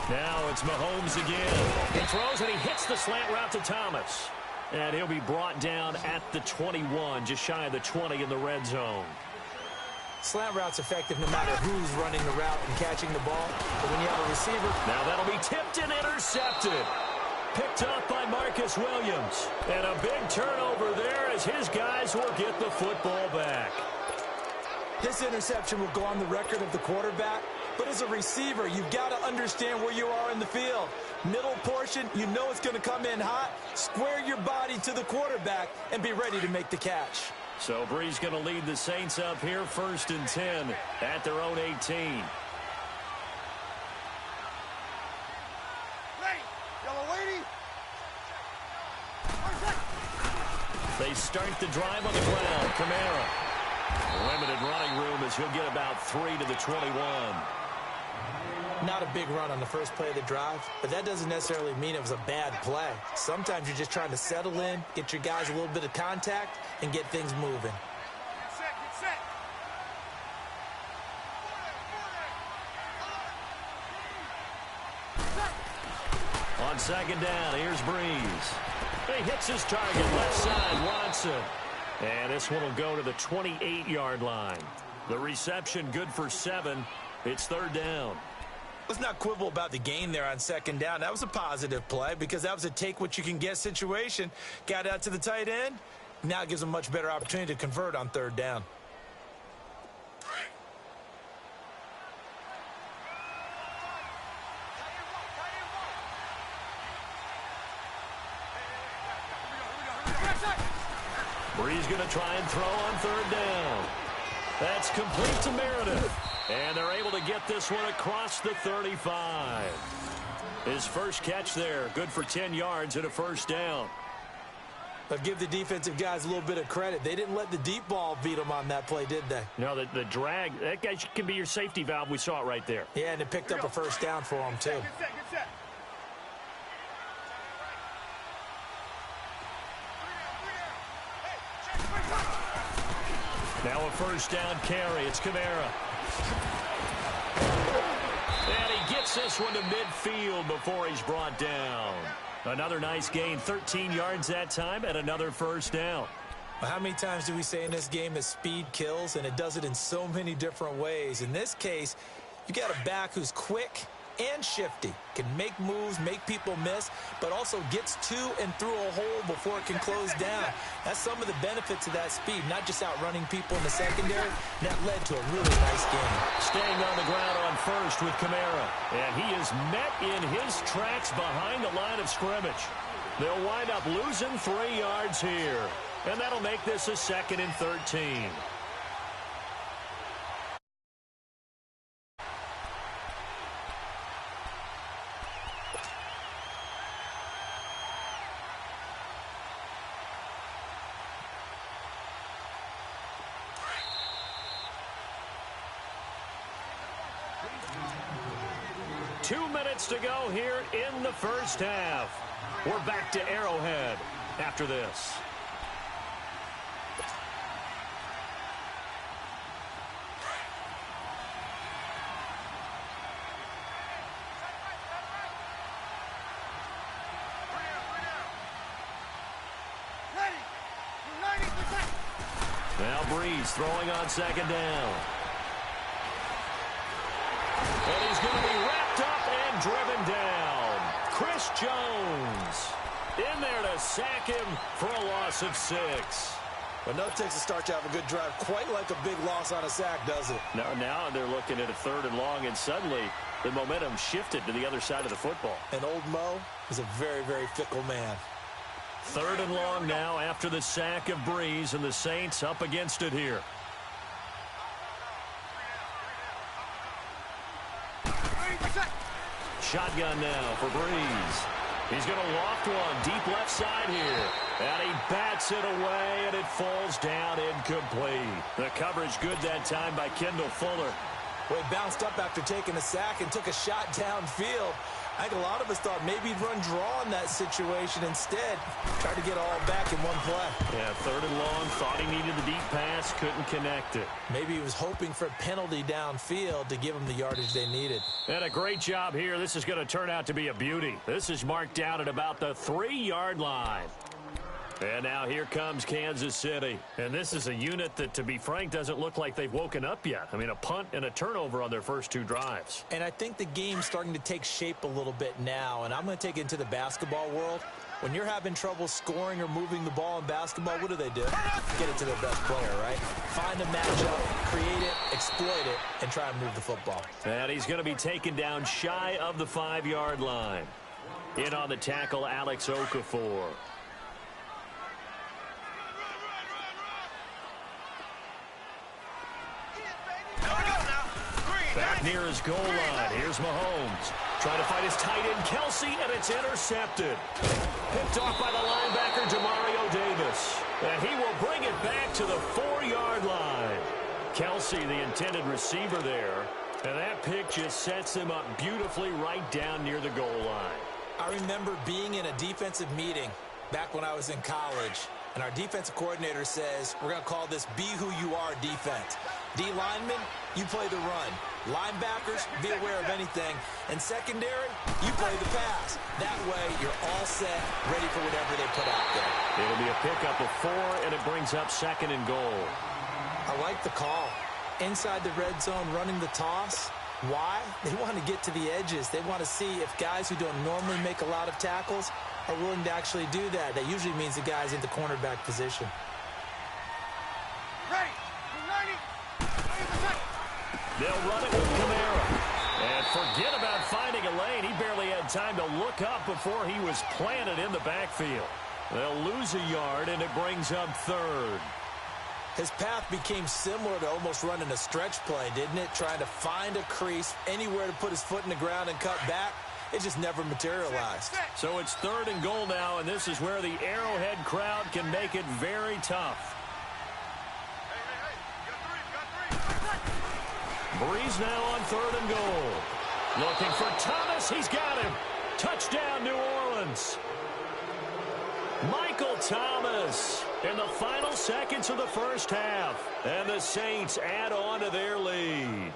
Now it's Mahomes again. He throws and he hits the slant route to Thomas. And he'll be brought down at the 21, just shy of the 20 in the red zone. Slant route's effective no matter who's running the route and catching the ball. But when you have a receiver... Now that'll be tipped and intercepted. Picked up by Marcus Williams. And a big turnover there as his guys will get the football back. This interception will go on the record of the quarterback. But as a receiver, you've got to understand where you are in the field. Middle portion, you know it's going to come in hot. Square your body to the quarterback and be ready to make the catch. So Bree's going to lead the Saints up here 1st and 10 at their own 18. They start the drive on the ground. Kamara. Limited running room as he'll get about 3 to the 21. Not a big run on the first play of the drive, but that doesn't necessarily mean it was a bad play. Sometimes you're just trying to settle in, get your guys a little bit of contact, and get things moving. Get set. On 2nd down, here's Breeze. He hits his target, left side, Watson. And this one will go to the 28-yard line. The reception good for 7. It's 3rd down. Let's not quibble about the gain there on second down. That was a positive play because that was a take-what-you-can-get situation. Got out to the tight end. Now it gives them a much better opportunity to convert on third down. Brees going to try and throw on third down. That's complete to Meredith. And they're able to get this one across the 35. His first catch there, good for 10 yards and a first down. But give the defensive guys a little bit of credit. They didn't let the deep ball beat them on that play, did they? No, the drag, that guy can be your safety valve. We saw it right there. Yeah, and it picked up a first down for him, too. Get set. Now a first down carry. It's Kamara. And he gets this one to midfield before he's brought down. Another nice gain, 13 yards that time, and another first down. Well, how many times do we say in this game that speed kills, and it does it in so many different ways? In this case, you got a back who's quick and shifty, can make moves, make people miss, but also gets to and through a hole before it can close down. That's some of the benefits of that speed, not just outrunning people in the secondary. That led to a really nice game. Staying on the ground on first with Kamara, and he is met in his tracks behind the line of scrimmage. They'll wind up losing 3 yards here, and that'll make this a 2nd and 13. To go here in the first half. We're back to Arrowhead after this. Now Brees throwing on second down. And he's going to be wrapped up and driven down. Chris Jones in there to sack him for a loss of 6. Well, no, it takes a start to have a good drive. Quite like a big loss on a sack, does it? No, now they're looking at a 3rd and long, and suddenly the momentum shifted to the other side of the football. And old Mo is a very, very fickle man. 3rd and long now after the sack of Brees, and the Saints up against it here. Shotgun now for Brees. He's going to loft one deep left side here. And he bats it away, and it falls down incomplete. The coverage good that time by Kendall Fuller. Well, he bounced up after taking a sack and took a shot downfield. I think a lot of us thought maybe he'd run draw in that situation. Instead, tried to get all back in one play. Yeah, 3rd and long, thought he needed the deep pass, couldn't connect it. Maybe he was hoping for a penalty downfield to give him the yardage they needed. And a great job here. This is going to turn out to be a beauty. This is marked down at about the 3-yard line. And now here comes Kansas City. And this is a unit that, to be frank, doesn't look like they've woken up yet. I mean, a punt and a turnover on their first 2 drives. And I think the game's starting to take shape a little bit now. And I'm going to take it into the basketball world. When you're having trouble scoring or moving the ball in basketball, what do? Get it to their best player, right? Find a matchup, create it, exploit it, and try and move the football. And he's going to be taken down shy of the 5-yard line. In on the tackle, Alex Okafor. Back near his goal line. Here's Mahomes. Trying to fight his tight end, Kelsey, and it's intercepted. Picked off by the linebacker, Demario Davis. And he will bring it back to the 4-yard line. Kelsey, the intended receiver there. And that pick just sets him up beautifully right down near the goal line. I remember being in a defensive meeting back when I was in college. And our defensive coordinator says, we're going to call this Be Who You Are defense. D linemen, you play the run. Linebackers, be aware of anything. And secondary, you play the pass. That way, you're all set, ready for whatever they put out there. It'll be a pickup of 4, and it brings up 2nd and goal. I like the call. Inside the red zone, running the toss. Why? They want to get to the edges. They want to see if guys who don't normally make a lot of tackles are willing to actually do that. That usually means the guy's in the cornerback position. They'll run it with Kamara. And forget about finding a lane. He barely had time to look up before he was planted in the backfield. They'll lose a yard, and it brings up third. His path became similar to almost running a stretch play, didn't it? Trying to find a crease, anywhere to put his foot in the ground and cut back. It just never materialized. So it's 3rd and goal now, and this is where the Arrowhead crowd can make it very tough. Breeze now on 3rd and goal. Looking for Thomas. He's got him. Touchdown, New Orleans. Michael Thomas in the final seconds of the first half. And the Saints add on to their lead.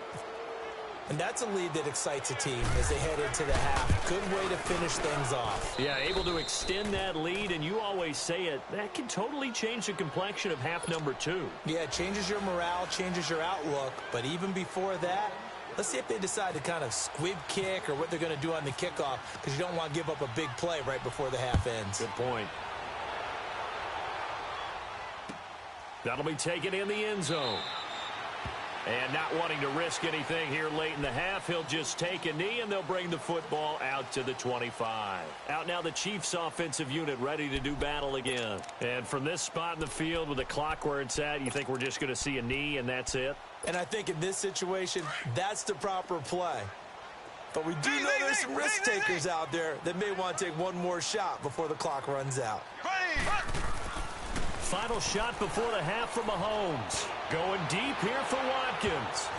And that's a lead that excites a team as they head into the half. Good way to finish things off. Yeah, able to extend that lead, and you always say it, that can totally change the complexion of half number 2. Yeah, it changes your morale, changes your outlook. But even before that, let's see if they decide to kind of squib kick or what they're going to do on the kickoff, because you don't want to give up a big play right before the half ends. Good point. That'll be taken in the end zone. And not wanting to risk anything here late in the half, he'll just take a knee, and they'll bring the football out to the 25. Out now the Chiefs' offensive unit ready to do battle again. And from this spot in the field with the clock where it's at, you think we're just going to see a knee and that's it? And I think in this situation, that's the proper play. But we do know there's some risk takers out there that may want to take one more shot before the clock runs out. Final shot before the half from Mahomes. Going deep here for Watkins.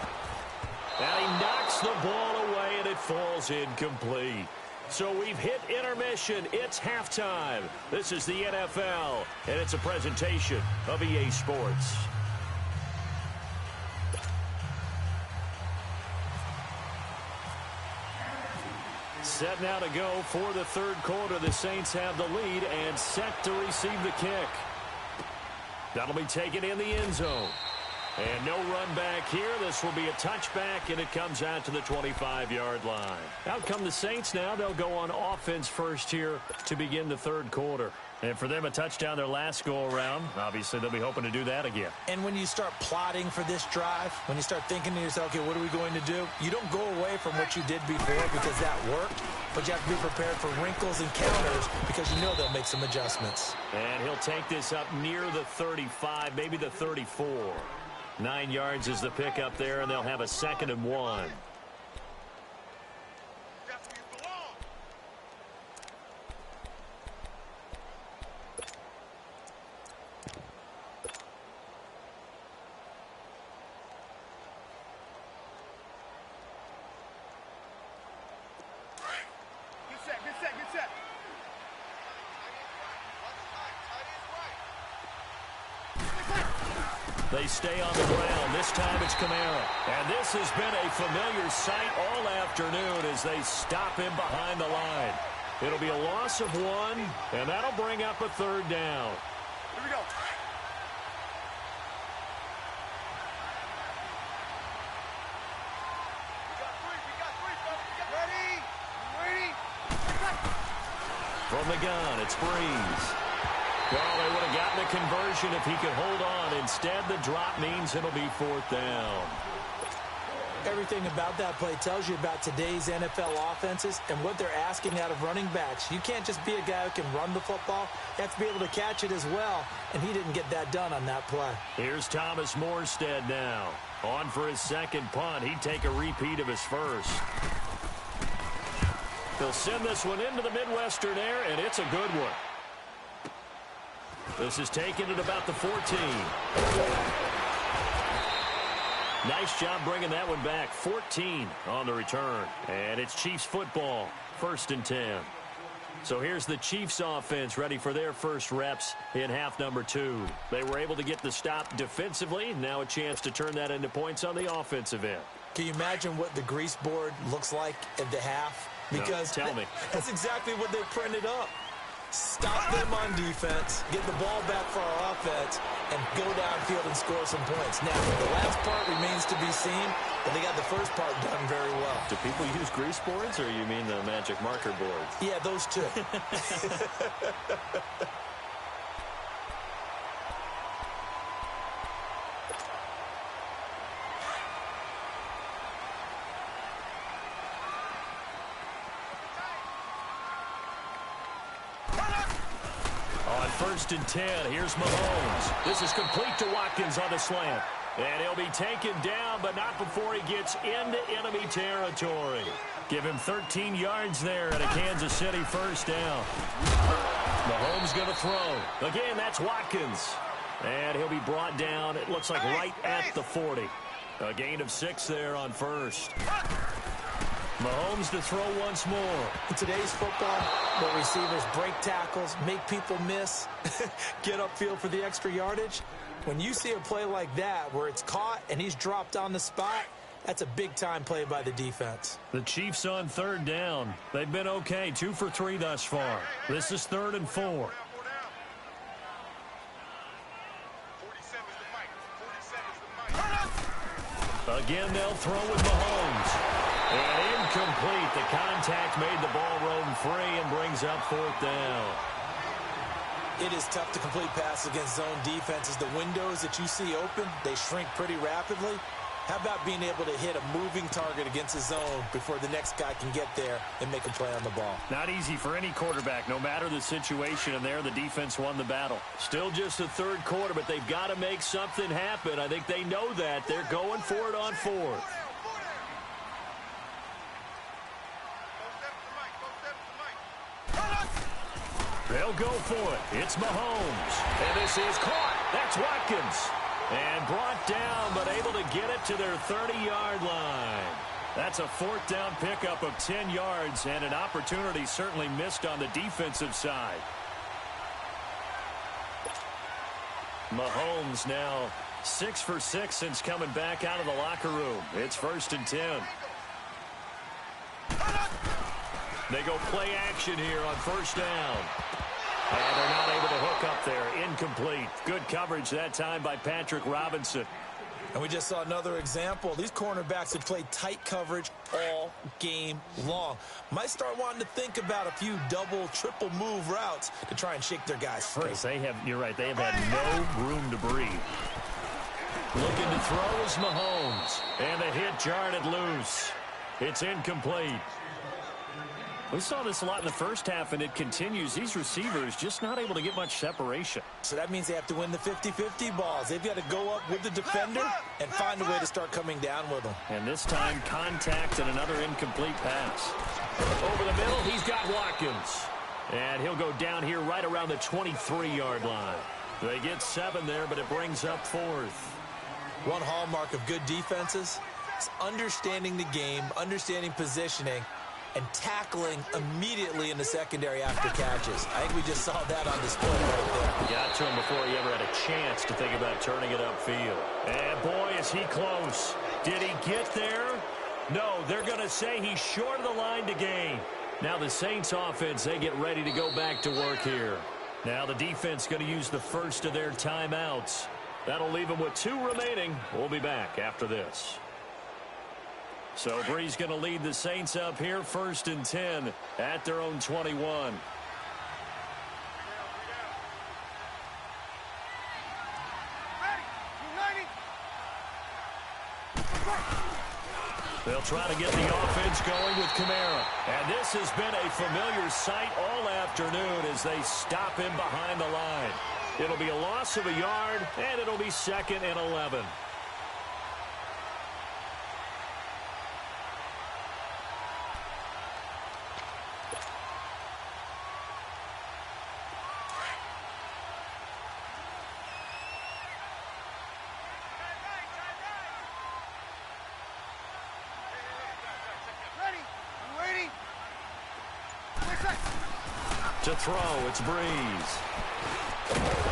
And he knocks the ball away, and it falls incomplete. So we've hit intermission. It's halftime. This is the NFL, and it's a presentation of EA Sports. Set now to go for the 3rd quarter. The Saints have the lead and set to receive the kick. That'll be taken in the end zone. And no run back here. This will be a touchback, and it comes out to the 25-yard line. Out come the Saints now. They'll go on offense first here to begin the 3rd quarter. And for them, a touchdown their last go-around. Obviously, they'll be hoping to do that again. And when you start plotting for this drive, when you start thinking to yourself, okay, what are we going to do? You don't go away from what you did before because that worked, but you have to be prepared for wrinkles and counters because you know they'll make some adjustments. And he'll take this up near the 35, maybe the 34. 9 yards is the pickup there, and they'll have a 2nd and 1. They stay on the ground. This time it's Kamara. And this has been a familiar sight all afternoon as they stop him behind the line. It'll be a loss of 1, and that'll bring up a 3rd down. Here we go. From the gun, it's Breeze. Well, they would have gotten a conversion if he could hold on. Instead, the drop means it'll be 4th down. Everything about that play tells you about today's NFL offenses and what they're asking out of running backs. You can't just be a guy who can run the football. You have to be able to catch it as well, and he didn't get that done on that play. Here's Thomas Morstead now. On for his 2nd punt. He'd take a repeat of his first. They'll send this one into the Midwestern air, and it's a good one. This is taken at about the 14. Nice job bringing that one back. 14 on the return. And it's Chiefs football. 1st and 10. So here's the Chiefs offense ready for their first reps in half number 2. They were able to get the stop defensively. Now a chance to turn that into points on the offensive end. Can you imagine what the grease board looks like at the half? Because no, tell me. That's exactly what they printed up. Stop them on defense, get the ball back for our offense, and go downfield and score some points. Now, the last part remains to be seen, but they got the first part done very well. Do people use grease boards, or you mean the magic marker boards? Yeah, those two. First and 10. Here's Mahomes. This is complete to Watkins on the slant. And he'll be taken down, but not before he gets into enemy territory. Give him 13 yards there at a Kansas City first down. Mahomes going to throw. Again, that's Watkins. And he'll be brought down, it looks like right at the 40. A gain of 6 there on first. Mahomes to throw once more. In today's football, where receivers break tackles, make people miss, get upfield for the extra yardage, when you see a play like that where it's caught and he's dropped on the spot, that's a big-time play by the defense. The Chiefs on third down. They've been okay, 2 for 3 thus far. This is 3rd and 4. Again, they'll throw with Mahomes. And incomplete. The contact made the ball roam free and brings up 4th down. It is tough to complete passes against zone defenses. The windows that you see open, they shrink pretty rapidly. How about being able to hit a moving target against a zone before the next guy can get there and make a play on the ball? Not easy for any quarterback, no matter the situation, and there the defense won the battle. Still just the 3rd quarter, but they've got to make something happen. I think they know that. They're going for it on 4th. They'll go for it. It's Mahomes. And this is caught. That's Watkins. And brought down, but able to get it to their 30-yard line. That's a 4th down pickup of 10 yards, and an opportunity certainly missed on the defensive side. Mahomes now 6 for 6 since coming back out of the locker room. It's 1st and 10. They go play action here on 1st down. And they're not able to hook up there. Incomplete. Good coverage that time by Patrick Robinson. And we just saw another example. These cornerbacks have played tight coverage all game long. Might start wanting to think about a few double, triple move routes to try and shake their guys free. You're right, they have had no room to breathe. Looking to throw is Mahomes. And the hit jarred it loose. It's incomplete. We saw this a lot in the first half, and it continues. These receivers just not able to get much separation. So that means they have to win the 50-50 balls. They've got to go up with the defender and find a way to start coming down with them. And this time, contact and another incomplete pass. Over the middle, he's got Watkins. And he'll go down here right around the 23-yard line. They get 7 there, but it brings up 4th. One hallmark of good defenses is understanding the game, understanding positioning, and tackling immediately in the secondary after catches. I think we just saw that on display right there. Got to him before he ever had a chance to think about turning it upfield. And boy, is he close. Did he get there? No, they're going to say he's short of the line to gain. Now the Saints offense, they get ready to go back to work here. Now the defense going to use the first of their timeouts. That'll leave them with 2 remaining. We'll be back after this. So Bree's going to lead the Saints up here, 1st and 10 at their own 21. They'll try to get the offense going with Kamara. And this has been a familiar sight all afternoon as they stop him behind the line. It'll be a loss of a yard, and it'll be 2nd and 11. To throw, it's Breeze.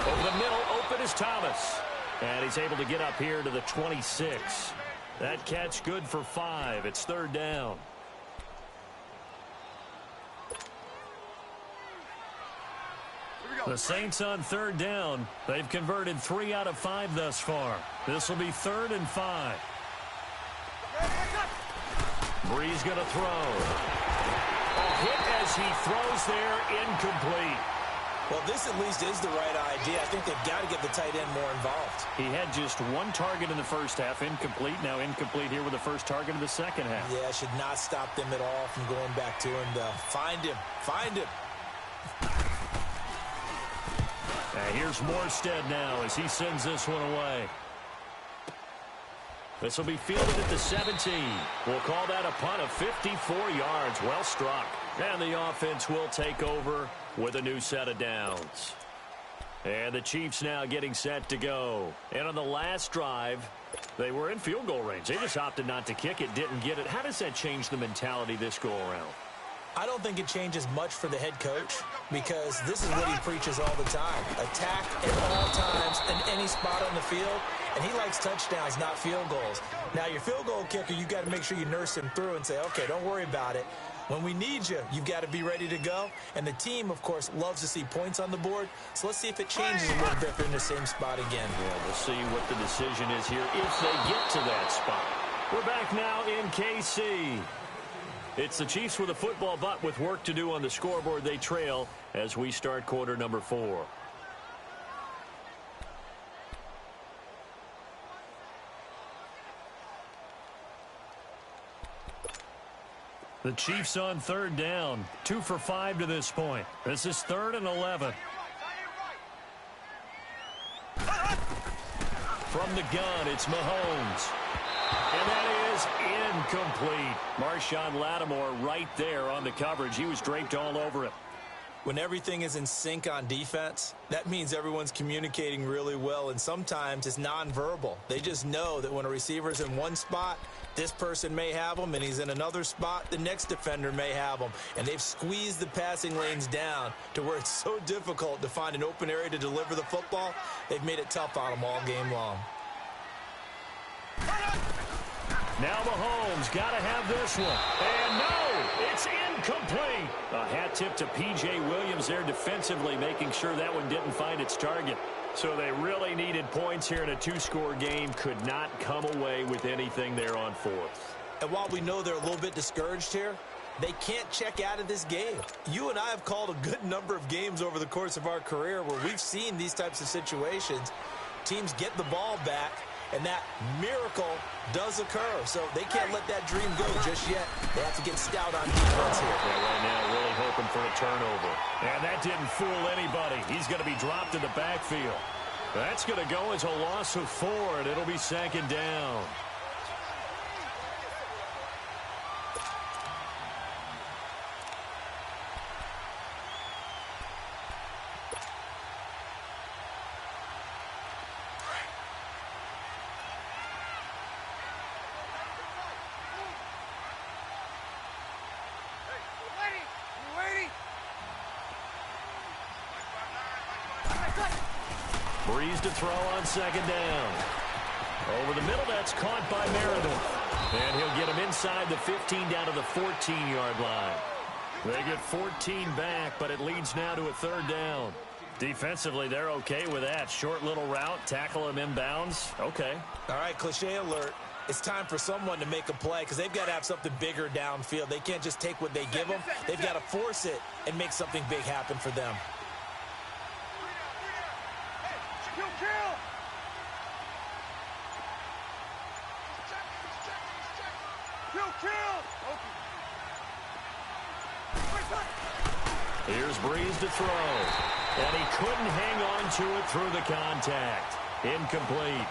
Over the middle, open is Thomas. And he's able to get up here to the 26. That catch good for 5. It's 3rd down. The Saints on third down. They've converted 3 out of 5 thus far. This will be 3rd and 5. Breeze going to throw. A hit as he throws there, incomplete. Well, this at least is the right idea. I think they've got to get the tight end more involved. He had just 1 target in the first half, incomplete. Now incomplete here with the first target of the second half. Yeah, should not stop them at all from going back to him, though. Find him. Find him. Here's Morstead now as he sends this one away. This will be fielded at the 17. We'll call that a punt of 54 yards. Well struck. And the offense will take over with a new set of downs. And the Chiefs now getting set to go. And on the last drive, they were in field goal range. They just opted not to kick it, didn't get it. How does that change the mentality this go around? I don't think it changes much for the head coach because this is what he preaches all the time. Attack at all times in any spot on the field, and he likes touchdowns, not field goals. Now, your field goal kicker, you got to make sure you nurse him through and say, okay, don't worry about it. When we need you, you've got to be ready to go. And the team, of course, loves to see points on the board. So let's see if it changes a little bit if they're in the same spot again. Yeah, we'll see what the decision is here if they get to that spot. We're back now in KC. It's the Chiefs with a football, but with work to do on the scoreboard, they trail as we start quarter number 4. The Chiefs on third down, 2 for 5 to this point. This is 3rd and 11. From the gun, it's Mahomes. And that is incomplete. Marshawn Lattimore right there on the coverage. He was draped all over it. When everything is in sync on defense, that means everyone's communicating really well, and sometimes it's nonverbal. They just know that when a receiver's in one spot, this person may have him, and he's in another spot, the next defender may have him. And they've squeezed the passing lanes down to where it's so difficult to find an open area to deliver the football. They've made it tough on them all game long. Now Mahomes got to have this one. And no, it's incomplete. A hat tip to P.J. Williams there defensively, making sure that one didn't find its target. So they really needed points here in a 2-score game. Could not come away with anything there on 4th. And while we know they're a little bit discouraged here, they can't check out of this game. You and I have called a good number of games over the course of our career where we've seen these types of situations. Teams get the ball back, and that miracle does occur. So they can't let that dream go just yet. They have to get stout on defense here. Yeah, right now really hoping for a turnover. And that didn't fool anybody. He's going to be dropped in the backfield. That's going to go as a loss of 4, and it'll be 2nd down. Breeze to throw on 2nd down. Over the middle, that's caught by Meredith. And he'll get him inside the 15 down to the 14-yard line. They get 14 back, but it leads now to a 3rd down. Defensively, they're okay with that. Short little route, tackle him inbounds. Okay. All right, cliche alert. It's time for someone to make a play because they've got to have something bigger downfield. They can't just take what they give them. They've got to force it and make something big happen for them. Here's Breeze to throw. And he couldn't hang on to it through the contact. Incomplete.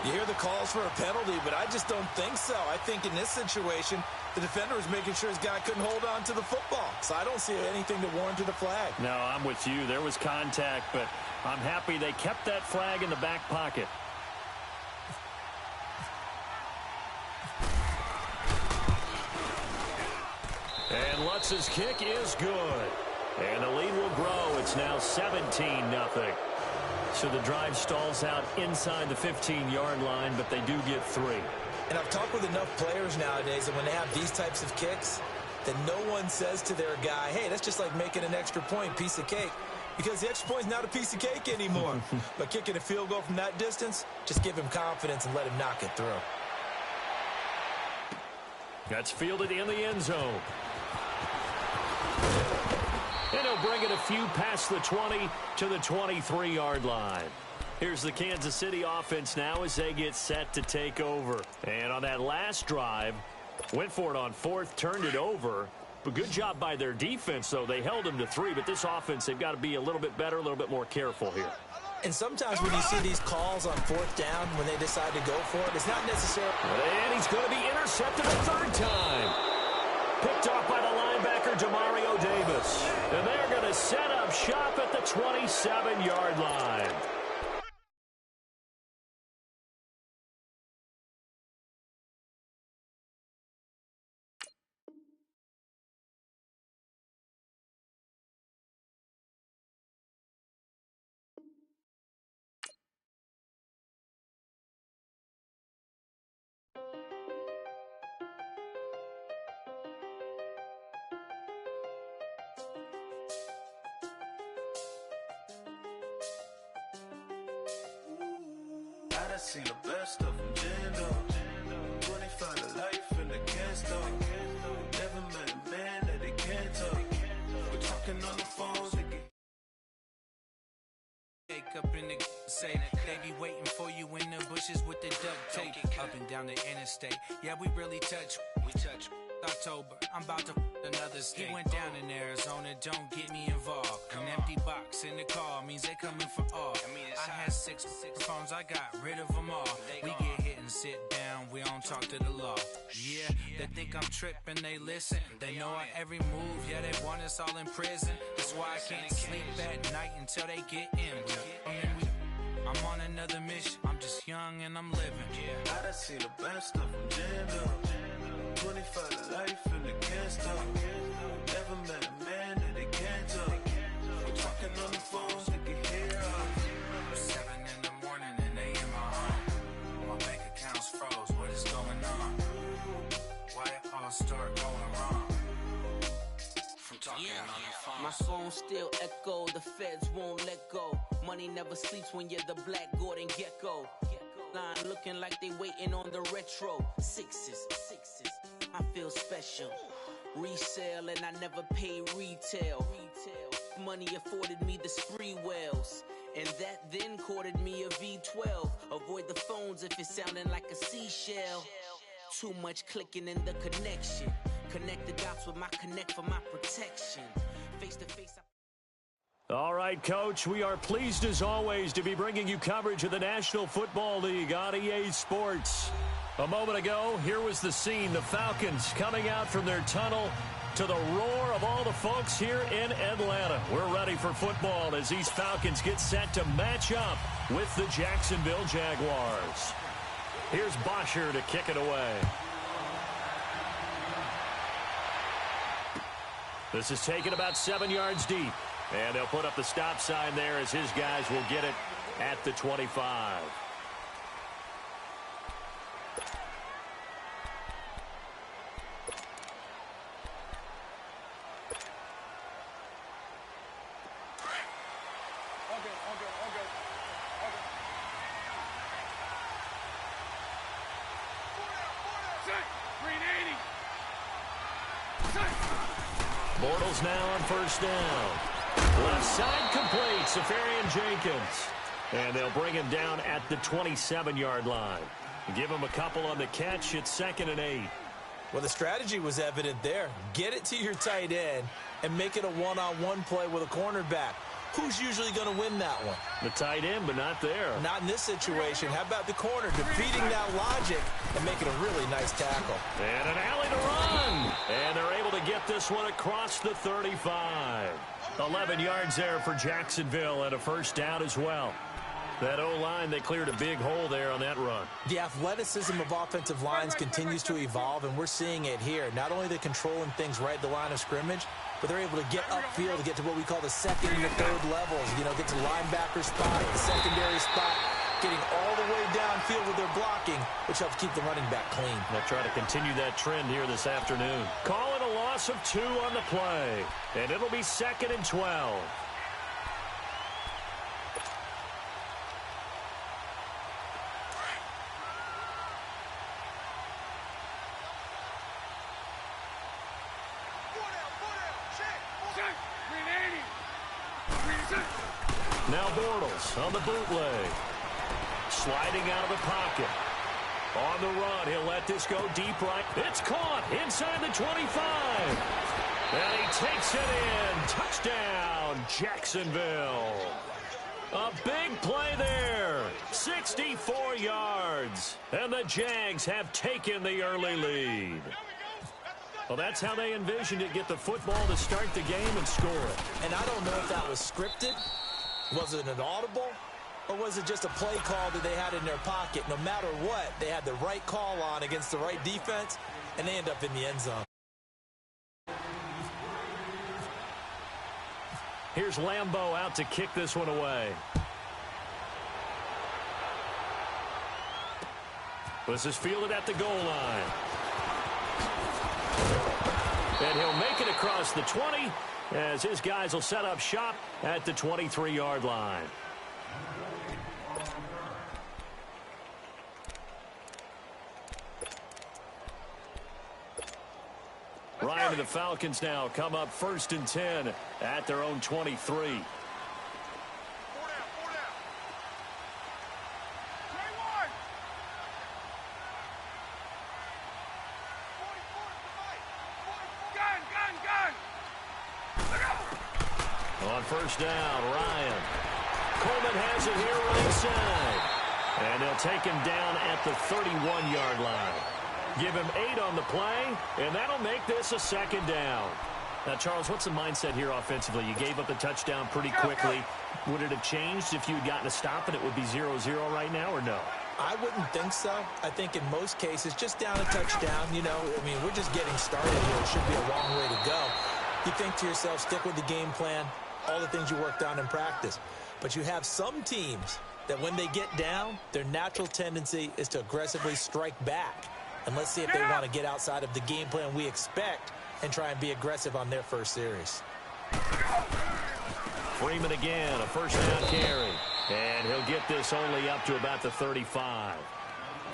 You hear the calls for a penalty, but I just don't think so. I think in this situation, the defender was making sure his guy couldn't hold on to the football. So I don't see anything to warrant a flag. No, I'm with you. There was contact, but I'm happy they kept that flag in the back pocket. And Lutz's kick is good. And the lead will grow. It's now 17-0. So the drive stalls out inside the 15-yard line, but they do get 3. And I've talked with enough players nowadays that when they have these types of kicks, that no one says to their guy, hey, that's just like making an extra point, piece of cake. because the extra point is not a piece of cake anymore. But kicking a field goal from that distance, just give him confidence and let him knock it through. That's fielded in the end zone. And he'll bring it a few past the 20 to the 23-yard line. Here's the Kansas City offense now as they get set to take over. And on that last drive, went for it on fourth, turned it over. But good job by their defense, though. They held them to 3, but this offense, they've got to be a little bit better, a little bit more careful here. And sometimes when you see these calls on fourth down, when they decide to go for it, it's not necessarily... And he's going to be intercepted a third time. Picked off by the linebacker, Demario Davis. And they're going to set up shop at the 27-yard line. I seen the best of them jammed up. 25 to life in the can't stop. Never met a man that they can't talk. We're talking on the phones. Wake up in the say that they be waiting for you in the bushes with the duct tape. Up and down the interstate. Yeah, we really touch. We touch. October, I'm about to another state. He went down in Arizona, don't get me involved. An empty box in the car means they coming for all. I had six phones, I got rid of them all. We get hit and sit down, we don't talk to the law. Yeah, they think I'm tripping, they listen. They know our every move, yeah, they want us all in prison. That's why I can't sleep at night until they get in. I'm on another mission, I'm just young and I'm living. Yeah, I done seen the best of them jammed up. 25 to life and they can't stop. Never met a man that they can't talk. We're talking on the phones, they can hear us. 7 in the morning and they in my home. My bank account's froze, what is going on? Why it all start going wrong? From talking on the phone. My phone still echo, the feds won't let go. Money never sleeps when you're the black Gordon Gecko. Line looking like they waiting on the retro. Sixes, I feel special. Resale and I never pay retail. Money afforded me the spree wells. And that then courted me a V12. Avoid the phones if it's sounding like a seashell. Too much clicking in the connection. Connect the dots with my connect for my protection. Face to face. All right, Coach, we are pleased as always to be bringing you coverage of the National Football League on EA Sports. A moment ago, here was the scene. The Falcons coming out from their tunnel to the roar of all the folks here in Atlanta. We're ready for football as these Falcons get set to match up with the Jacksonville Jaguars. Here's Bosher to kick it away. This is taken about 7 yards deep. And they'll put up the stop sign there as his guys will get it at the 25. Bortles now on first down. Left side complete, Safarian Jenkins. And they'll bring him down at the 27-yard line. Give him a couple on the catch. It's 2nd and 8. Well, the strategy was evident there. Get it to your tight end and make it a one-on-one play with a cornerback. Who's usually going to win that one? The tight end, but not there. Not in this situation. How about the corner defeating that logic and making a really nice tackle? And an alley to run. And they're able to get this one across the 35. 11 yards there for Jacksonville and a first down as well. That O-line, they cleared a big hole there on that run. The athleticism of offensive lines continues to evolve, and we're seeing it here. Not only are they controlling things right at the line of scrimmage, but they're able to get upfield to get to what we call the second and the third levels. You know, get to linebacker spot, the secondary spot, getting all the way downfield with their blocking, which helps keep the running back clean. They'll try to continue that trend here this afternoon. Calling a loss of 2 on the play, and it'll be 2nd and 12. Now Bortles on the bootleg. Sliding out of the pocket. On the run, he'll let this go deep right. It's caught inside the 25. And he takes it in. Touchdown, Jacksonville. A big play there. 64 yards. And the Jags have taken the early lead. Well, that's how they envisioned it. Get the football to start the game and score it. And I don't know if that was scripted. Was it an audible? Or was it just a play call that they had in their pocket? No matter what, they had the right call on against the right defense, and they end up in the end zone. Here's Lambeau out to kick this one away. This is fielded at the goal line. And he'll make it across the 20 as his guys will set up shop at the 23-yard line. Ryan and the Falcons now come up 1st and 10 at their own 23. On 1st down, Ryan. Coleman has it here right side. And they'll take him down at the 31-yard line. Give him 8 on the play, and that'll make this a 2nd down. Now, Charles, what's the mindset here offensively? You gave up the touchdown pretty quickly. Would it have changed if you had gotten a stop and it would be 0-0 right now, or no? I wouldn't think so. I think in most cases, just down a touchdown, you know, I mean, we're just getting started here. It should be a long way to go. You think to yourself, stick with the game plan, all the things you worked on in practice. But you have some teams that when they get down, their natural tendency is to aggressively strike back. And let's see if they want to get outside of the game plan we expect and try and be aggressive on their first series. Freeman again, a 1st down carry. And he'll get this only up to about the 35.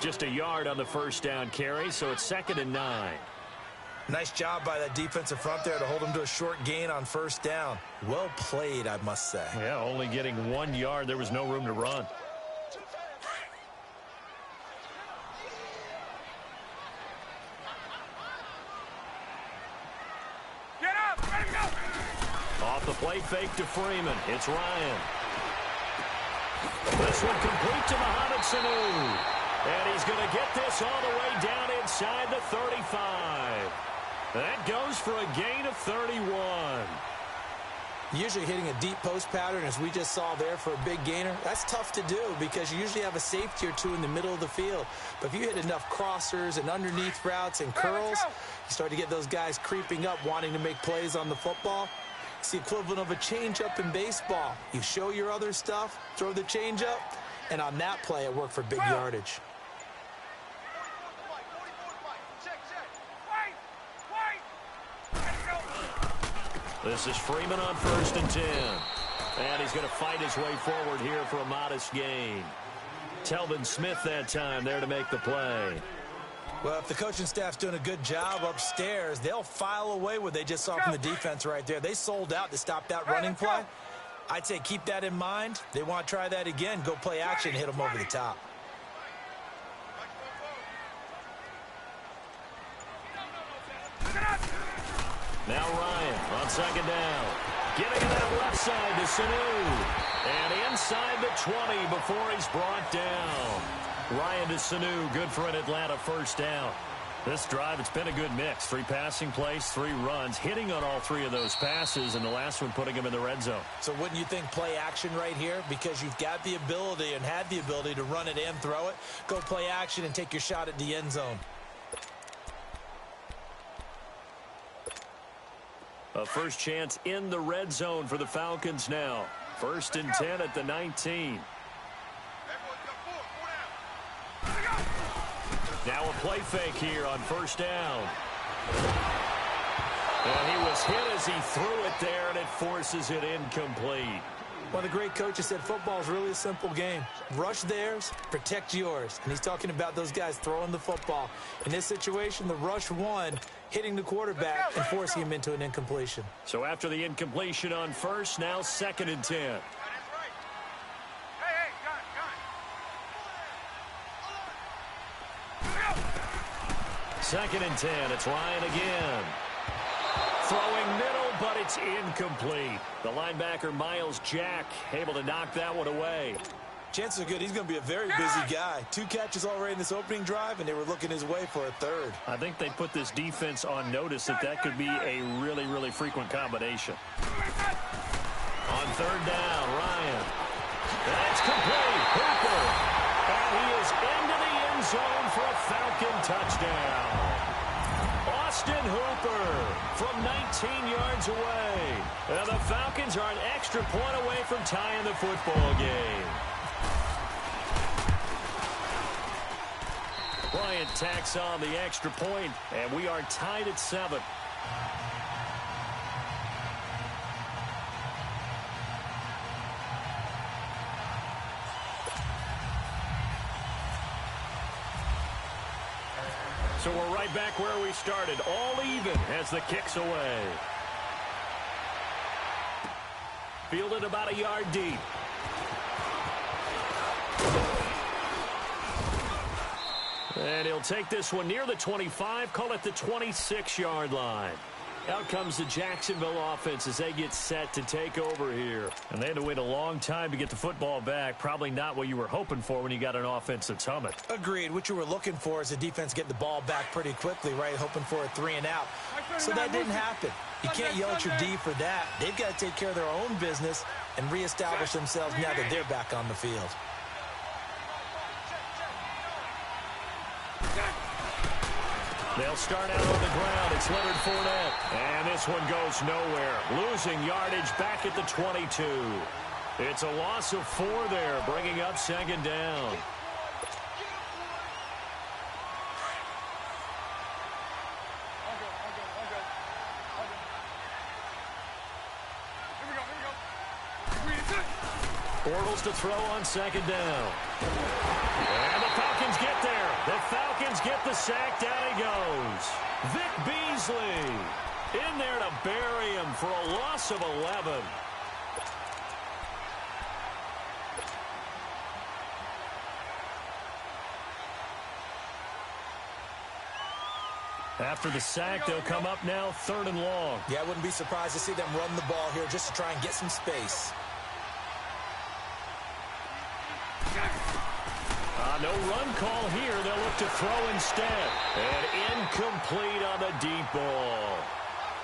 Just a yard on the 1st down carry, so it's 2nd and 9. Nice job by that defensive front there to hold him to a short gain on 1st down. Well played, I must say. Yeah, only getting 1 yard. There was no room to run. Off the play fake to Freeman. It's Ryan. This one complete to Mohamed Sanu. And he's going to get this all the way down inside the 35. That goes for a gain of 31. Usually hitting a deep post pattern, as we just saw there for a big gainer, that's tough to do because you usually have a safety or two in the middle of the field. But if you hit enough crossers and underneath routes and curls, you start to get those guys creeping up, wanting to make plays on the football. It's the equivalent of a changeup in baseball. You show your other stuff, throw the changeup, and on that play, it worked for big yardage. This is Freeman on 1st and 10. And he's going to fight his way forward here for a modest gain. Telvin Smith that time there to make the play. Well, if the coaching staff's doing a good job upstairs, they'll file away what they just saw from the defense right there. They sold out to stop that running play. I'd say keep that in mind. They want to try that again. Go play action and hit them over the top. Now Ryan on 2nd down. Getting to that left side to Sanu. And inside the 20 before he's brought down. Ryan to Sanu, good for an Atlanta 1st down. This drive, it's been a good mix. 3 passing plays, 3 runs, hitting on all 3 of those passes, and the last one putting him in the red zone. So wouldn't you think play action right here? Because you've got the ability and had the ability to run it and throw it. Go play action and take your shot at the end zone. A first chance in the red zone for the Falcons now. 1st and 10 at the 19. Now a play fake here on 1st down. And he was hit as he threw it there, and it forces it incomplete. One of the great coaches said football is really a simple game. Rush theirs, protect yours. And he's talking about those guys throwing the football. In this situation, the rush won, hitting the quarterback and forcing him into an incompletion. So after the incompletion on 1st, now 2nd and 10. 2nd and 10. It's Ryan again. Throwing middle, but it's incomplete. The linebacker, Miles Jack, able to knock that one away. Chances are good he's going to be a very busy guy. 2 catches already in this opening drive, and they were looking his way for a 3rd. I think they put this defense on notice that could be a really, really frequent combination. On 3rd down, Ryan. That's complete. Hooper. And he is into the end zone for a Falcon touchdown. Austin Hooper from 19 yards away. And the Falcons are an extra point away from tying the football game. Bryant tacks on the extra point, and we are tied at 7. So we're right back where we started, all even as the kick's away. Fielded about a yard deep. And he'll take this one near the 25, call it the 26-yard line. Out comes the Jacksonville offense as they get set to take over here. And they had to wait a long time to get the football back. Probably not what you were hoping for when you got an offense that's humming. Agreed. What you were looking for is the defense getting the ball back pretty quickly, right? Hoping for a 3 and out. So that didn't happen. You can't yell at your D for that. They've got to take care of their own business and reestablish themselves now that they're back on the field. They'll start out on the ground. It's Leonard Fournette. And this one goes nowhere. Losing yardage back at the 22. It's a loss of 4 there, bringing up 2nd down. Bortles to throw on 2nd down. And the Falcons get there. The Falcons get the sack. Down he goes. Vic Beasley in there to bury him for a loss of 11. After the sack, they'll come up now 3rd and long. Yeah, I wouldn't be surprised to see them run the ball here just to try and get some space. No run call here. They'll look to throw instead. And incomplete on the deep ball.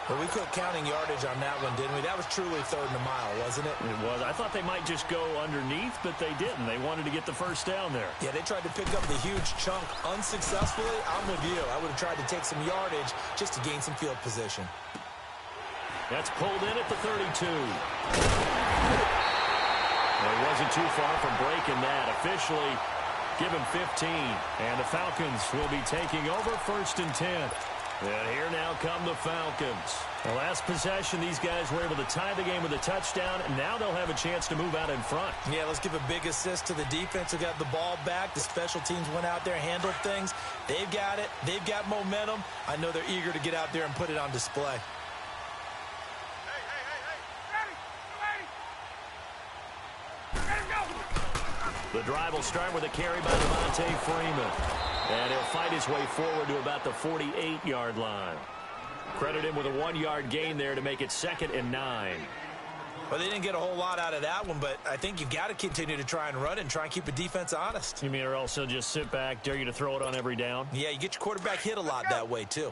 Well, we quit counting yardage on that one, didn't we? That was truly 3rd and a mile, wasn't it? It was. I thought they might just go underneath, but they didn't. They wanted to get the 1st down there. Yeah, they tried to pick up the huge chunk unsuccessfully. I'm with you. I would have tried to take some yardage just to gain some field position. That's pulled in at the 32. It wasn't too far from breaking that. Officially given 15. And the Falcons will be taking over 1st and 10. And here now come the Falcons. The last possession, these guys were able to tie the game with a touchdown, and now they'll have a chance to move out in front. Yeah, let's give a big assist to the defense who got the ball back. The special teams went out there, handled things. They've got it. They've got momentum. I know they're eager to get out there and put it on display. The drive will start with a carry by Devontae Freeman. And he'll fight his way forward to about the 48-yard line. Credit him with a 1-yard gain there to make it 2nd and 9. Well, they didn't get a whole lot out of that one, but I think you've got to continue to try and run it and try and keep the defense honest. You mean or also just sit back, dare you to throw it on every down? Yeah, you get your quarterback hit a lot that way, too.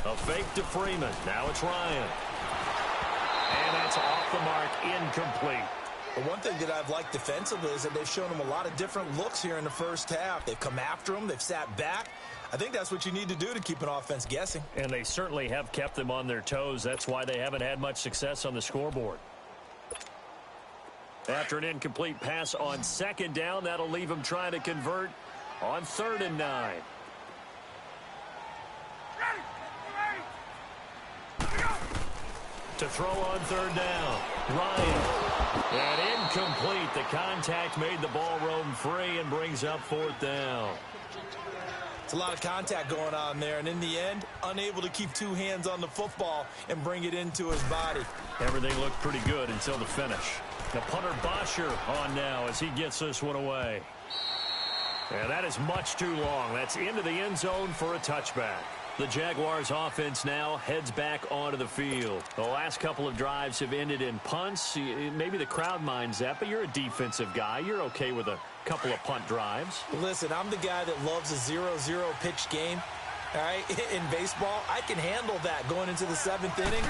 A fake to Freeman. Now it's Ryan. And that's off the mark, incomplete. But one thing that I've liked defensively is that they've shown them a lot of different looks here in the first half. They've come after them. They've sat back. I think that's what you need to do to keep an offense guessing. And they certainly have kept them on their toes. That's why they haven't had much success on the scoreboard. After an incomplete pass on 2nd down, that'll leave them trying to convert on 3rd and 9. To throw on 3rd down, Ryan. And incomplete. The contact made the ball roam free and brings up 4th down. It's a lot of contact going on there, and in the end, unable to keep two hands on the football and bring it into his body. Everything looked pretty good until the finish. The punter Bosher on now as he gets this one away. And that is much too long. That's into the end zone for a touchback. The Jaguars offense now heads back onto the field. The last couple of drives have ended in punts. Maybe the crowd minds that, but you're a defensive guy. You're okay with a couple of punt drives. Listen, I'm the guy that loves a 0-0 pitch game. All right, in baseball, I can handle that going into the 7th inning.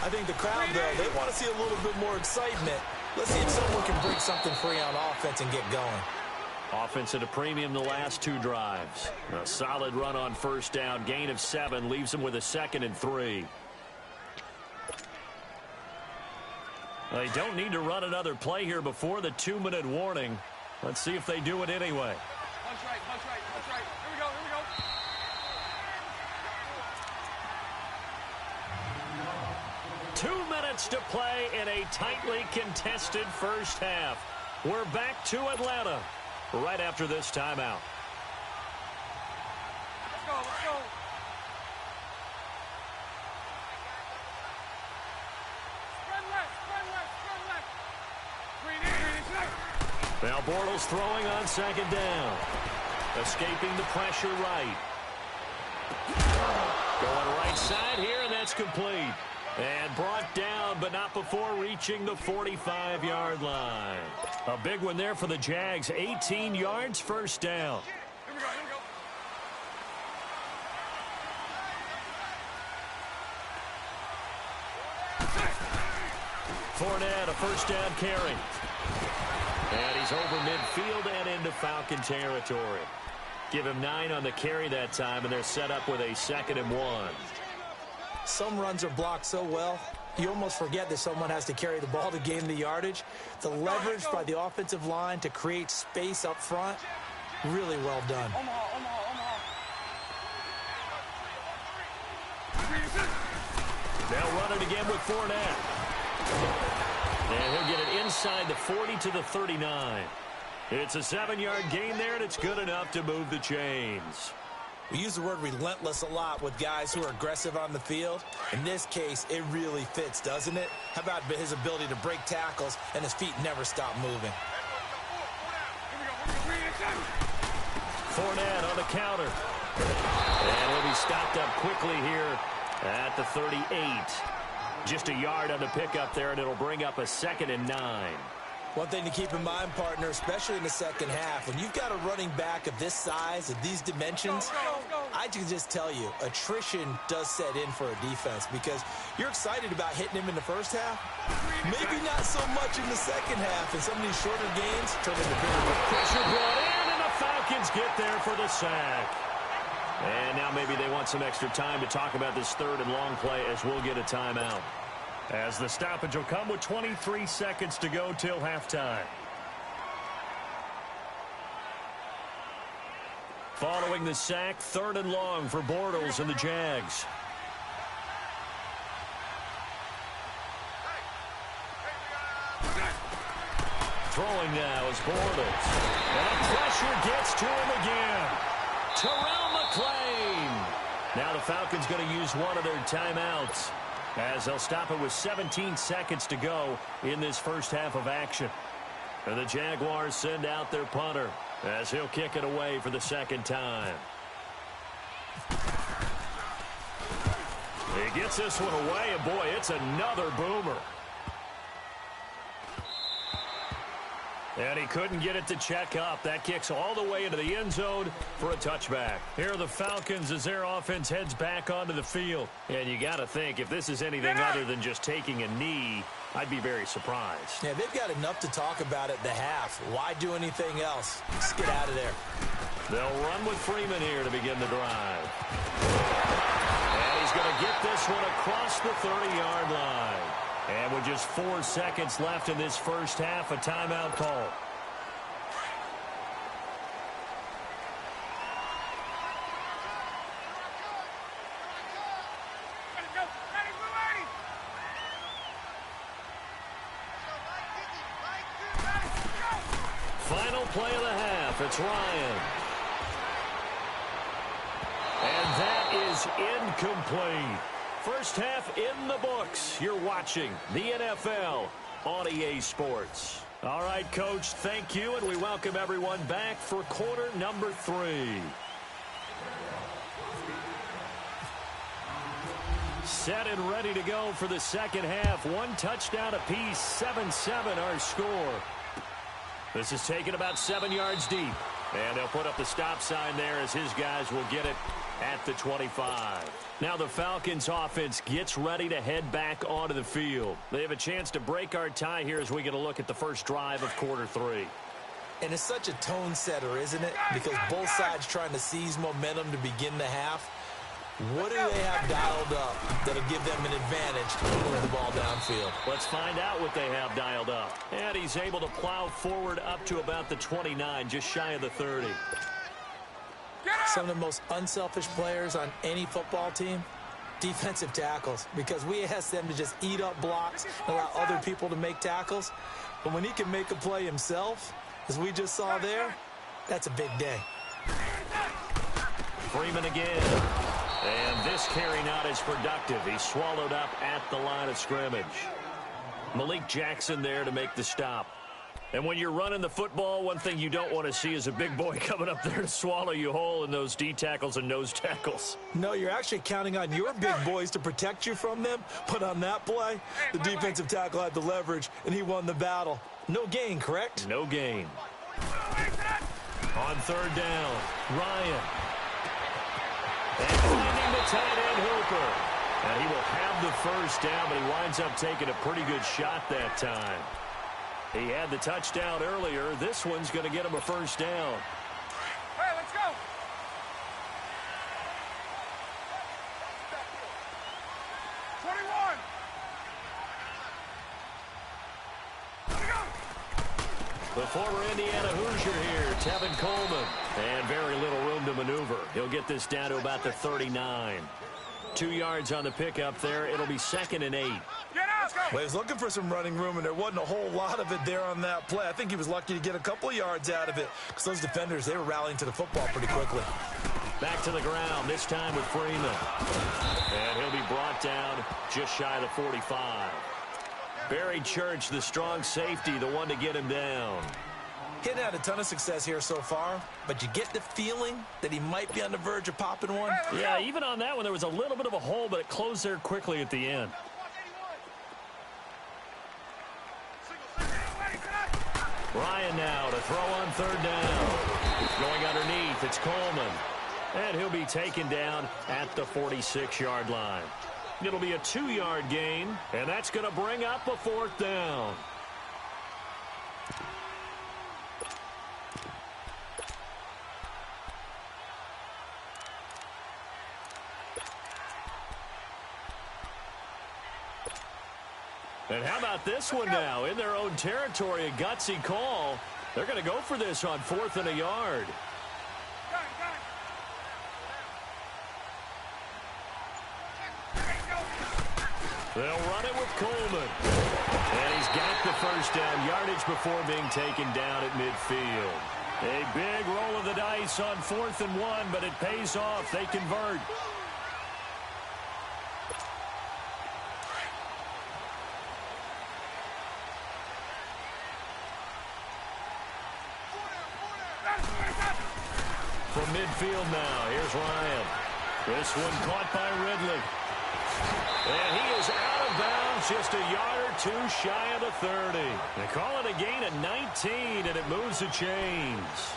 I think the crowd, though, they want to see a little bit more excitement. Let's see if someone can break something free on offense and get going. Offense at a premium the last two drives. A solid run on first down. Gain of 7 leaves them with a 2nd and 3. They don't need to run another play here before the 2-minute warning. Let's see if they do it anyway. Punch right, punch right, punch right. Here we go, here we go. 2 minutes to play in a tightly contested first half. We're back to Atlanta right after this timeout. Let's go, let's go. Spread left, spread left, spread left. Green in, left. Now Bortles throwing on 2nd down. Escaping the pressure right. Going right side here, and that's complete. And brought down, but not before reaching the 45-yard line. A big one there for the Jags. 18 yards, first down. Here we go, here we go. Fournette, a first down carry. And he's over midfield and into Falcon territory. Give him 9 on the carry that time, and they're set up with a 2nd and 1. Some runs are blocked so well, you almost forget that someone has to carry the ball to gain the yardage. The leverage by the offensive line to create space up front, really well done. They'll run it again with Fournette. And he'll get it inside the 40 to the 39. It's a 7-yard gain there, and it's good enough to move the chains. We use the word relentless a lot with guys who are aggressive on the field. In this case, it really fits, doesn't it? How about his ability to break tackles and his feet never stop moving? Fournette on the counter. And he'll be stopped up quickly here at the 38. Just a yard on the pickup there, and it'll bring up a 2nd and 9. One thing to keep in mind, partner, especially in the second half, when you've got a running back of this size, of these dimensions, I can just tell you, attrition does set in for a defense because you're excited about hitting him in the first half. Maybe not so much in the second half, and some of these shorter gains turn into bigger. Pressure brought in, and the Falcons get there for the sack. And now maybe they want some extra time to talk about this 3rd and long play as we'll get a timeout. As the stoppage will come with 23 seconds to go till halftime. Following the sack, 3rd and long for Bortles and the Jags. Throwing now is Bortles. And the pressure gets to him again. Terrell McClain. Now the Falcons going to use one of their timeouts, as they'll stop it with 17 seconds to go in this first half of action. And the Jaguars send out their punter as he'll kick it away for the 2nd time. He gets this one away, and boy, it's another boomer. And he couldn't get it to check up. That kicks all the way into the end zone for a touchback. Here are the Falcons as their offense heads back onto the field. And you got to think, if this is anything other than just taking a knee, I'd be very surprised. Yeah, they've got enough to talk about at the half. Why do anything else? Just get out of there. They'll run with Freeman here to begin the drive. And he's going to get this one across the 30-yard line. And with just 4 seconds left in this first half, a timeout call. Final play of the half. It's Ryan. is incomplete. First half in the books. You're watching the NFL on EA Sports. All right, Coach, thank you, and we welcome everyone back for quarter number 3. Set and ready to go for the second half. 1 touchdown apiece, 7-7 our score. This is taken about 7 yards deep. And they'll put up the stop sign there as his guys will get it at the 25. Now the Falcons offense gets ready to head back onto the field. They have a chance to break our tie here as we get a look at the first drive of quarter 3. And it's such a tone setter, isn't it? Because both sides trying to seize momentum to begin the half. What do they have dialed up that'll give them an advantage to move the ball downfield? Let's find out what they have dialed up. And he's able to plow forward up to about the 29, just shy of the 30. Some of the most unselfish players on any football team, defensive tackles, because we ask them to just eat up blocks and allow other people to make tackles. But when he can make a play himself, as we just saw there, that's a big day. Freeman again. And this carry not as productive. He's swallowed up at the line of scrimmage. Malik Jackson there to make the stop. And when you're running the football, one thing you don't want to see is a big boy coming up there to swallow you whole in those D tackles and nose tackles. No, you're actually counting on your big boys to protect you from them. But on that play, the defensive tackle had the leverage, and he won the battle. No gain, correct? No gain. On third down, Ryan. And finding the tight end Hooper. And he will have the first down, but he winds up taking a pretty good shot that time. He had the touchdown earlier. This one's going to get him a first down. Hey, let's go. The former Indiana Hoosier here, Tevin Coleman. And very little room to maneuver. He'll get this down to about the 39. 2 yards on the pickup there. It'll be 2nd and 8. Well, he was looking for some running room, and there wasn't a whole lot of it there on that play. I think he was lucky to get a couple of yards out of it because those defenders, they were rallying to the football pretty quickly. Back to the ground, this time with Freeman. And he'll be brought down just shy of the 45. Barry Church, the strong safety, the one to get him down. He hadn't had a ton of success here so far, but you get the feeling that he might be on the verge of popping one. Yeah, even on that one, there was a little bit of a hole, but it closed there quickly at the end. Ryan now to throw on third down. Going underneath, it's Coleman. And he'll be taken down at the 46-yard line. It'll be a 2-yard gain, and that's going to bring up a 4th down. And how about this one now? In their own territory, a gutsy call. They're going to go for this on 4th and a yard. They'll run it with Coleman. And he's got the first down, yardage before being taken down at midfield. A big roll of the dice on 4th and 1, but it pays off. They convert. From midfield now, here's Ryan. This one caught by Ridley. And he is out of bounds, just a yard or two shy of the 30. They call it a gain of 19, and it moves the chains.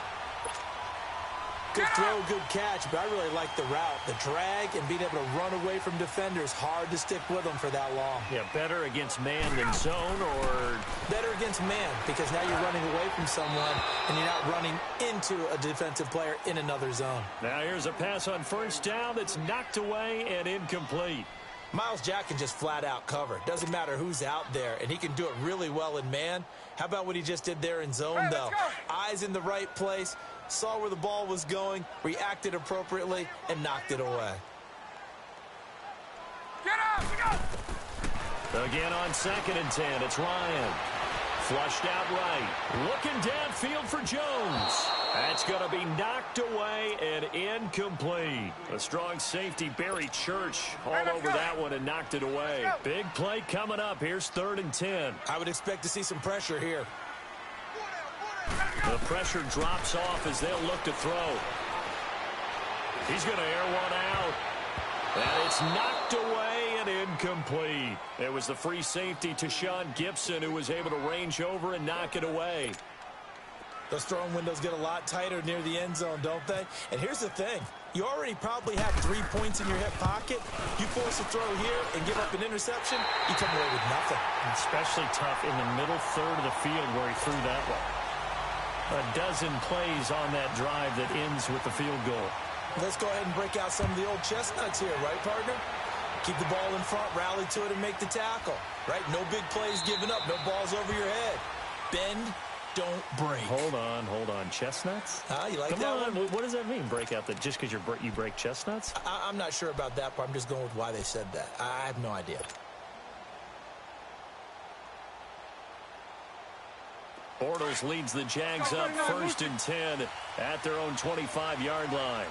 Good throw, good catch, but I really like the route. The drag and being able to run away from defenders, hard to stick with them for that long. Yeah, better against man than zone, or? Better against man, because now you're running away from someone, and you're not running into a defensive player in another zone. Now here's a pass on first down that's knocked away and incomplete. Myles Jack can just flat out cover. Doesn't matter who's out there, and he can do it really well in man. How about what he just did there in zone, though? Eyes in the right place, saw where the ball was going, reacted appropriately, and knocked it away. Get out! Again on 2nd and 10, it's Ryan. Flushed out right. Looking downfield for Jones. That's going to be knocked away and incomplete. A strong safety, Barry Church, all over that one and knocked it away. Big play coming up. Here's 3rd and 10. I would expect to see some pressure here. The pressure drops off as they'll look to throw. He's going to air one out. And it's knocked away and incomplete. It was the free safety to Sean Gibson who was able to range over and knock it away. Those throwing windows get a lot tighter near the end zone, don't they? And here's the thing. You already probably have 3 points in your hip pocket. You force a throw here and give up an interception, you come away with nothing. Especially tough in the middle third of the field where he threw that one. A dozen plays on that drive that ends with the field goal. Let's go ahead and break out some of the old chestnuts here, right, partner? Keep the ball in front, rally to it, and make the tackle, right? No big plays given up, no balls over your head. Bend, don't break. Hold on. Chestnuts? You like Come that on. one? What does that mean, break out? That just because you break chestnuts? I'm not sure about that part. I'm just going with why they said that. I have no idea. Bortles leads the Jags up 1st and 10 at their own 25-yard line.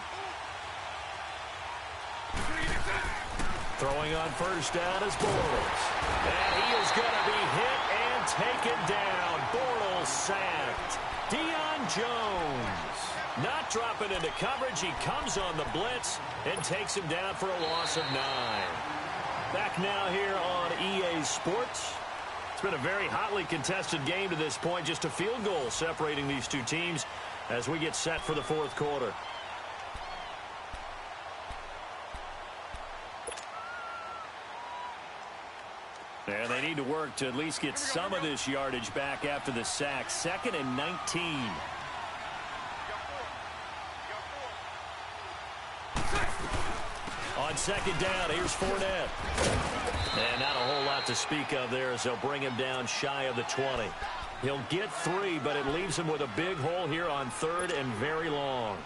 Throwing on 1st down is Bortles. And he is going to be hit and taken down. Bortles sacked. Deion Jones not dropping into coverage. He comes on the blitz and takes him down for a loss of 9. Back now here on EA Sports. It's been a very hotly contested game to this point. Just a field goal separating these two teams as we get set for the 4th quarter. And they need to work to at least get some of this yardage back after the sack. 2nd and 19. On 2nd down, here's Fournette. And not a whole lot to speak of there as they'll bring him down shy of the 20. He'll get 3, but it leaves him with a big hole here on 3rd and very long.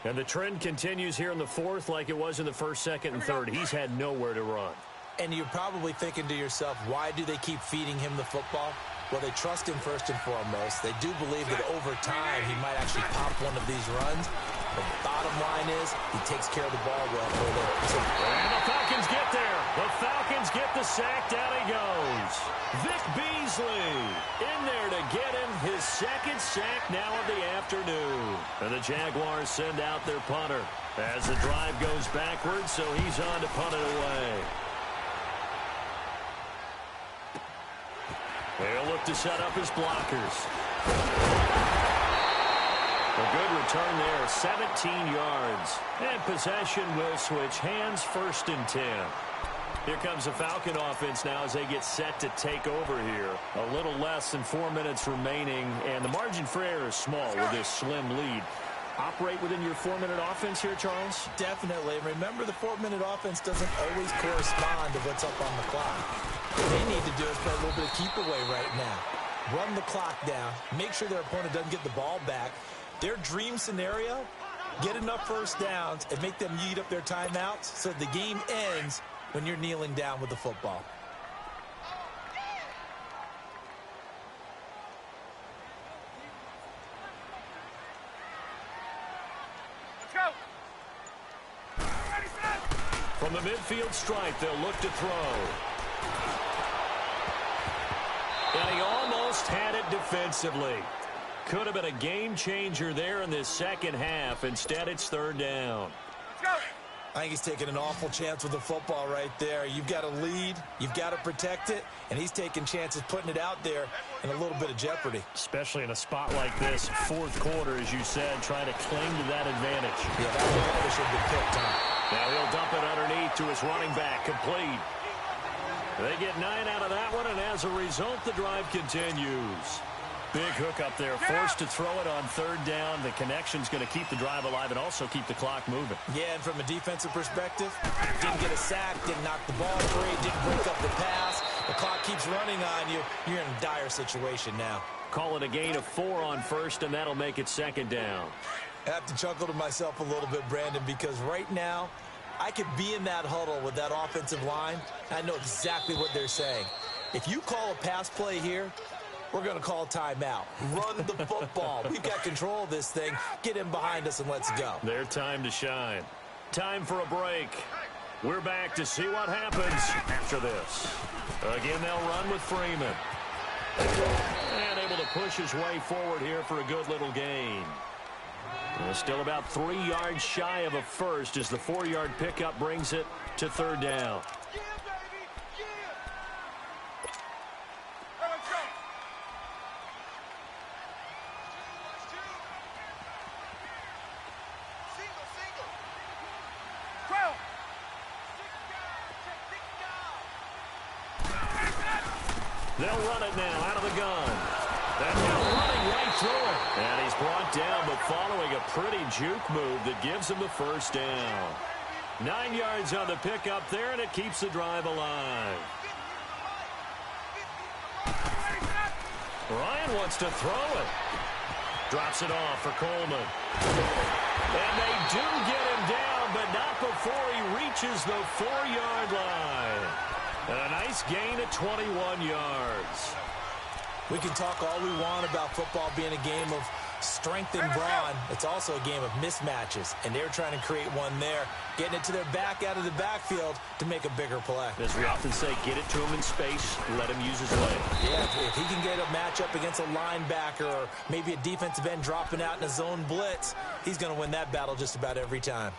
And the trend continues here in the 4th like it was in the 1st, 2nd, and 3rd. He's had nowhere to run. And you're probably thinking to yourself, why do they keep feeding him the football? Well, they trust him first and foremost. They do believe that over time he might actually pop one of these runs. But the bottom line is he takes care of the ball well for them. And the Falcons get there. The Falcons get the sack. Down he goes. Vic Beasley in there to get him his 2nd sack now of the afternoon. And the Jaguars send out their punter as the drive goes backwards, so he's on to punt it away. They'll look to set up his blockers. A good return there, 17 yards. And possession will switch hands, 1st and 10. Here comes the Falcon offense now as they get set to take over here. A little less than 4 minutes remaining, and the margin for error is small with this slim lead. Operate within your 4-minute offense here, Charles? Definitely. Remember, the 4-minute offense doesn't always correspond to what's up on the clock. What they need to do is play a little bit of keep away right now. Run the clock down. Make sure their opponent doesn't get the ball back. Their dream scenario, get enough 1st downs and make them eat up their timeouts so the game ends when you're kneeling down with the football. From the midfield stripe, they'll look to throw. And he almost had it defensively. Could have been a game changer there in this 2nd half. Instead, it's 3rd down. I think he's taking an awful chance with the football right there. You've got to lead, you've got to protect it, and he's taking chances putting it out there in a little bit of jeopardy. Especially in a spot like this, 4th quarter, as you said, trying to cling to that advantage. Yeah, that ball should have been picked, huh? Now he'll dump it underneath to his running back, complete. They get 9 out of that one, and as a result, the drive continues. Big hook up there, forced to throw it on 3rd down. The connection's going to keep the drive alive and also keep the clock moving. Yeah, and from a defensive perspective, didn't get a sack, didn't knock the ball free, didn't break up the pass. The clock keeps running on you. You're in a dire situation now. Call it a gain of 4 on 1st, and that'll make it 2nd down. I have to chuckle to myself a little bit, Brandon, because right now, I could be in that huddle with that offensive line. I know exactly what they're saying. If you call a pass play here, We're going to call timeout. Run the football. We've got control of this thing. Get him behind us and let's go. Their time to shine. Time for a break. We're back to see what happens after this. Again, they'll run with Freeman. And able to push his way forward here for a good little gain. Still about 3 yards shy of a first as the 4-yard pickup brings it to third down. They'll run it now out of the gun. And they're running right through it. And he's brought down, but following a pretty juke move that gives him the first down. 9 yards on the pickup there, and it keeps the drive alive. Ryan wants to throw it. Drops it off for Coleman. And they do get him down, but not before he reaches the 4-yard line. A nice gain at 21 yards. We can talk all we want about football being a game of strength and brawn. It's also a game of mismatches, and they're trying to create one there, getting it to their back out of the backfield to make a bigger play. As we often say, get it to him in space, let him use his leg. Yeah, if he can get a matchup against a linebacker or maybe a defensive end dropping out in a zone blitz, he's going to win that battle just about every time.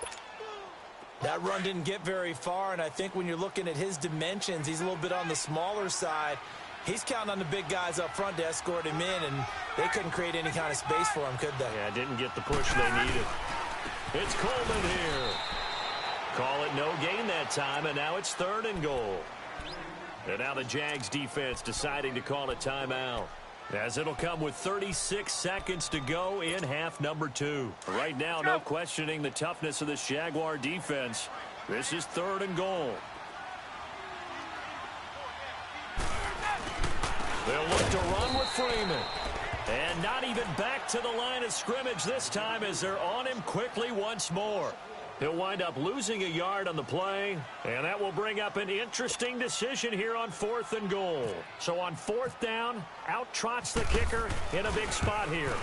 That run didn't get very far, and I think when you're looking at his dimensions, he's a little bit on the smaller side. He's counting on the big guys up front to escort him in, and they couldn't create any kind of space for him, could they? Yeah, didn't get the push they needed. It's Coleman here. Call it no gain that time, and now it's 3rd and goal. And now the Jags defense deciding to call a timeout, as it'll come with 36 seconds to go in half number 2. Right now, no questioning the toughness of this Jaguar defense. This is 3rd and goal. They'll look to run with Freeman. And not even back to the line of scrimmage this time as they're on him quickly once more. He'll wind up losing a yard on the play, and that will bring up an interesting decision here on 4th and goal. So on 4th down, out trots the kicker in a big spot here.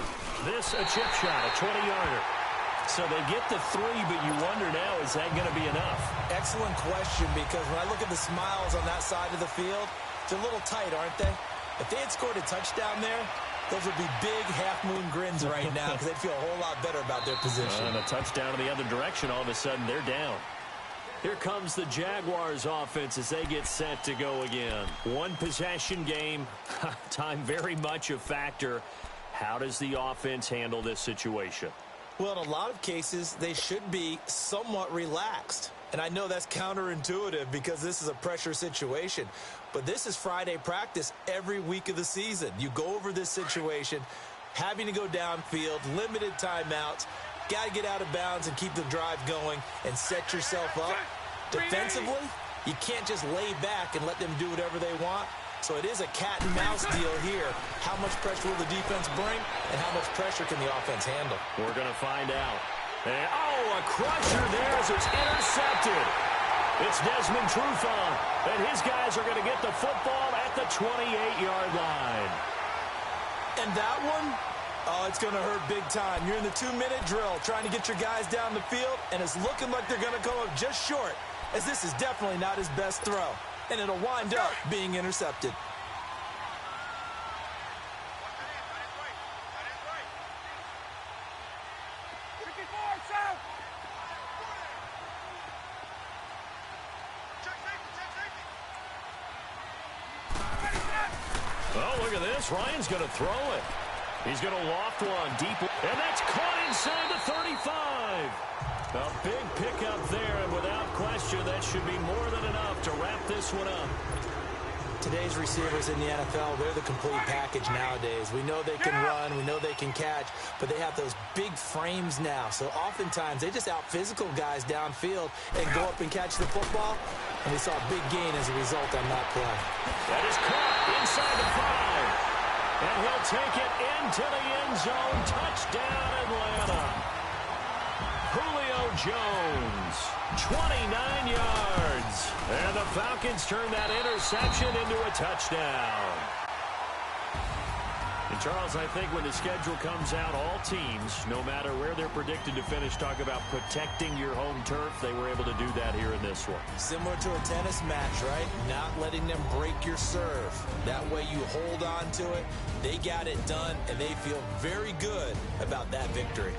This a chip shot, a 20-yarder. So they get the 3, but you wonder now, is that going to be enough? Excellent question, because when I look at the smiles on that side of the field, they're a little tight, aren't they? If they had scored a touchdown there, those would be big half-moon grins right now because they'd feel a whole lot better about their position. And a touchdown in the other direction, all of a sudden they're down. Here comes the Jaguars offense as they get set to go again. One possession game, time very much a factor. How does the offense handle this situation? Well, in a lot of cases, they should be somewhat relaxed. And I know that's counterintuitive because this is a pressure situation. But this is Friday practice every week of the season. You go over this situation, having to go downfield, limited timeouts, got to get out of bounds and keep the drive going and set yourself up. Defensively, you can't just lay back and let them do whatever they want. So it is a cat and mouse deal here. How much pressure will the defense bring and how much pressure can the offense handle? We're going to find out. And, oh, a crusher there as it's intercepted. It's Desmond Trufant, and his guys are going to get the football at the 28-yard line. And that one, oh, it's going to hurt big time. You're in the 2-minute drill trying to get your guys down the field, and it's looking like they're going to come up just short, as this is definitely not his best throw. And it'll wind up being intercepted. Oh, look at this. Ryan's going to throw it. He's going to loft one deep. And that's caught inside the 35. A big pickup there, and without question, that should be more than enough to wrap this one up. Today's receivers in the NFL, they're the complete package nowadays. We know they can run, we know they can catch, but they have those big frames now. So oftentimes they just out-physical guys downfield and go up and catch the football. And we saw a big gain as a result on that play. That is caught inside the 5. And he'll take it into the end zone. Touchdown, Atlanta. Julio Jones, 29 yards. And the Falcons turn that interception into a touchdown. Charles, I think when the schedule comes out, all teams, no matter where they're predicted to finish, talk about protecting your home turf. They were able to do that here in this one. Similar to a tennis match, right? Not letting them break your serve. That way you hold on to it. They got it done, and they feel very good about that victory.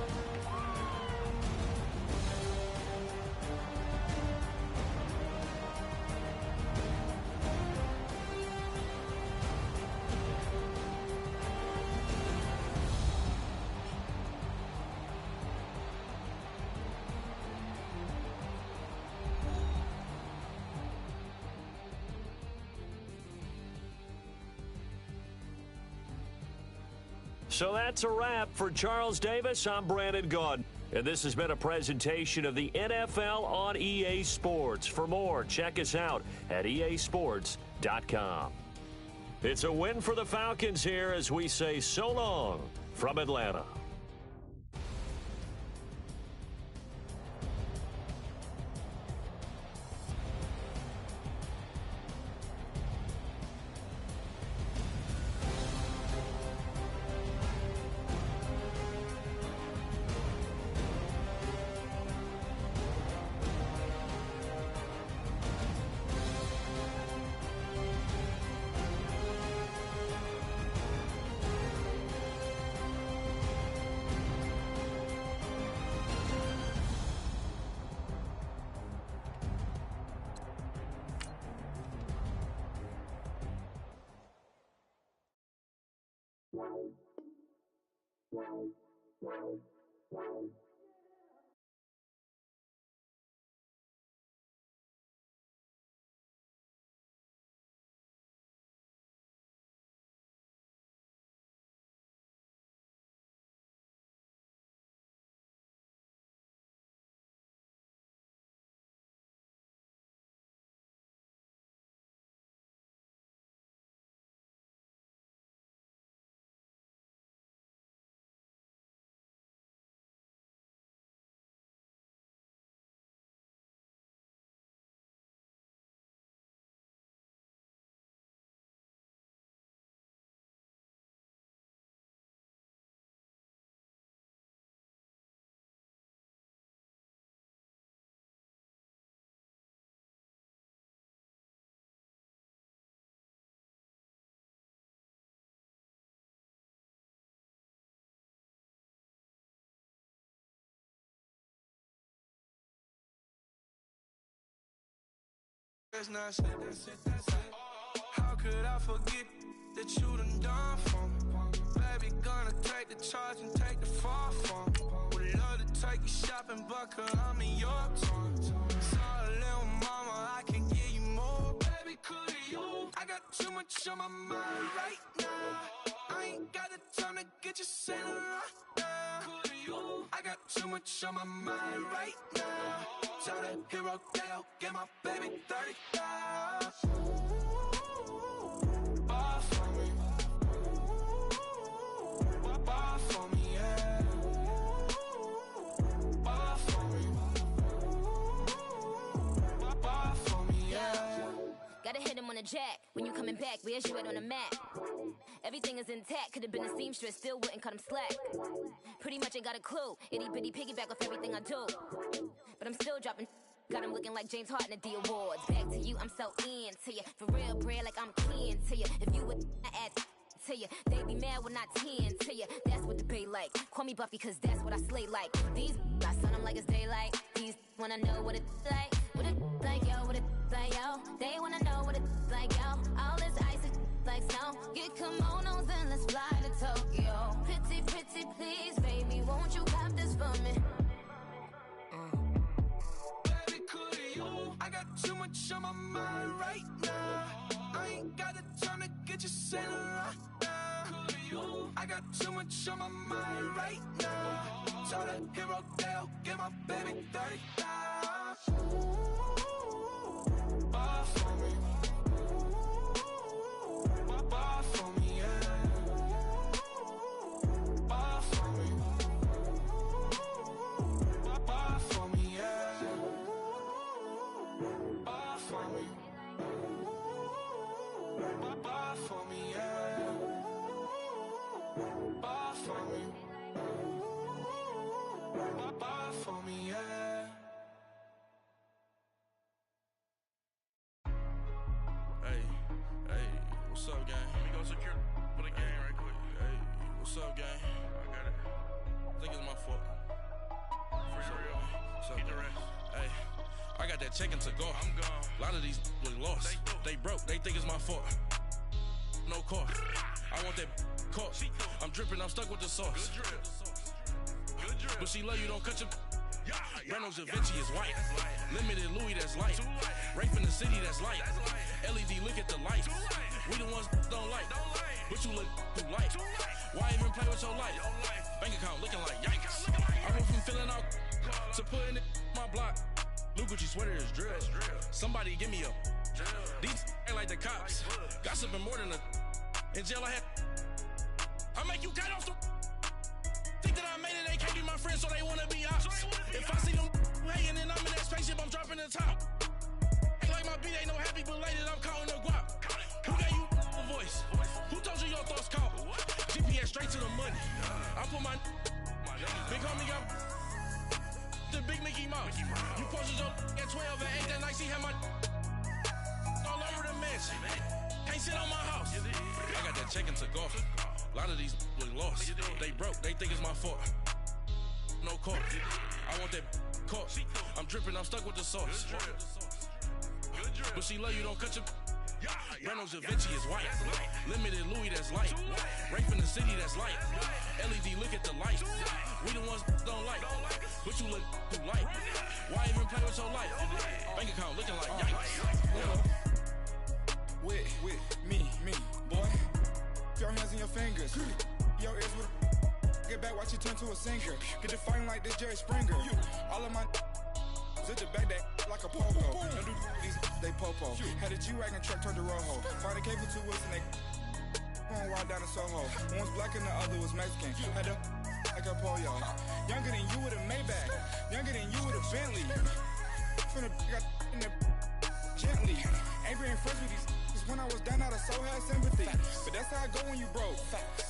So that's a wrap for Charles Davis. I'm Brandon Gaudin, and this has been a presentation of the NFL on EA Sports. For more, check us out at easports.com. It's a win for the Falcons here as we say so long from Atlanta. How could I forget that you done for me? Baby, gonna take the charge and take the fall from me. Would love to take you shopping, but I'm in your time. Sorry, little mama, I can give you more. Baby, could you? I got too much on my mind right now. I ain't got the time to get you sailing right now. Could you? I got too much on my mind right now. Tell the hero, get my baby 30,000. Bar for me. Bar for me, yeah. Bar for me. Bar for me, yeah. Gotta hit him on the jack. When you coming back, where's you at on the map? Everything is intact. Could've been a seamstress, still wouldn't cut him slack. Pretty much ain't got a clue. Itty bitty piggyback off everything I do. But I'm still dropping. Got him looking like James Harden at the awards. Back to you, I'm so into you. For real, bread, like I'm keen to you. If you would add to you, they be mad when I tend to you. That's what the bay like. Call me Buffy, cause that's what I slay like. These I son them like it's daylight. These wanna know what it's like. What it like, yo, what it like, yo. They wanna know what it's like, yo. All this ice is like snow. Get kimonos and let's fly to Tokyo. Pretty, pretty, please, baby, won't you cop this for me? I got too much on my mind right now. I ain't got the time to get you sailing right now. I got too much on my mind right now. Tell the hero, get my baby 30,000. Bar for me. Bar for me, yeah. Bar for me. Bar for me, yeah. Bar for me. Bar for me, yeah. that check-in to go. I'm gone. A lot of these was lost. They broke. They think it's my fault. No cost. I want that caught. I'm dripping. I'm stuck with the sauce. Good drip. But she love you. Don't cut your. Reynolds Da Vinci is white. Limited Louis, that's light. Rape in the city, that's light. LED, look at the lights. We the ones don't like. But you look too light. Why even play with your life? Bank account looking like yikes. I went from filling out to putting it in my block. Blue Gucci sweater is drill. Somebody give me a. These ain't like the cops. Gossiping more than a. In jail I had. I make you cut off the. Think that I made it, they can't be my friends, so they wanna be ops. If I see them hating and I'm in that spaceship, I'm dropping the top. Ain't like my beat ain't no happy, but later I'm counting the guap. Who gave you a voice? Who told you your thoughts count? GPS straight to the money. I put my big homie got the big Mickey Mouse. You posted your at 12 and 8 that night, she had my all over the mansion. Can't sit on my house. I got that check-in to go. A lot of these was lost. They broke. They think it's my fault. No cost. I want that caught. I'm dripping. I'm stuck with the sauce. But she love you. Don't cut your. Reynolds Da Vinci is white. Limited Louis, that's light. Rape in the city, that's light. LED, look at the lights. We the ones don't like. But you look too light. Why even play with your life? Bank account looking like yikes. With me, boy. Your hands in your fingers. Your ears with a. Get back, watch you turn to a singer. Get to fighting like this Jerry Springer. All of my. Zip the back that like a popo. Don't do these, they popo. Had a G-Wagon truck turned to Rojo. Find a cable 2 wheels and they. Going wild down in Soho. One was black and the other was Mexican. Had a. Like a pollo. Younger than you with a Maybach. Younger than you with a Bentley. From the. Got in the. Gently. Angry and friends with these. When I was down out of so had sympathy. But that's how I go when you broke.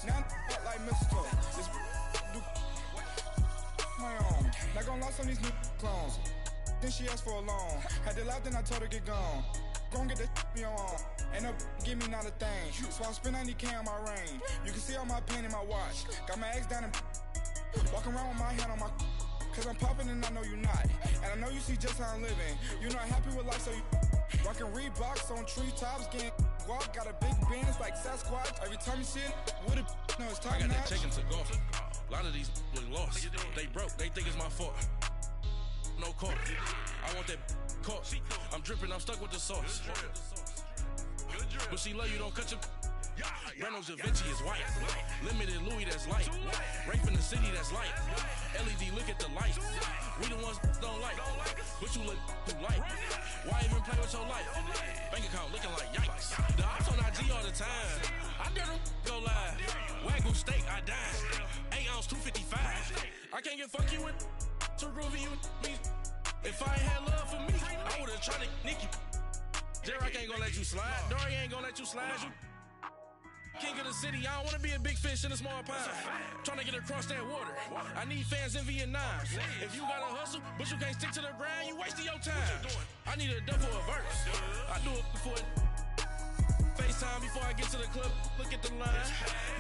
Now I'm like mistletoe. Just do my own. Not gonna lost on these new clones. Then she asked for a loan. Had to laugh, then I told her get gone. Gon' get that me on. Ain't no give me not a thing. So I spend 90K on my ring. You can see all my pain in my watch. Got my ex down and walking around with my hand on my. Cause I'm popping and I know you not. And I know you see just how I'm living. You're not happy with life, so you. Rockin' Reeboks on treetops, getting guap, got a big band, it's like Sasquatch. Every time you see it, with it, no, it's top notch. I got that check-in to go. A lot of these was lost. They broke, they think it's my fault. No cost. I want that caught. I'm dripping, I'm stuck with the sauce. But she love you, don't cut your. Reynolds Da Vinci is white. Limited Louis, that's light. Rape in the city, that's light. LED, look at the lights. We the ones don't like. But you look too light. Why even play with your life? Bank account looking like yikes. The ops on IG all the time. I dare them go live. Wagyu steak, I dine. 8 ounce, 255. I can't get fuck you with too groovy you me. If I ain't had love for me, I would've tried to nick you. Derek ain't gonna let you slide. Dory ain't gonna let you slide. You king of the city, I don't wanna be a big fish in a small pond. Trying to get across that water. I need fans in Vietnam. If you gotta hustle, but you can't stick to the grind, you wasting your time. I need a double a verse. I do it for it. FaceTime before I get to the club, look at the line.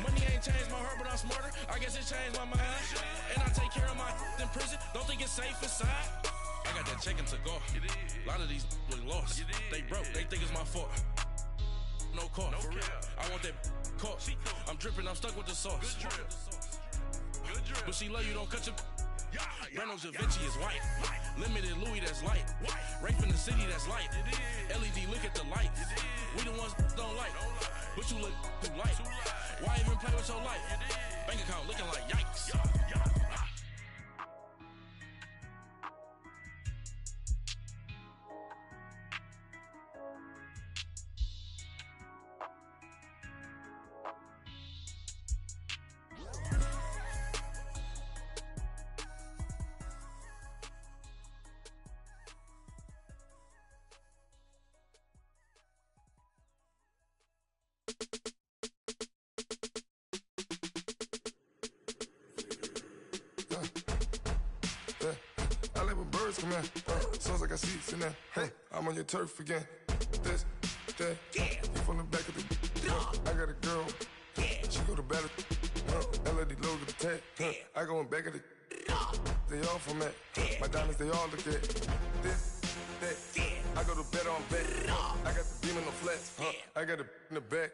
Money ain't changed my heart, but I'm smarter. I guess it changed my mind. And I take care of my in prison. Don't think it's safe inside. I got that check-in to go. A lot of these was lost. They broke, they think it's my fault. No cost. I want that caught. I'm dripping, I'm stuck with the sauce. But she love you, don't cut your. Reynolds Da Vinci is white. Limited Louis, that's light. Rape in the city, that's light. LED, look at the lights. We the ones don't like. But you look too light. Why even play with your life? Bank account looking like yikes. I like when birds come in. Sounds like I see seats in there. Hey, I'm on your turf again. This, that, you from the back of the. I got a girl. She go to battle. LED logo the tag. I go in back of the. They all from that. My diamonds, they all look at. This, that. go to bed on bed. I got the beam in the flats. I got it in the back.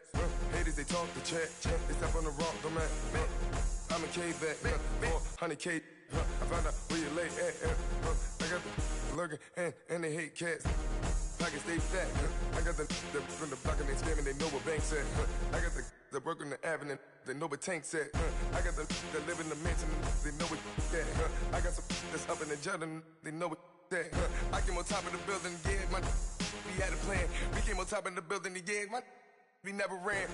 Haters, they talk the chat. They step on the rock, the man. I'm a K-back. 400K. I found out where you lay at. I got the lurking and they hate cats. Pockets stay fat. I got the from the block and they scamming, they know what banks at. I got the work on the avenue, they know what tanks at. I got the live in the mansion, they know what that. I got some that's up in the jungle, they know what that. I came on top of the building, yeah, we had a plan. We came on top of the building, yeah, we never ran.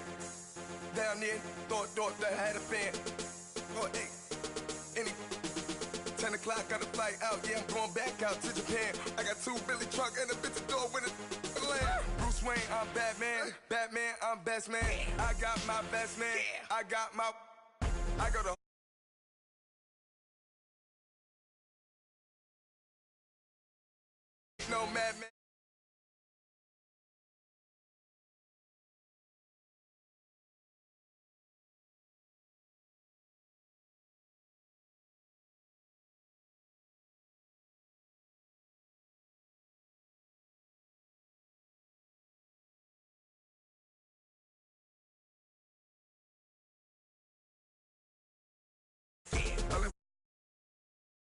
Down there, thought that I had a fan. Oh, hey, any 10 o'clock, got a flight out, yeah, I'm going back out to Japan. I got 2 Billy truck and a bitch door with a land. Bruce Wayne, I'm Batman. Batman, I'm best man. I got my best man. I got the no madman.